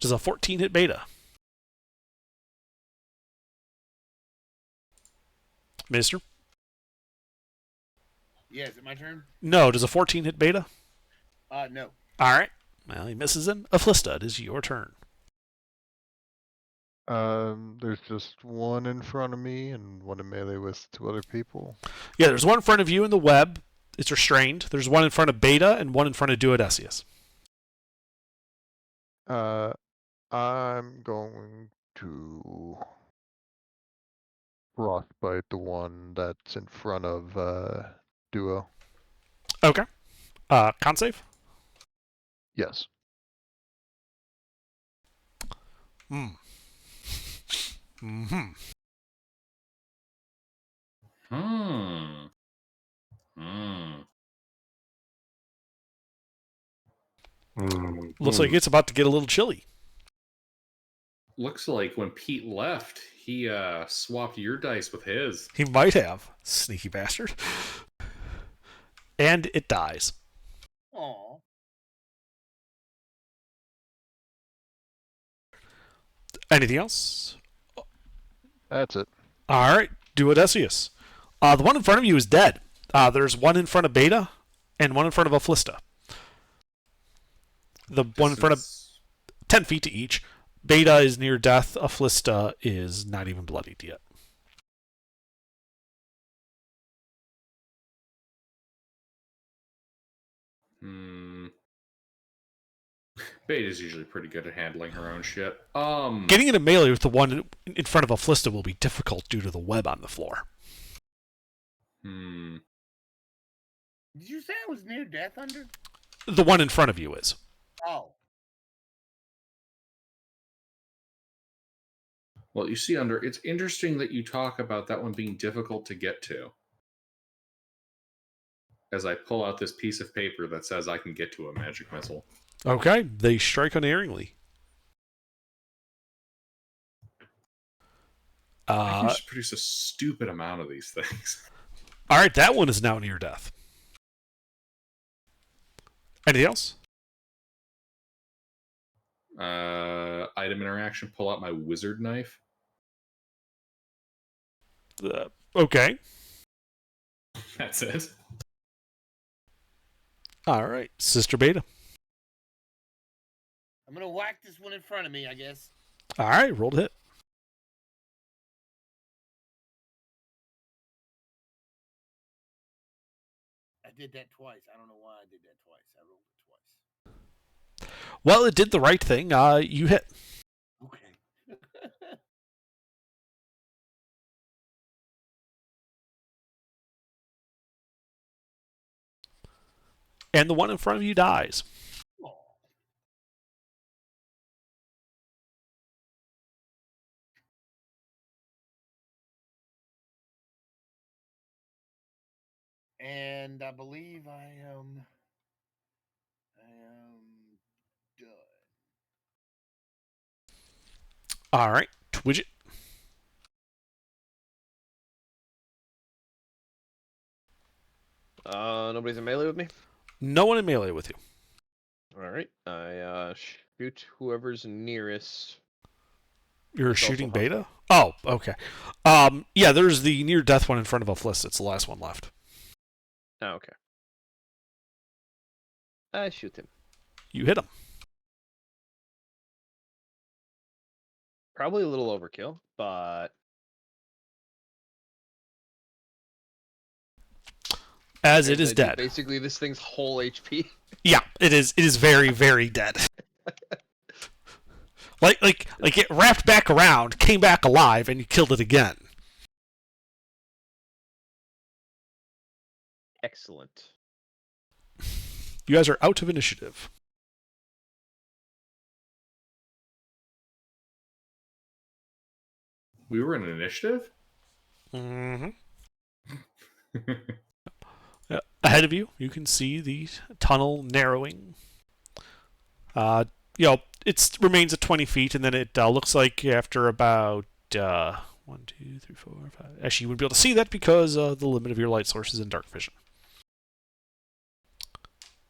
Does a 14 hit Beta? Mister? Yeah, is it my turn? No. Does a 14 hit Beta? No. All right. Well, he misses him. Aflista, it is your turn. There's just one in front of me and one in melee with 2 other people. Yeah, there's one in front of you in the web. It's restrained. There's one in front of Beta and one in front of Duodecius. I'm going to frostbite the one that's in front of Duo. Okay. Con save? Yes. Mm-hmm. Looks like it's about to get a little chilly. Looks like when Pete left, he swapped your dice with his. He might have. Sneaky bastard. And it dies. Aw. Anything else? That's it. All right. Duodecius. The one in front of you is dead. There's one in front of Beta and one in front of Aflista. The one in front of 10 feet to each. Beta is near death. Aflista is not even bloodied yet. Beta's usually pretty good at handling her own shit. Getting into melee with the one in front of Aflista will be difficult due to the web on the floor. Did you say I was near death under? The one in front of you is. Oh. Well, you see, Under, it's interesting that you talk about that one being difficult to get to. As I pull out this piece of paper that says I can get to a magic missile. Okay, they strike unerringly. I can just produce a stupid amount of these things. All right, that one is now near death. Anything else? Item interaction, pull out my wizard knife. Okay. That's it. All right, Sister Beta. I'm gonna whack this one in front of me, I guess. All right, roll to hit. I did that twice. I don't know why I did that twice. I rolled it twice. Well, it did the right thing. You hit. Okay. and the one in front of you dies. Aw. And I believe I am done. All right, Twidget. Nobody's in melee with me. No one in melee with you. All right. I shoot whoever's nearest. You're It's also shooting hostile. beta? Oh, okay. Yeah, there's the near death one in front of Ophlista. It's the last one left. Oh, okay. I shoot him. You hit him. Probably a little overkill, but As it as is I do dead. basically this thing's whole HP. Yeah, it is. It is very, very dead. like it wrapped back around, came back alive, and you killed it again. Excellent. You guys are out of initiative. We were in initiative? Mm-hmm. Ahead of you, you can see the tunnel narrowing. It remains at 20 feet, and then it looks like after about 1, 2, 3, 4, 5. Actually, you wouldn't be able to see that because the limit of your light source is in dark vision.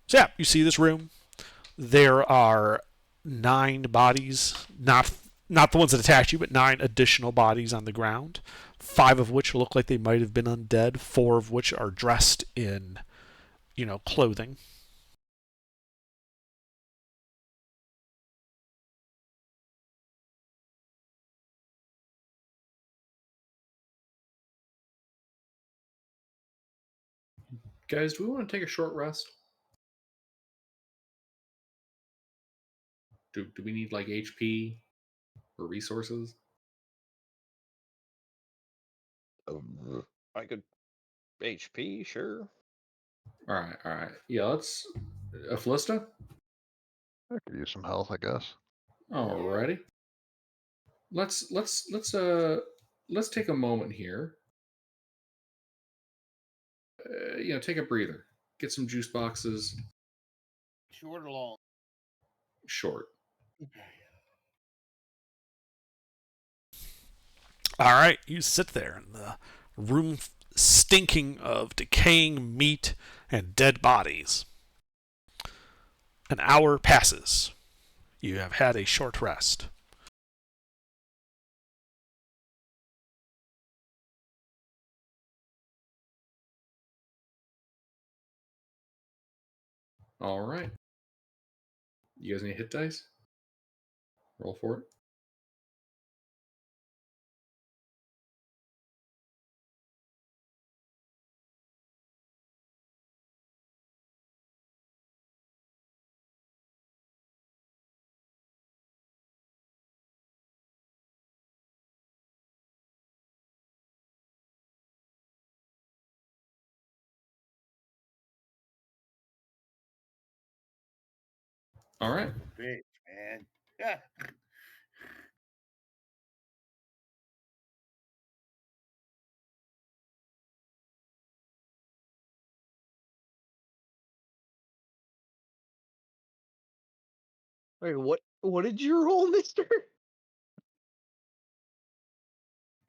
So yeah, you see this room. There are 9 bodies, not the ones that attacked you, but 9 additional bodies on the ground. 5 of which look like they might have been undead. 4 of which are dressed in, clothing. Guys, do we want to take a short rest? Do we need like HP or resources? I could HP, sure. All right. Yeah, let's. Aflista? I could use some health, I guess. Alrighty. Let's take a moment here. Take a breather. Get some juice boxes. Short or long? Short. All right, you sit there in the room stinking of decaying meat and dead bodies. An hour passes. You have had a short rest. All right. You guys need hit dice? Roll for it. All right. Bitch, man. Yeah. Wait, what did you roll, mister?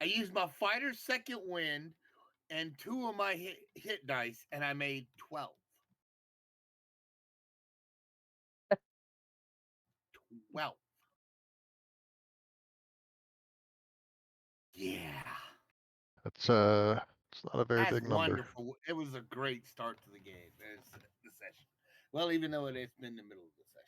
I used my fighter's second wind and 2 of my hit dice, and I made 12. 12. Yeah. It's not a very That's big number. wonderful. It was a great start to the game. The session. Well, even though it's been the middle of the session.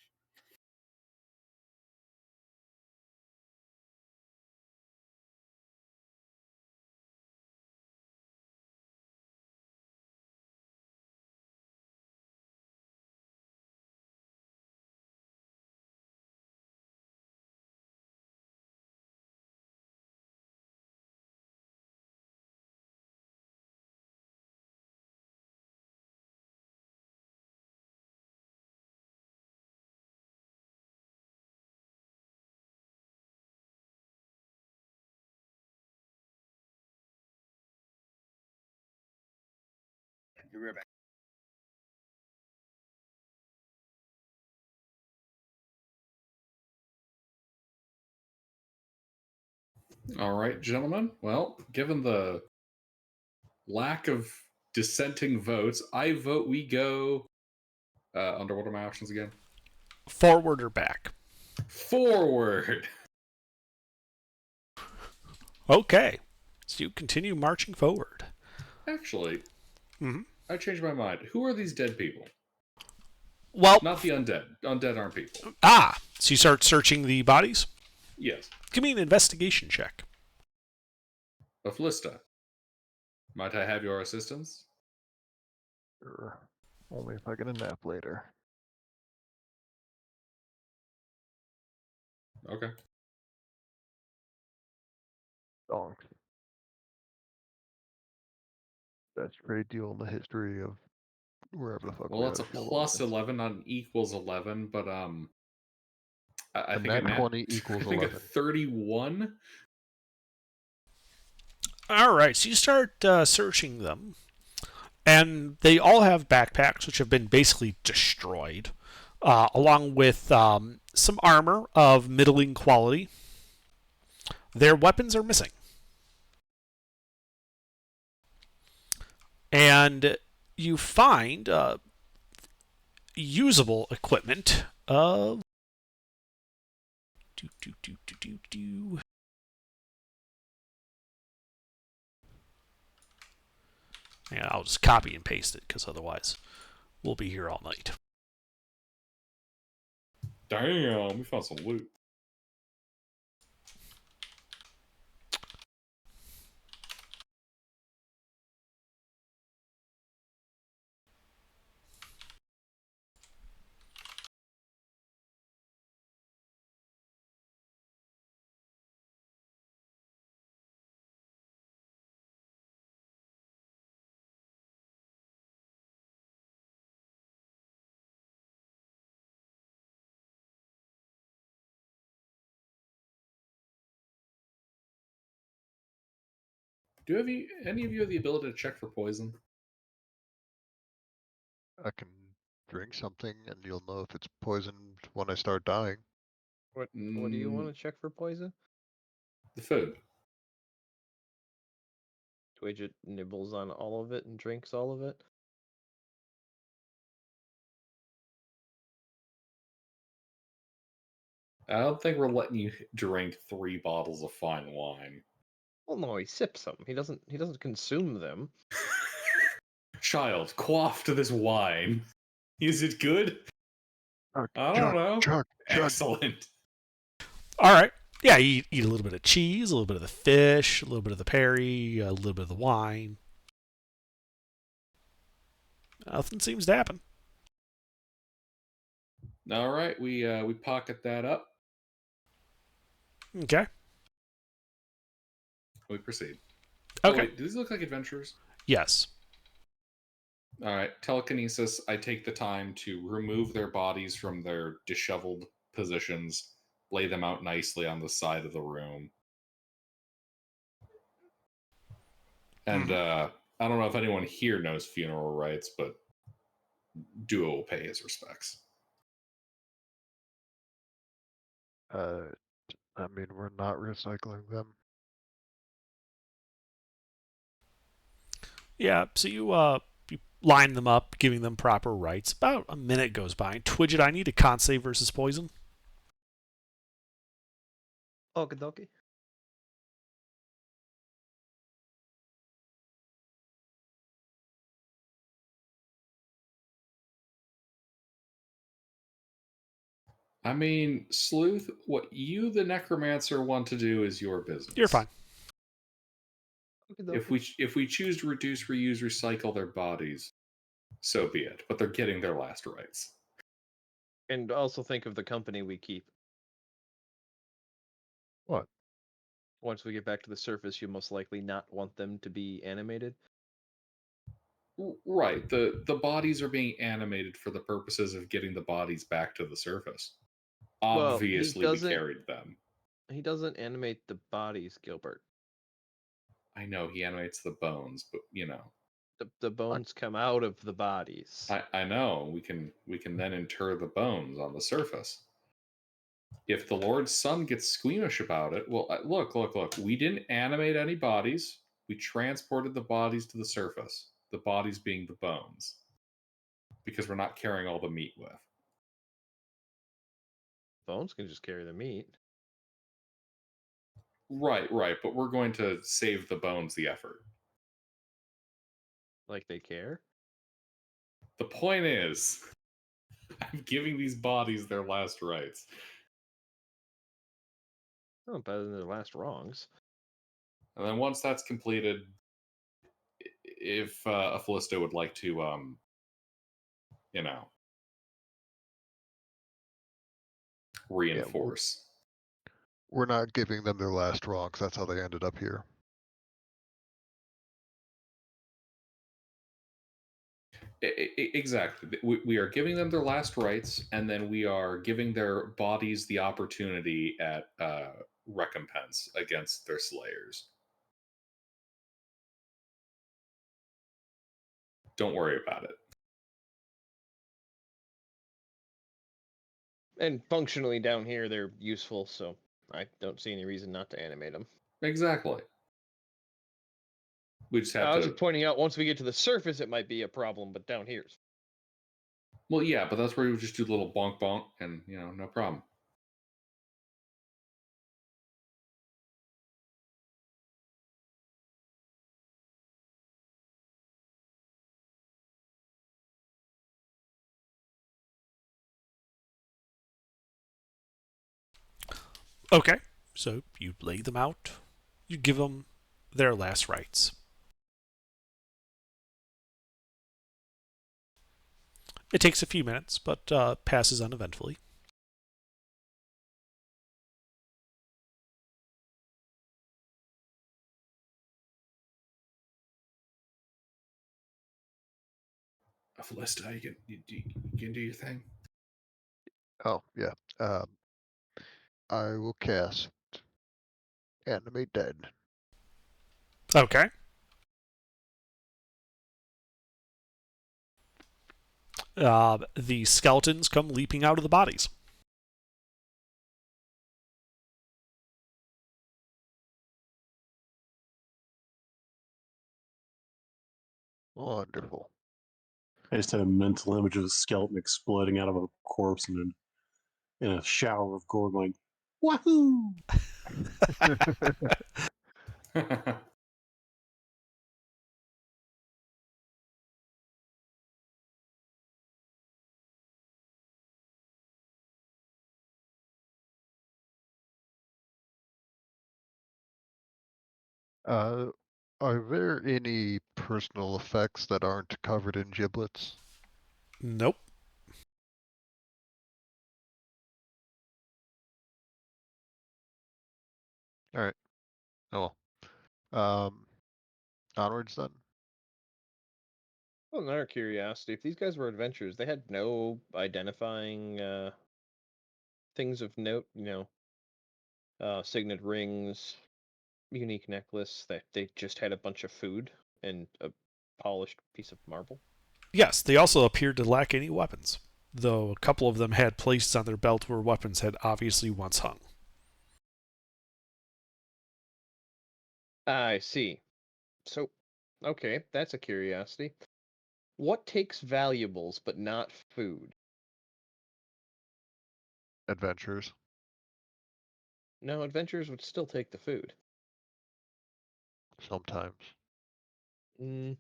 Be right back. All right, gentlemen. Well, given the lack of dissenting votes, I vote we go. Under what are my options again? Forward or back? Forward. Okay. So you continue marching forward. Actually, Mhm. I changed my mind. Who are these dead people? Well, Not the undead. Undead aren't people. so you start searching the bodies? Yes. Give me an investigation check. Baflista, might I have your assistance? Sure. Only if I get a nap later. Okay. Donks. Best trade deal in the history of wherever the fuck Well, we that's are. a plus 11, not an equals 11, but I A think nat a nat 20 equals I think 11. a 31. All right, so you start searching them, and they all have backpacks which have been basically destroyed, along with some armor of middling quality. Their weapons are missing. And you find usable equipment of. Yeah, I'll just copy and paste it because otherwise we'll be here all night. Damn, we found some loot. Do any of you have the ability to check for poison? I can drink something and you'll know if it's poisoned when I start dying. What do you want to check for poison? The food. Twidget nibbles on all of it and drinks all of it. I don't think we're letting you drink 3 bottles of fine wine. Well, no, he sips them. He doesn't consume them. Child, quaff to this wine. Is it good? Chug, I don't chug, know. chug, chug. Excellent. All right. Yeah, you eat a little bit of cheese, a little bit of the fish, a little bit of the perry, a little bit of the wine. Nothing seems to happen. All right, we pocket that up. Okay. We proceed. Okay. Oh, wait, do these look like adventurers? Yes. All right, telekinesis. I take the time to remove their bodies from their disheveled positions, lay them out nicely on the side of the room. And I don't know if anyone here knows funeral rites, but Duo will pay his respects. I mean, we're not recycling them. Yeah, so you line them up, giving them proper rights. About a minute goes by. Twidget, I need a con save versus poison. Okie dokie. I mean, Sleuth, what you, the necromancer, want to do is your business. You're fine. If we choose to reduce, reuse, recycle their bodies, so be it. But they're getting their last rites. And also think of the company we keep. What? Once we get back to the surface, you most likely not want them to be animated. Right. The bodies are being animated for the purposes of getting the bodies back to the surface. Well, Obviously, we carried them. He doesn't animate the bodies, Gilbert. I know he animates the bones, but you know. The bones come out of the bodies. I know. We can then inter the bones on the surface. If the Lord's Son gets squeamish about it, well, look. We didn't animate any bodies. We transported the bodies to the surface. The bodies being the bones, because we're not carrying all the meat with. Bones can just carry the meat. Right. But we're going to save the bones the effort. Like they care. The point is, I'm giving these bodies their last rites. Oh, better than their last wrongs. And then once that's completed, if a Philisto would like to, reinforce. We're not giving them their last wrong, 'cause that's how they ended up here. Exactly. We are giving them their last rites, and then we are giving their bodies the opportunity at recompense against their slayers. Don't worry about it. And functionally down here, they're useful, so I don't see any reason not to animate them. Exactly. We just have I was to. just pointing out, once we get to the surface, it might be a problem, but down here's. Well, yeah, but that's where you just do a little bonk bonk, and no problem. Okay, so you lay them out. You give them their last rites. It takes a few minutes, but passes uneventfully. Philista, you can do your thing. Oh, yeah. I will cast Animate Dead. Okay. The skeletons come leaping out of the bodies. Wonderful. I just had a mental image of a skeleton exploding out of a corpse and in a shower of gore going, wahoo! Are there any personal effects that aren't covered in giblets? Nope. All right. Oh well. Onwards then. Well, another curiosity: if these guys were adventurers, they had no identifying things of note. Signet rings, unique necklace. That they just had a bunch of food and a polished piece of marble. Yes, they also appeared to lack any weapons, though a couple of them had places on their belt where weapons had obviously once hung. I see. So, okay, that's a curiosity. What takes valuables but not food? Adventures. No, adventurers would still take the food. Sometimes. Mm,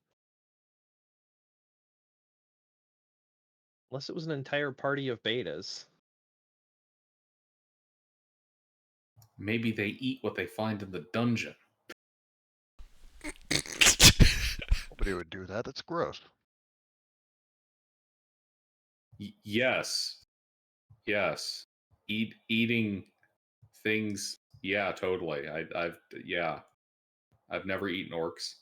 unless it was an entire party of betas. Maybe they eat what they find in the dungeon. Nobody would do that. That's gross. Yes. Eating things. Yeah, totally. I've never eaten orcs.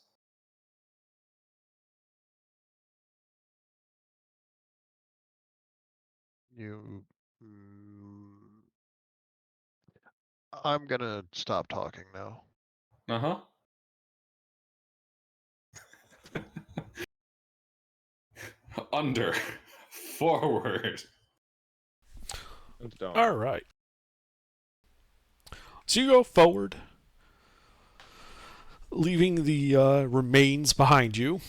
You. Mm, I'm gonna stop talking now. Uh huh. Under. Forward. Down. All right. So you go forward, leaving the remains behind you.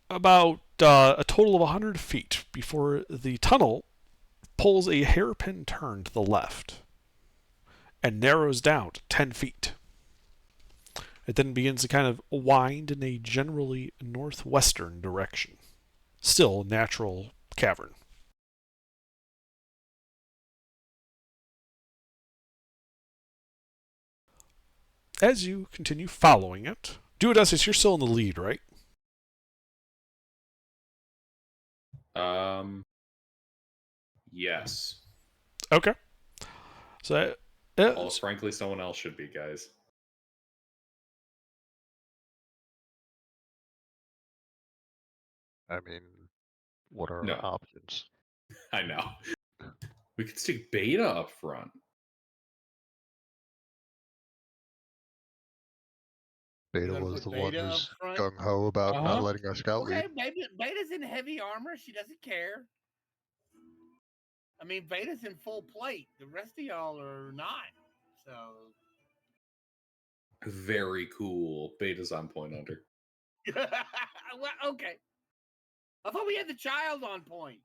About a total of 100 feet before the tunnel pulls a hairpin turn to the left and narrows down to 10 feet. It then begins to kind of wind in a generally northwestern direction. Still a natural cavern. As you continue following it, Duodesius, you're still in the lead, right? Yes. Okay. So, Well, frankly, someone else should be, guys. I mean, what are No. our options? I know. We could stick Beta up front. Beta gonna was put the one Beta up who's front? gung ho about not Uh-huh. letting our scout Okay, lead. Beta's in heavy armor. She doesn't care. I mean, Beta's in full plate. The rest of y'all are not. So Very cool. Beta's on point under. well, okay. I thought we had the child on point.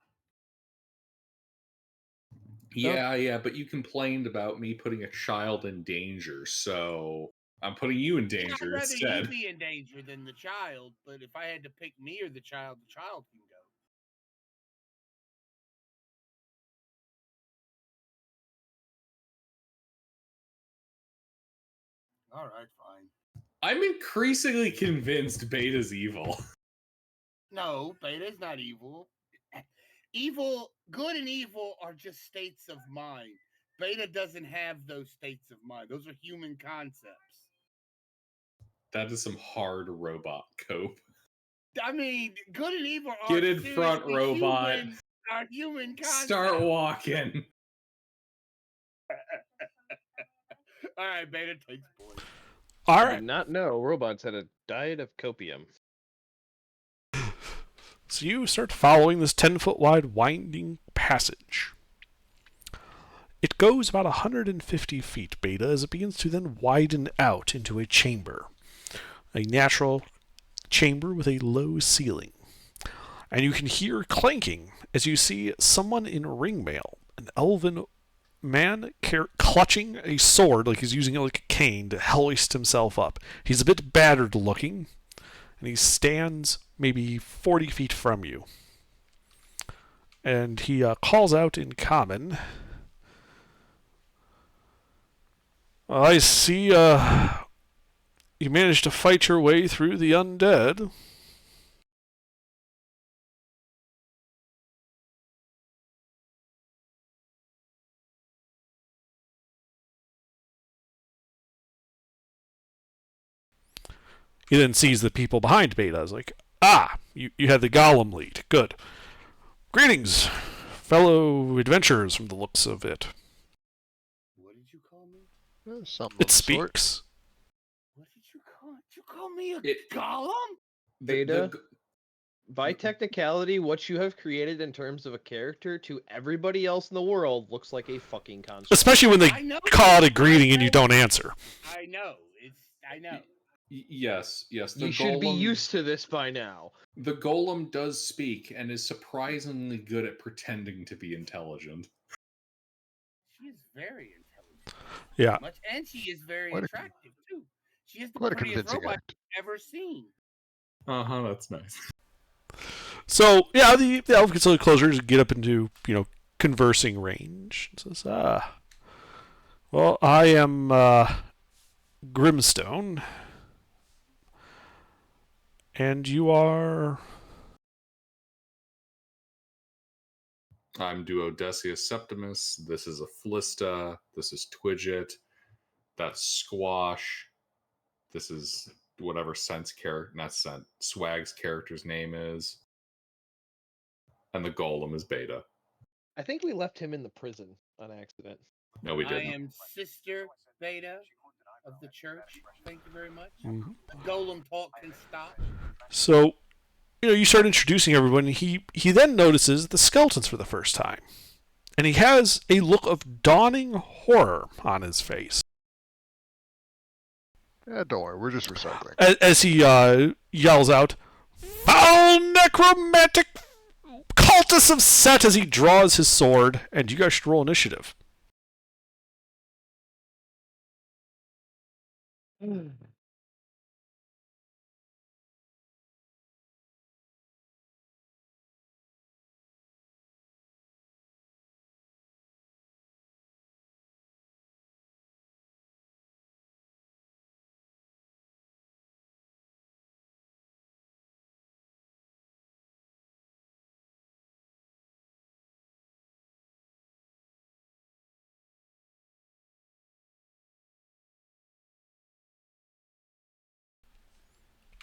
Yeah, but you complained about me putting a child in danger, so I'm putting you in I'd danger rather instead. you be in danger than the child, but if I had to pick me or the child can go. All right, fine. I'm increasingly convinced Beta's evil. No, Beta's not evil. Evil, good and evil are just states of mind. Beta doesn't have those states of mind. Those are human concepts. That is some hard robot cope. I mean, good and evil are Get in front, seriously robot. are human concepts. Start walking. All right, Beta takes point. all I right. did not know robots had a diet of copium. So you start following this 10-foot wide winding passage. It goes about 150 feet, Beta, as it begins to then widen out into a chamber. A natural chamber with a low ceiling. And you can hear clanking as you see someone in ringmail, an elven man clutching a sword, like he's using it like a cane to hoist himself up. He's a bit battered looking, and he stands maybe 40 feet from you. And he calls out in common. Well, I see you managed to fight your way through the undead. He then sees the people behind Beta. Is like, you had the golem lead. Good. Greetings, fellow adventurers, from the looks of it. What did you call me? Something It of the sort. speaks. What did you call? Did you call me a It- golem? Beta? By technicality, what you have created in terms of a character to everybody else in the world looks like a fucking construct. Especially when they I know. call it a greeting and you don't answer. I know. I know. Yes. The You should be golem- used to this by now. The golem does speak and is surprisingly good at pretending to be intelligent. She is very intelligent. Yeah. And she is very Quite a- attractive too. She is the Quite a prettiest convincing robot act. I've ever seen. Uh-huh, that's nice. So, yeah, the elf gets a little closer to get up into, conversing range. It says, well, I am Grimstone. And you are... I'm Duodesius Septimus. This is a Flista. This is Twidget. That's Squash. This is whatever Swag's character's name is. And the golem is Beta. I think we left him in the prison on accident. No, we I didn't. am Sister Beta of the church. Thank you very much. Mhm. The golem talk can stop. So, you start introducing everyone. He then notices the skeletons for the first time, and he has a look of dawning horror on his face Yeah, don't worry, we're just recycling. as he yells out, "Foul necromantic cultists of Set!" as he draws his sword, and you guys should roll initiative.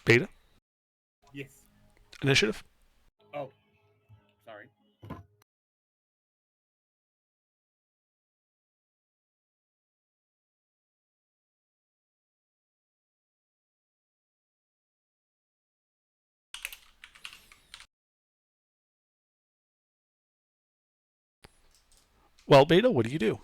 Beta, Yes. initiative. Oh, sorry. Well, Beta, what do you do?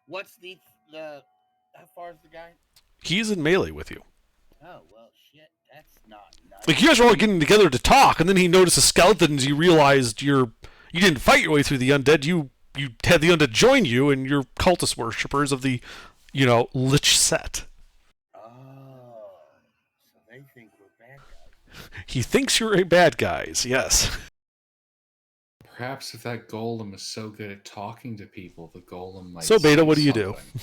What's the how far is the guy? He's in melee with you. Oh well, shit. That's not nice. Like, you guys are all getting together to talk, and then he notices skeletons. You realized you didn't fight your way through the undead. You had the undead join you, and you're cultist worshippers of the, Lich Set. Oh, so they think we're bad guys. He thinks you're a bad guys. Yes. Perhaps if that golem is so good at talking to people, the golem might. So, Beta, say what do you do? something.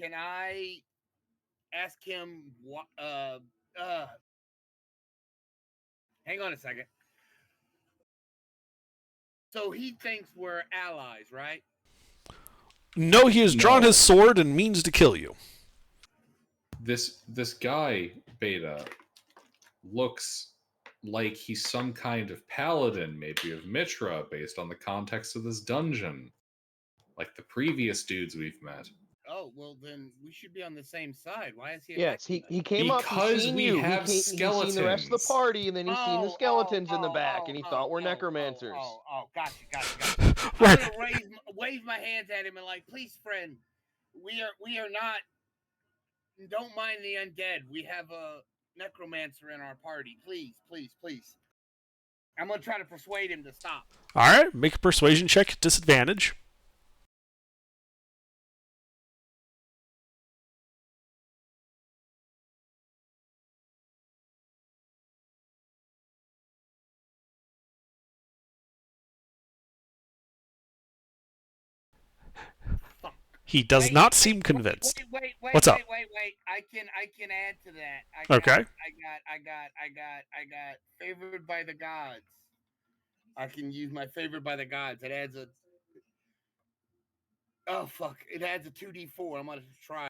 Can I ask him what? Hang on a second. So he thinks we're allies, right? No, he has drawn No. his sword and means to kill you. This guy, Beta, looks like he's some kind of paladin, maybe of Mitra, based on the context of this dungeon. Like the previous dudes we've met. Oh well, then we should be on the same side. Why is he? Yes, attacking us? he came up, Because he's seen we you, have he's seen the rest of the skeletons. party, and then he's seen the Oh, skeletons in the oh, back, oh, and he oh, thought we're oh, necromancers. Gotcha. Right. I'm gonna wave my hands at him and like, please, friend, we are not. Don't mind the undead. We have a necromancer in our party. Please. I'm gonna try to persuade him to stop. All right, make a persuasion check at disadvantage. Fuck. He does not seem convinced. Wait. What's up? Wait. I can add to that. Okay. I got favored by the gods. I can use my favored by the gods. It adds a. Oh fuck! It adds a 2d4. I'm gonna try.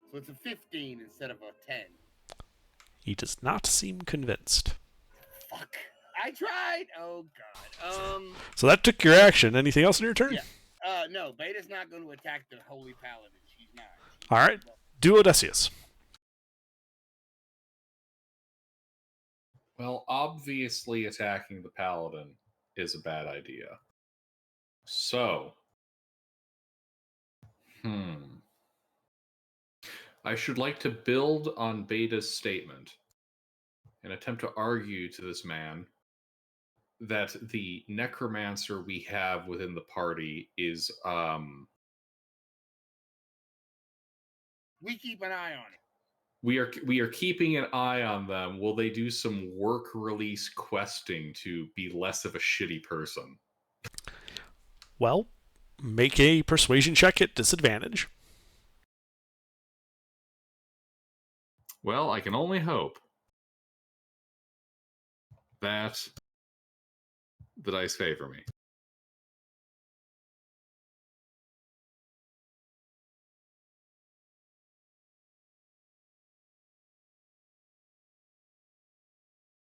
So it's a 15 instead of a 10. He does not seem convinced. Fuck! I tried. Oh god. So that took your action. Anything else in your turn? Yeah. No. Beta's not going to attack the holy paladin. She's not. All right. Do Odysseus. Well, obviously attacking the paladin is a bad idea. So, I should like to build on Beta's statement and attempt to argue to this man that the necromancer we have within the party is We keep an eye on it. we are keeping an eye on them. Will they do some work release questing to be less of a shitty person? Well, make a persuasion check at disadvantage. Well, I can only hope that the dice favor me.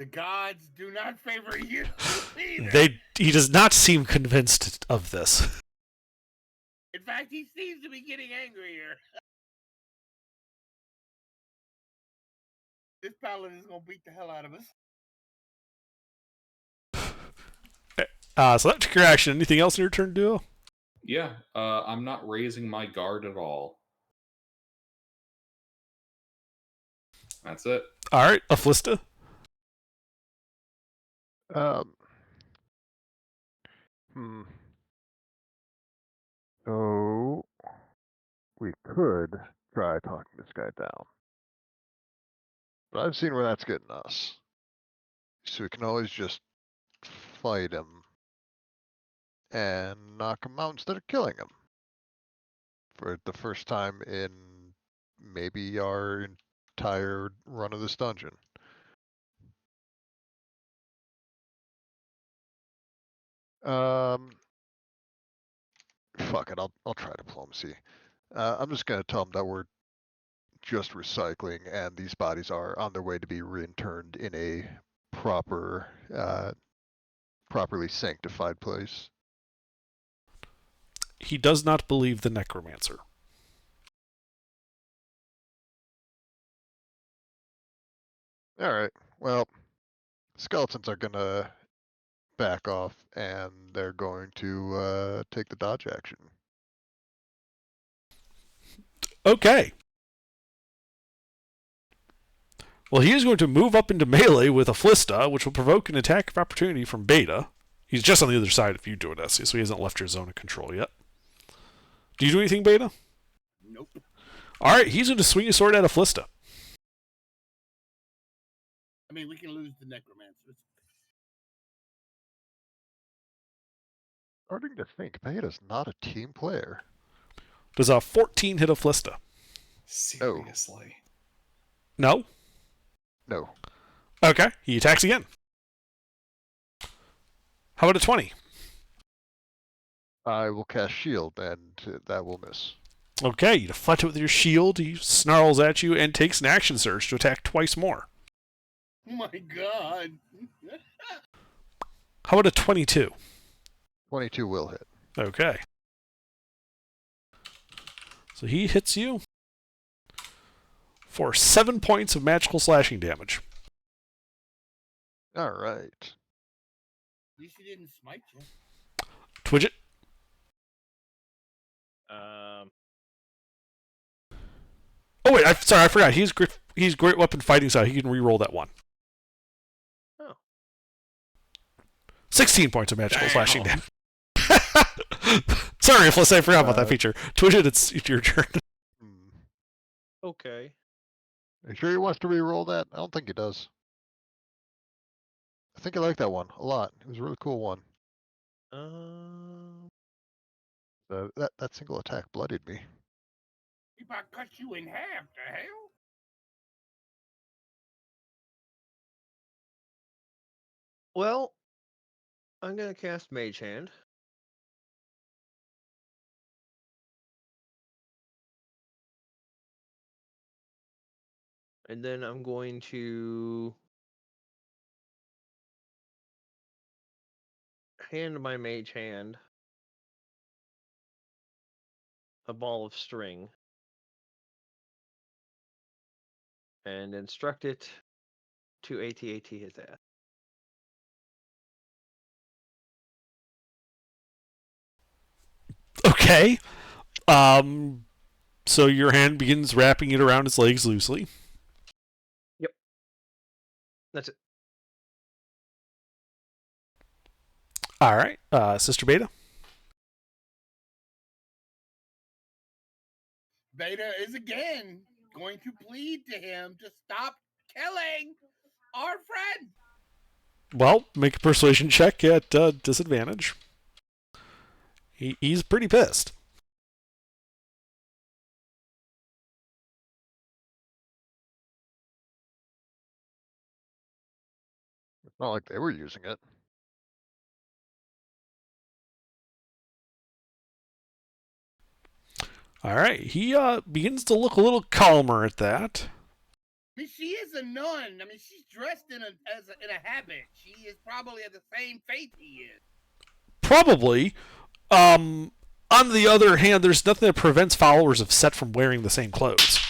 The gods do not favor you either. He does not seem convinced of this. In fact, he seems to be getting angrier. This paladin is gonna beat the hell out of us. So that took your action. Anything else in your turn, Duo? Yeah, I'm not raising my guard at all. That's it. All right, Aflista. So we could try talking this guy down. But I've seen where that's getting us. So we can always just fight him and knock him out instead of killing him. For the first time in maybe our entire run of this dungeon. Fuck it, I'll try diplomacy. I'm just gonna tell him that we're just recycling and these bodies are on their way to be reinterned in a proper, properly sanctified place. He does not believe the necromancer. Alright, well, skeletons are gonna back off and they're going to take the dodge action. Okay. Well, he is going to move up into melee with Aflista, which will provoke an attack of opportunity from Beta. He's just on the other side if you do it, Essie, so he hasn't left your zone of control yet. Do you do anything, Beta? Nope. Alright, he's going to swing his sword at Aflista. I mean, we can lose the necromancers. Starting to think Beta's not a team player. Does a 14 hit Aflista? Seriously. No? No. Okay, he attacks again. How about a 20? I will cast shield and that will miss. Okay, you deflect it with your shield, he snarls at you and takes an action surge to attack twice more. Oh my god. How about a 22? 22 will hit. Okay. So he hits you for 7 points of magical slashing damage. Alright. At least he didn't smite you. Twidget? Oh wait, sorry, I forgot. He's great weapon fighting style. He can re-roll that one. Oh. 16 points of magical slashing damage. Sorry, Aflista, I forgot about that feature. Twidget, it's your turn. Okay. Are you sure he wants to re-roll that? I don't think he does. I think I like that one a lot. It was a really cool one. That single attack bloodied me. If I cut you in half, the hell? Well, I'm gonna cast Mage Hand. And then I'm going to hand my Mage Hand a ball of string and instruct it to AT-AT his ass. Okay. So your hand begins wrapping it around his legs loosely. Yep. That's it. All right. Sister Beta? Beta is again going to plead to him to stop killing our friend. Well, make a persuasion check at disadvantage. He's pretty pissed. It's not like they were using it. All right. He begins to look a little calmer at that. I mean, she is a nun. I mean, she's dressed in a habit. She is probably of the same faith he is. Probably. On the other hand, there's nothing that prevents followers of Set from wearing the same clothes.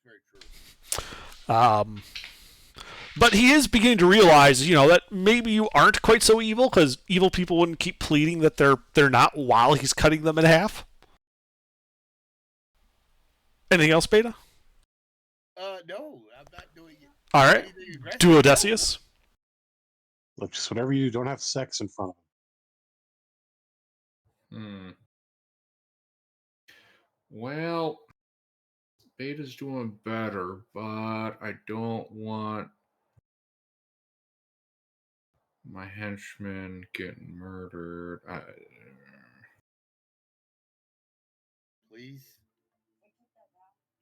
Very true. But he is beginning to realize, that maybe you aren't quite so evil, because evil people wouldn't keep pleading that they're not while he's cutting them in half. Anything else, Beta? No, I'm not doing it. All right. Duodecius? Look, just whenever you don't have sex in front of Hmm. Well, Beta's doing better, but I don't want my henchman getting murdered. Please.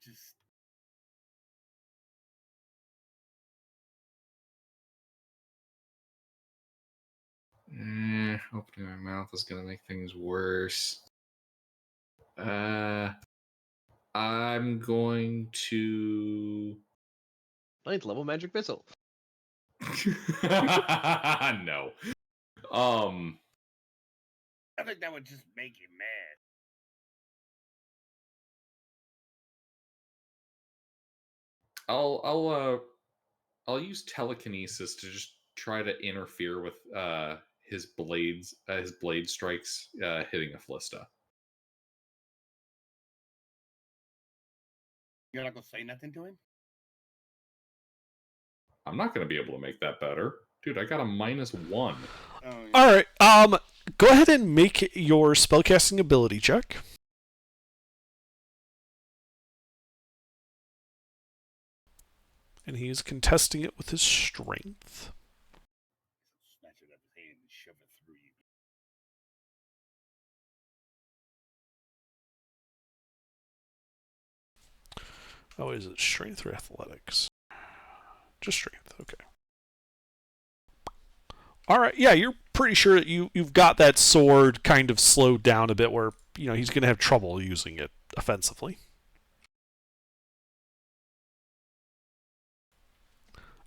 Just. Opening my mouth is gonna make things worse. I'm going to. 9th level magic missile. No. I think that would just make him mad. I'll use telekinesis to just try to interfere with his blade strikes hitting a Fallista. You're not gonna say nothing to him? I'm not going to be able to make that better. Dude, I got a -1. Oh, yeah. All right. Go ahead and make your spellcasting ability check. And he is contesting it with his strength. Snatch it up his hand and shove it through you. Oh, is it strength or athletics? Just strength. Okay. All right. Yeah, you're pretty sure that you've got that sword kind of slowed down a bit where, he's going to have trouble using it offensively.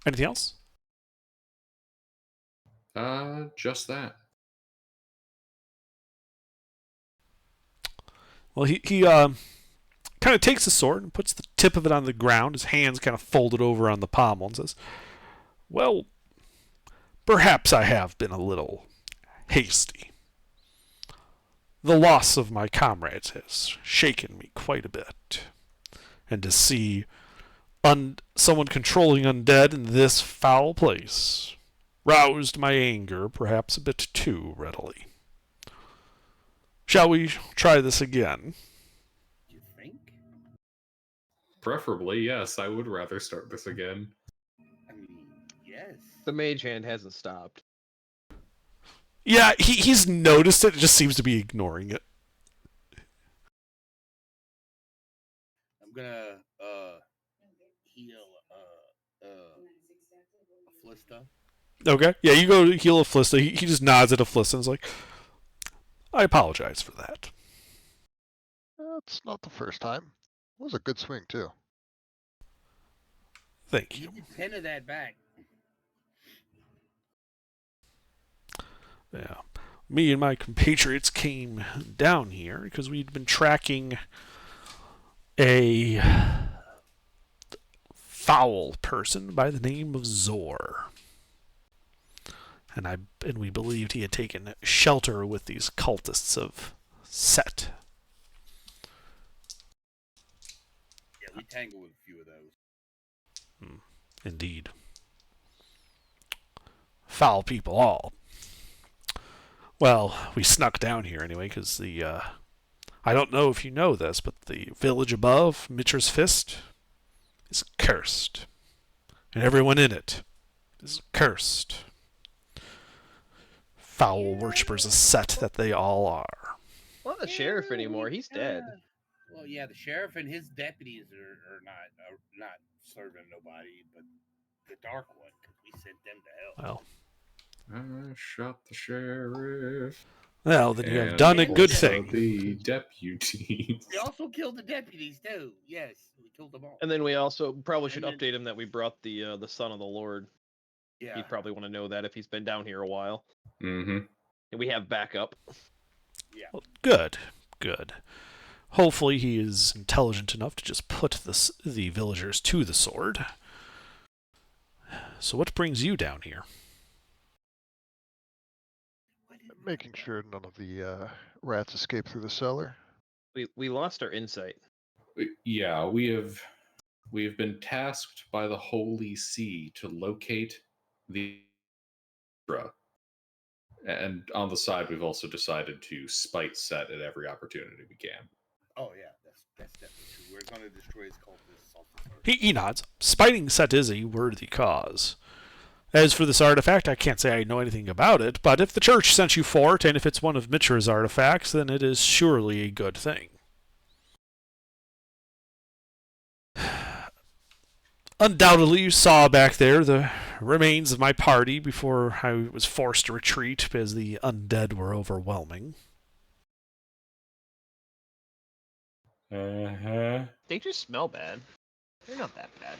Anything else? Just that. Well, he kind of takes the sword and puts the tip of it on the ground, his hands kind of folded over on the pommel, and says, "Well, perhaps I have been a little hasty. The loss of my comrades has shaken me quite a bit, and to see someone controlling undead in this foul place roused my anger perhaps a bit too readily. Shall we try this again?" You think? Preferably, yes. I would rather start this again. I mean, yes. The mage hand hasn't stopped. Yeah, he's noticed it, just seems to be ignoring it. I'm gonna heal a Fallista. Okay. Yeah, you go to heal a Fallista. He just nods at a Fallista and is like, "I apologize for that." That's not the first time. It was a good swing, too. Thank You you. get 10 of that back. Yeah. Me and my compatriots came down here because we'd been tracking a foul person by the name of Zor. And we believed he had taken shelter with these cultists of Set. Yeah, we tangle with a few of those. Indeed. Foul people all. Well, we snuck down here anyway, because I don't know if you know this, but the village above, Mitra's Fist, is cursed. And everyone in it is cursed. Foul worshippers of Set that they all are. Well, not the sheriff anymore. He's dead. Well, yeah, the sheriff and his deputies are not serving nobody, but the Dark One, because we sent them to hell. Well, I shot the sheriff. Well, then you have And done a good also thing. The deputies. We also killed the deputies too. Yes, we killed them all. And then we also probably should And then- update him that we brought the son of the Lord. Yeah. He'd probably want to know that if he's been down here a while. Mm-hmm. And we have backup. Well, good, good. Hopefully he is intelligent enough to just put the villagers to the sword. So what brings you down here? Making sure none of the rats escape through the cellar. We lost our insight. Yeah, we have been tasked by the Holy See to locate the Hydra. And on the side, we've also decided to spite Set at every opportunity we can. Oh yeah, that's definitely true. We're going to destroy his cultists also first. He nods. Spiting Set is a worthy cause. As for this artifact, I can't say I know anything about it, but if the church sent you for it, and if it's one of Mitra's artifacts, then it is surely a good thing. Undoubtedly, you saw back there the remains of my party before I was forced to retreat as the undead were overwhelming. Uh-huh. They just smell bad. They're not that bad.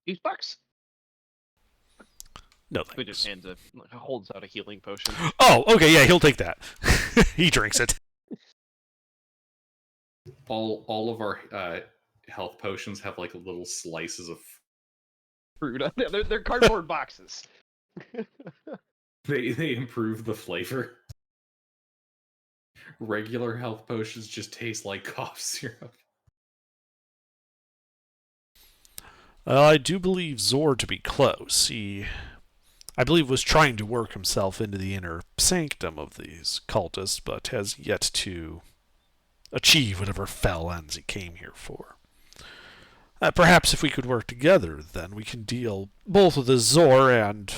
These bucks. No We just thanks. holds out a healing potion. Oh, okay, yeah, he'll take that. He drinks it. All of our health potions have like little slices of. Fruit. They're cardboard boxes. They improve the flavor. Regular health potions just taste like cough syrup. I do believe Zor to be close. He, I believe, was trying to work himself into the inner sanctum of these cultists, but has yet to achieve whatever fell ends he came here for. Perhaps if we could work together, then we can deal both with the Zor, and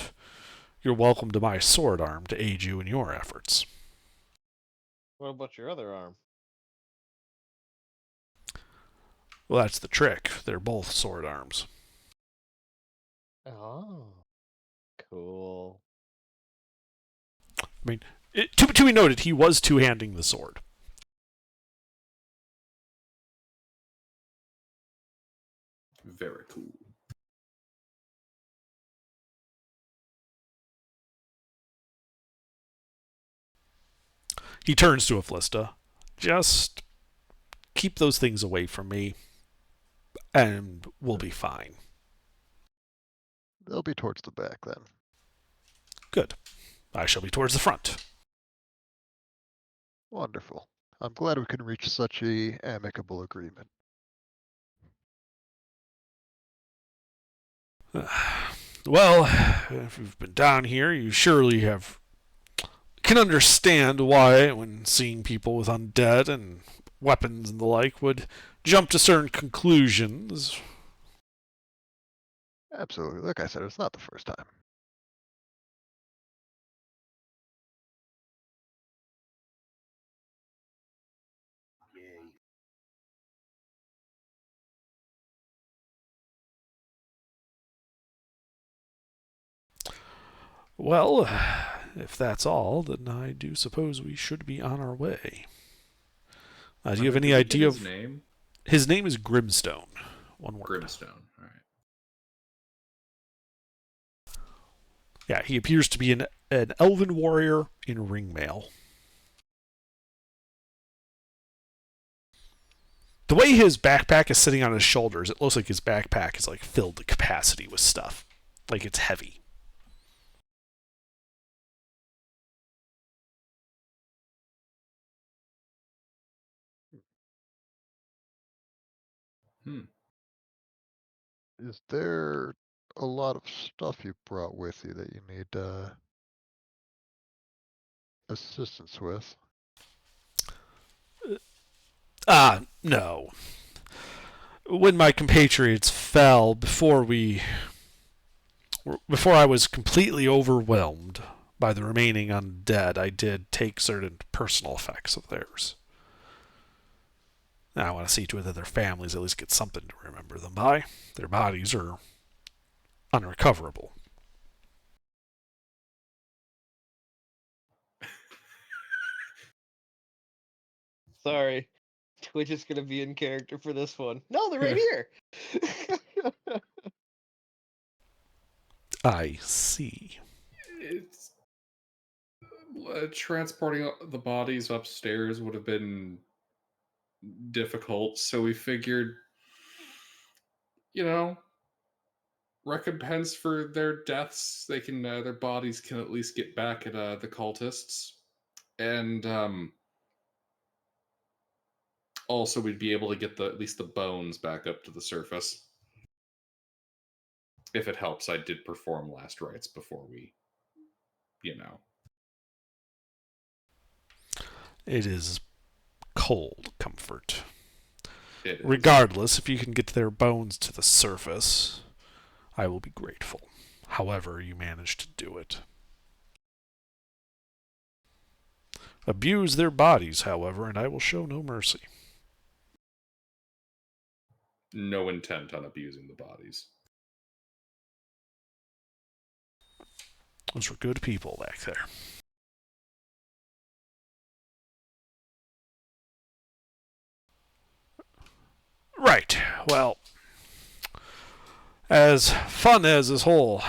you're welcome to my sword arm to aid you in your efforts. What about your other arm? Well, that's the trick. They're both sword arms. Oh. Cool. I mean, to be noted, he was two-handing the sword. Very cool. He turns to Aflista. Just keep those things away from me, and we'll be fine. They'll be towards the back then. Good. I shall be towards the front. Wonderful. I'm glad we can reach such a amicable agreement. Well, if you've been down here, you surely can understand why, when seeing people with undead and weapons and the like, would jump to certain conclusions. Absolutely. Like I said, it's not the first time. Yay. Well, if that's all, then I do suppose we should be on our way. Do you have any Did we get idea his of name? his name? Is Grimstone. One word. Grimstone. All right. Yeah, he appears to be an elven warrior in ringmail. The way his backpack is sitting on his shoulders, it looks like his backpack is like filled to capacity with stuff. Like it's heavy. Is there a lot of stuff you brought with you that you need assistance with? No. When my compatriots fell, before I was completely overwhelmed by the remaining undead, I did take certain personal effects of theirs. Now I want to see to it that their families at least get something to remember them by. Their bodies are unrecoverable. Sorry. Twitch is gonna be in character for this one. No, they're right here. I see. It's transporting the bodies upstairs would have been difficult, so we figured, recompense for their deaths, they can their bodies can at least get back at the cultists, and also we'd be able to get at least the bones back up to the surface. If it helps, I did perform last rites before we, It is cold comfort. It is. Regardless, if you can get their bones to the surface, I will be grateful. However you manage to do it. Abuse their bodies, however, and I will show no mercy. No intent on abusing the bodies. Those were good people back there. Right. Well, as fun as this whole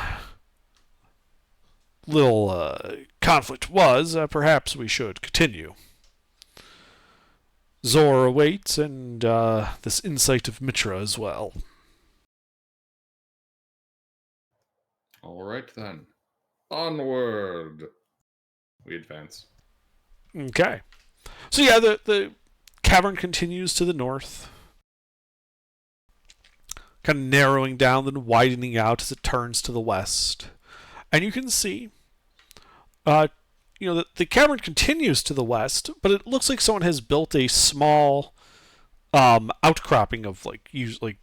little conflict was, perhaps we should continue. Zor awaits, and this insight of Mitra as well. All right, then. Onward! We advance. Okay. So yeah, the cavern continues to the north, kind of narrowing down, then widening out as it turns to the west. And you can see, the cavern continues to the west, but it looks like someone has built a small outcropping of usually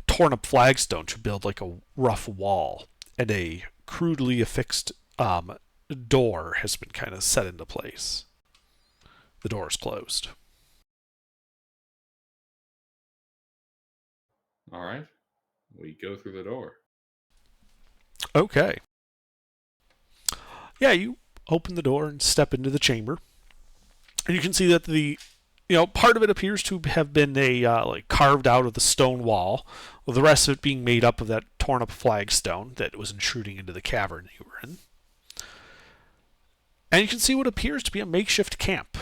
torn up flagstone to build like a rough wall, and a crudely affixed door has been kind of set into place. The door is closed. All right. We go through the door. Okay. Yeah, you open the door and step into the chamber, and you can see that the part of it appears to have been carved out of the stone wall, with the rest of it being made up of that torn up flagstone that was intruding into the cavern you were in. And you can see what appears to be a makeshift camp.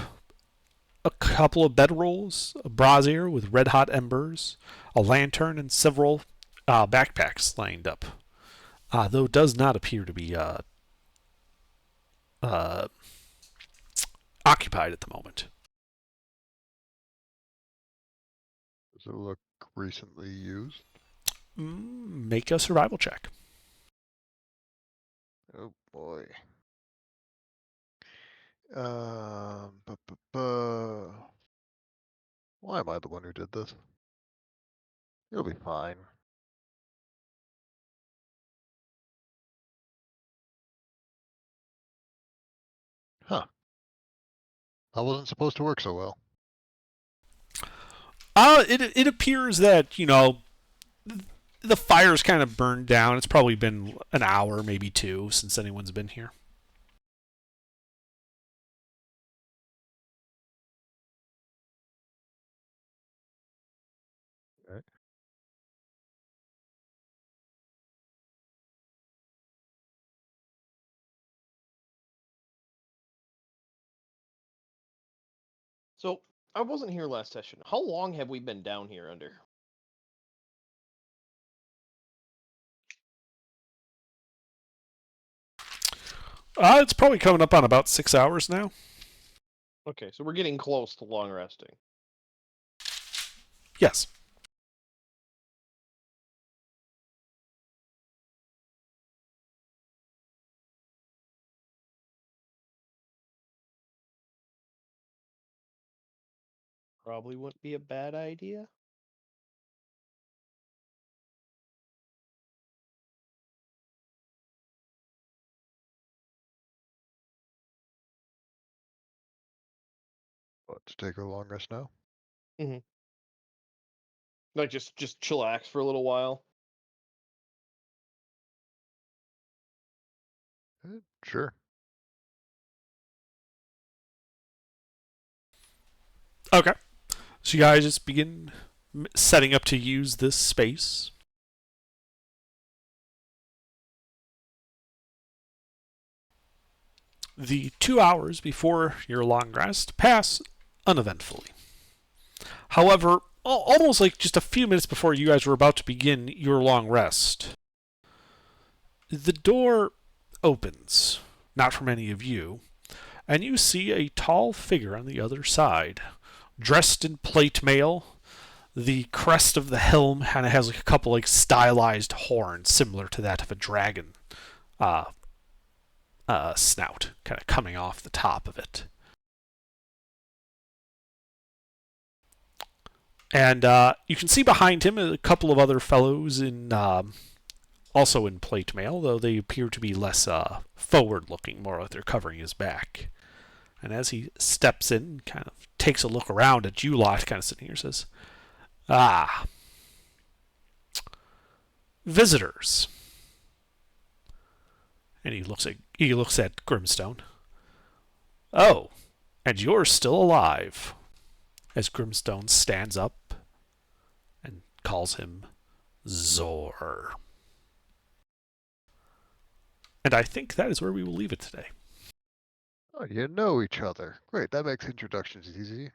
A couple of bedrolls, a brazier with red-hot embers, a lantern, and several backpacks lined up. Though it does not appear to be occupied at the moment. Does it look recently used? Make a survival check. Oh boy. Why am I the one who did this? It'll be fine. Huh. That wasn't supposed to work so well. It appears that, the fire's kind of burned down. It's probably been an hour, maybe two, since anyone's been here. Okay. So I wasn't here last session. How long have we been down here under? It's probably coming up on about 6 hours now. Okay, so we're getting close to long resting. Yes. Probably wouldn't be a bad idea. What, to take a long rest now? Like just chillax for a little while. Sure. Okay. So you guys just begin setting up to use this space. The 2 hours before your long rest pass uneventfully. However, almost like just a few minutes before you guys were about to begin your long rest, the door opens, not from any of you, and you see a tall figure on the other side, dressed in plate mail. The crest of the helm kind of has like a couple like stylized horns, similar to that of a dragon snout, kind of coming off the top of it. And you can see behind him a couple of other fellows in also in plate mail, though they appear to be less forward-looking, more like they're covering his back. And as he steps in, kind of takes a look around at you lot, kind of sitting here, says, "Ah, visitors." And he looks at Grimstone. "Oh, and you're still alive." As Grimstone stands up and calls him Zor. And I think that is where we will leave it today. Oh, you know each other. Great, that makes introductions easy.